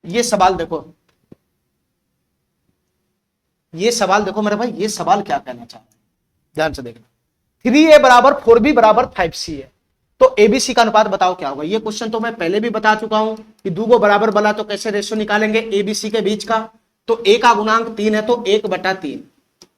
ये सवाल देखो, ये सवाल देखो मेरे भाई, ये सवाल क्या कहना चाह रहा है ध्यान से देखना। 3a बराबर 4b बराबर 5c है, तो एबीसी का अनुपात बताओ क्या होगा। ये क्वेश्चन तो मैं पहले भी बता चुका हूं कि दो गो बराबर बला तो कैसे रेशियो निकालेंगे एबीसी के बीच का। तो ए का गुणांक 3 है तो 1/3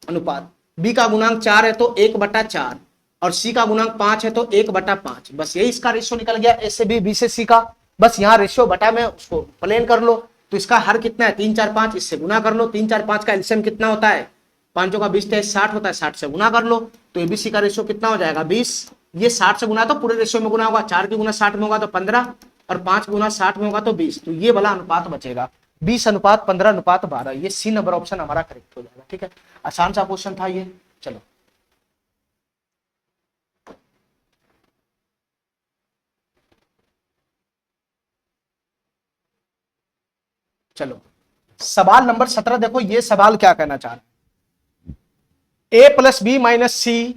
अनुपात, बी का गुणांक 4 है तो 1/4, और सी का गुणांक 5 है तो 1/5। बस यही इसका रेशियो निकल गया, ए से बी, बी से सी का। बस यहाँ रेशियो बटा में उसको प्लेन कर लो, तो इसका हर कितना है 3 4 5, इससे गुना कर लो। 3 4 5 का एलसीएम कितना होता है, 5 का 20 60 होता है, 60 से गुना कर लो। तो एबीसी का रेशियो कितना हो जाएगा 20, ये 60 से गुना तो पूरे रेशियो में गुना होगा, 4 की गुना 60 में होगा तो 15, और 5 गुना 60 में होगा तो 20। तो ये वाला अनुपात बचेगा 20:15:12। ये सी नंबर ऑप्शन हमारा करेक्ट हो जाएगा, ठीक है। आसान सा क्वेश्चन था ये। चलो चलो सवाल नंबर 17 देखो, ये सवाल क्या कहना चाह रहा है। ए प्लस बी माइनस सी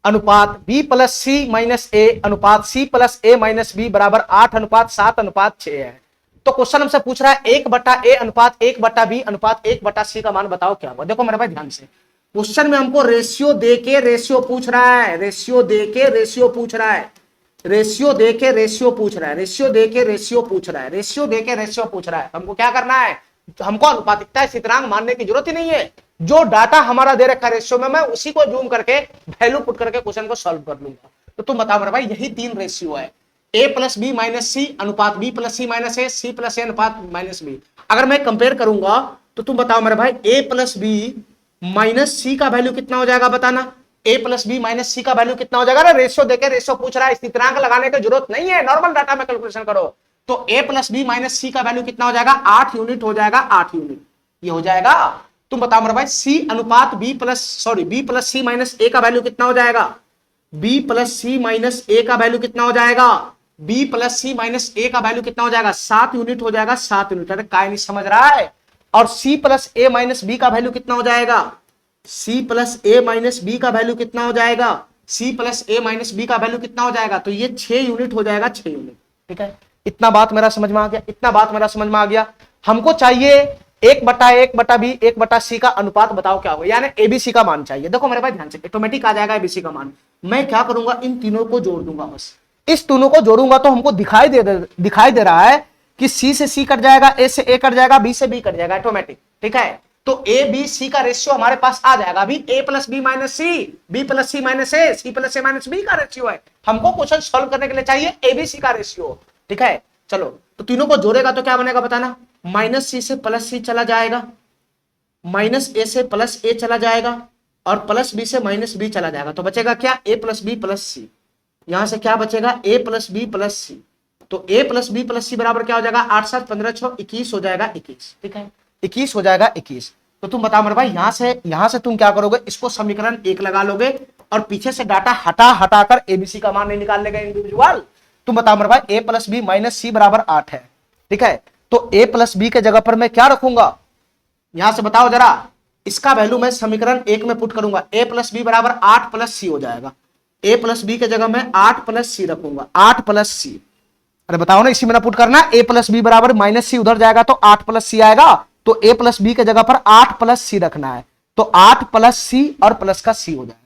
अनुपात बी प्लस सी माइनस ए अनुपात सी प्लस ए माइनस बी बराबर 8:7:6 है। तो क्वेश्चन हमसे पूछ रहा है 1/a अनुपात 1/b अनुपात 1/c का मान बताओ क्या होगा। देखो मेरे भाई ध्यान से, क्वेश्चन में हमको रेशियो दे के रेशियो पूछ रहा है, रेशियो दे के रेशियो पूछ रहा है। रेशियो दे के रेशियो पूछ रहा है, रेशियो दे के रेशियो पूछ रहा है, रेशियो दे के रेशियो पूछ रहा है। हमको क्या करना है, हमको अनुपातिकता स्थिरांक मानने की जरूरत ही नहीं है। जो डाटा हमारा दे रखा है रेशियो में, मैं उसी को जूम करके वैल्यू पुट करके क्वेश्चन को सॉल्व कर लूंगा। तो तुम बताओ मेरे भाई, यही 3 रेशियो है, ए प्लस बी माइनस सी अनुपात बी प्लस सी माइनस ए, सी प्लस ए अनुपात माइनस बी। अगर मैं कंपेयर करूंगा तो तुम बताओ मेरे भाई, ए प्लस बी माइनस सी का वैल्यू कितना हो जाएगा बताना। ए प्लस बी माइनस सी का वैल्यू कितना हो जाएगा ना, रेशियो देके रेशियो पूछ रहा है, स्थिरांक लगाने की जरूरत नहीं है, नॉर्मल डाटा में कैलकुलेशन करो। तो ए प्लस बी माइनस सी का वैल्यू कितना हो जाएगा, 8 यूनिट हो जाएगा, 8 यूनिट ये हो जाएगा। तुम बताओ मेरे भाई, सी अनुपात बी प्लस सी माइनस ए का वैल्यू कितना हो जाएगा, बी प्लस सी माइनस ए का वैल्यू कितना हो जाएगा, बी प्लस सी माइनस ए का वैल्यू कितना हो जाएगा, 7 यूनिट हो जाएगा, 7 यूनिट। अरे काय नहीं समझ रहा है। और सी प्लस ए माइनस बी का वैल्यू कितना हो जाएगा, सी प्लस ए माइनस बी का वैल्यू कितना हो जाएगा, सी प्लस ए माइनस बी का वैल्यू कितना हो जाएगा, तो ये 6 यूनिट हो जाएगा, 6 यूनिट। ठीक है, इतना बात मेरा समझ में आ गया, इतना बात मेरा समझ में आ गया। हमको चाहिए 1/1/बी 1/सी का अनुपात, बताओ क्या होगा, यानी एबीसी का मान चाहिए। देखो मेरे भाई ध्यान से, ऑटोमेटिक आ जाएगा एबीसी का मान। मैं क्या करूंगा, इन तीनों को जोड़ दूंगा, बस इस तीनों को जोड़ूंगा तो हमको दिखाई दे रहा है कि सी से सी कट जाएगा, ए से ए कट जाएगा, बी से बी कट जाएगा ऑटोमेटिक। ठीक है, तो ए बी सी का रेशियो हमारे पास आ जाएगा। अभी ए प्लस बी माइनस सी, बी प्लस सी माइनस ए, सी प्लस ए माइनस बी का रेशियो है। हमको क्वेश्चन सॉल्व करने के लिए चाहिए एबीसी का रेशियो। ठीक है, चलो तो तीनों को जोड़ेगा तो क्या बनेगा बताना, माइनस सी से प्लस सी चला जाएगा, माइनस ए से प्लस ए चला जाएगा, और प्लस बी से माइनस बी चला जाएगा। तो बचेगा क्या, ए प्लस बी प्लस सी। यहां से क्या बचेगा, ए प्लस बी प्लस सी। तो ए प्लस बी प्लस सी बराबर क्या हो जाएगा, 8 7 15 6 21 हो जाएगा, 21। ठीक है, 21 हो जाएगा, 21। तो तुम बताओ मेरे भाई, यहां से तुम क्या करोगे, इसको समीकरण 1 लगा लोगे और पीछे से डाटा हटाकर एबीसी का मान नहीं निकाल लेगा इंडिविजुअल। तुम बताओ मेरे भाई, ए प्लस बी माइनस सी बराबर 8 है। ठीक है, तो ए प्लस बी के जगह पर मैं क्या रखूंगा, यहां से बताओ जरा, इसका वैल्यू मैं समीकरण 1 में पुट करूंगा, ए प्लस बी बराबर 8 प्लस सी हो जाएगा। ए प्लस बी के जगह मैं 8 प्लस सी रखूंगा, 8 प्लस सी। अरे बताओ ना, इसी में ना पुट करना, ए प्लस बी बराबर माइनस सी उधर जाएगा तो 8 प्लस सी आएगा, तो ए प्लस बी के जगह पर 8 प्लस सी रखना है। तो 8 प्लस सी और प्लस का सी हो जाएगा,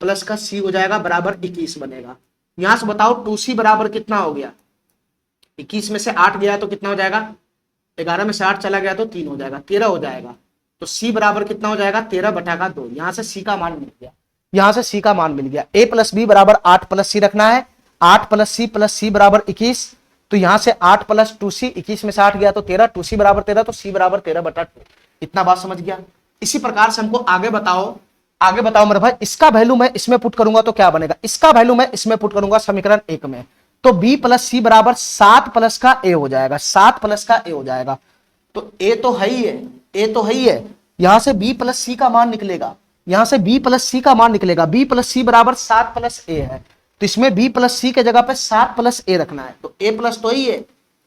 प्लस का सी हो जाएगा, बराबर 21 बनेगा। यहां से बताओ 2c बराबर कितना हो गया, 21 में से 8 गया तो कितना हो जाएगा, 11 में से 8 चला गया तो 3 हो जाएगा, 13 हो जाएगा। तो c बराबर कितना हो जाएगा, 13/2। यहां से c का मान मिल गया, यहां से c का मान मिल गया। a प्लस बी बराबर 8 प्लस सी रखना है, 8 प्लस सी बराबर 21। तो यहां से 8 प्लस 2c, 21 में से 8 गया तो 13, 2c बराबर 13, तो c बराबर 13/2। इतना बात समझ गया। इसी प्रकार से हमको आगे बताओ मेरे भाई, इसका वैल्यू मैं इसमें पुट करूंगा तो क्या बनेगा, इसका वैल्यू मैं इसमें पुट करूंगा समीकरण 1 में, तो b प्लस सी बराबर 7 प्लस का a हो जाएगा, 7 प्लस का a हो जाएगा। तो a तो है ही है, a तो है ही है। यहां से b प्लस सी का मान निकलेगा, यहां से b प्लस सी का मान निकलेगा, b प्लस सी बराबर 7 प्लस a है। तो इसमें b प्लस सी के जगह पे 7 प्लस a रखना है, तो a प्लस तो ही है,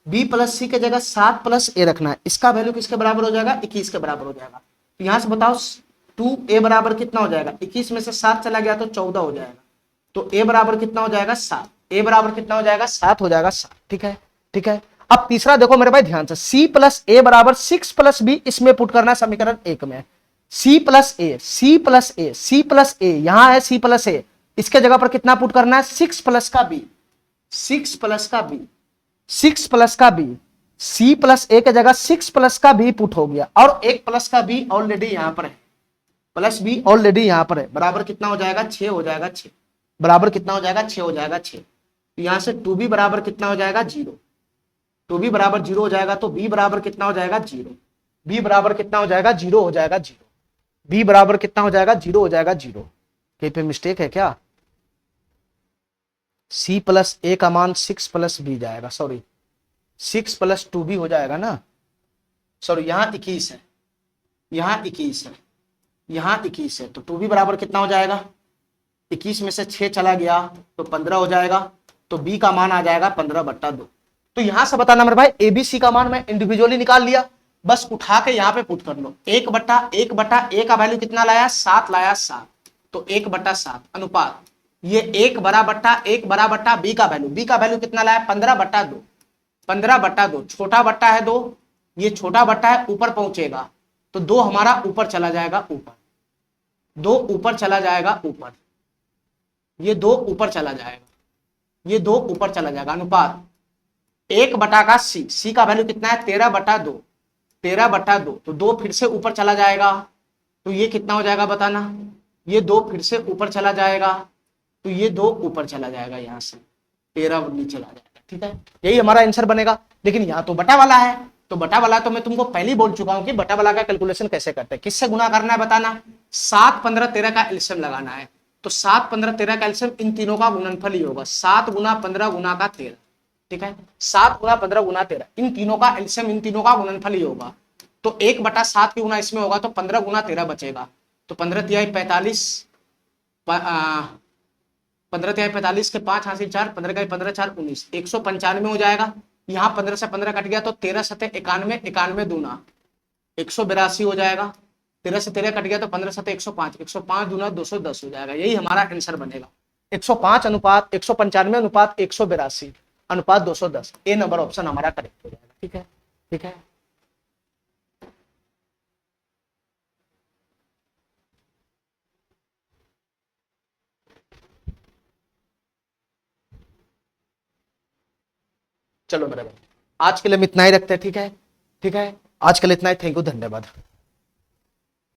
b प्लस सी के जगह 7 प्लस a रखना है। इसका वैल्यू किसके बराबर हो जाएगा, 21 के बराबर हो जाएगा। तो यहां से बताओ 2a बराबर कितना हो जाएगा, 21 में से 7 चला गया तो 14 हो जाएगा। तो a बराबर कितना हो जाएगा, 7। a बराबर कितना हो जाएगा, 7 हो जाएगा, 7। ठीक है, ठीक है। अब तीसरा देखो मेरे भाई ध्यान से, c प्लस a बराबर 6 प्लस b, इसमें पुट करना है समीकरण 1 में। c प्लस a, यहां है c प्लस a, इसके जगह पर कितना पुट करना है, 6 प्लस का b, 6 प्लस का b, 6 प्लस का b। c प्लस a के जगह 6 प्लस का b पुट हो गया, और 1 प्लस का b ऑलरेडी यहां पर है, प्लस b ऑलरेडी यहां पर है, बराबर कितना हो जाएगा, 6 हो जाएगा, 6 बराबर कितना हो जाएगा, 6 हो जाएगा, 6। तो यहां से 2b बराबर कितना हो जाएगा, 0। 2b बराबर 0 हो जाएगा, तो b बराबर कितना हो जाएगा, 0। b बराबर कितना हो जाएगा, 0 हो जाएगा, 0। b बराबर कितना हो जाएगा, 0 हो जाएगा, 0। कहीं पे मिस्टेक है क्या, c प्लस a का मान 6 प्लस b जाएगा, सॉरी 6 प्लस 2b हो जाएगा ना, सॉरी यहाँ 21 है, यहाँ 21 है, यहाँ 21 है। तो 2b बराबर कितना हो जाएगा, 21 में से 6 चला गया तो 15 हो जाएगा, तो b का मान आ जाएगा 15/2। तो यहां से बताना मेरे भाई, एबीसी का मान मैं इंडिविजुअली निकाल लिया, बस उठा के यहाँ पे पुट कर लो। 1/a का वैल्यू कितना लाया, 7 लाया, 7। तो 1/7 अनुपात, ये 1 बटा b का वैल्यू कितना लाया, 15/2। 15/2 छोटा बट्टा है 2, ये छोटा बट्टा है, ऊपर पहुंचेगा तो 2 हमारा ऊपर चला जाएगा, ऊपर 2 ऊपर चला जाएगा, ऊपर ये 2 ऊपर चला जाएगा। ये 2 ऊपर चला जाएगा, अनुपात 1 बटा का सी का वैल्यू कितना है 13/2, 13/2, तो 2 फिर से ऊपर चला जाएगा, तो ये कितना हो जाएगा बताना, ये 2 फिर से ऊपर चला जाएगा, तो ये 2 ऊपर चला जाएगा, यहां से 13 नीचे चला जाएगा, ठीक है, यही हमारा आंसर बनेगा। लेकिन यहाँ तो बटा वाला है, तो बटा वाला तो मैं तुमको पहले ही बोल चुका हूं कि बटा वाला का कैलकुलेशन कैसे करते हैं, किससे गुना करना है बताना, 7, 15, 13 का एलसीएम लगाना है, तो 7, 15, 13 का एलसीएम इन तीनों का गुणनफल ही होगा, 7 गुना 15 गुना का 13, ठीक है, 7 गुना 15 गुना 13, इन तीनों का एलसीएम इन तीनों का गुणनफल ही होगा, तो 1/7 की गुना इसमें होगा, तो 15 गुना 13 बचेगा, तो 15 तिहाई 45, 15 तिहाई 45 के 5 हासिल 4, 15 का 15 4 19, 195 हो जाएगा, यहाँ 15 से 15 कट गया, तो 13 सते 91, 91 दूना 182 हो जाएगा, 13 से 13 कट गया, तो 15 सते 105, 105 दूना 210 हो जाएगा, यही हमारा आंसर बनेगा, 105 अनुपात 195 अनुपात 182 अनुपात 210, ए नंबर ऑप्शन हमारा करेक्ट हो जाएगा, ठीक है, ठीक है। चलो मेरे भाई, आज के लिए हम इतना ही रखते हैं, ठीक है, ठीक है, आज के लिए इतना ही, थैंक यू, धन्यवाद।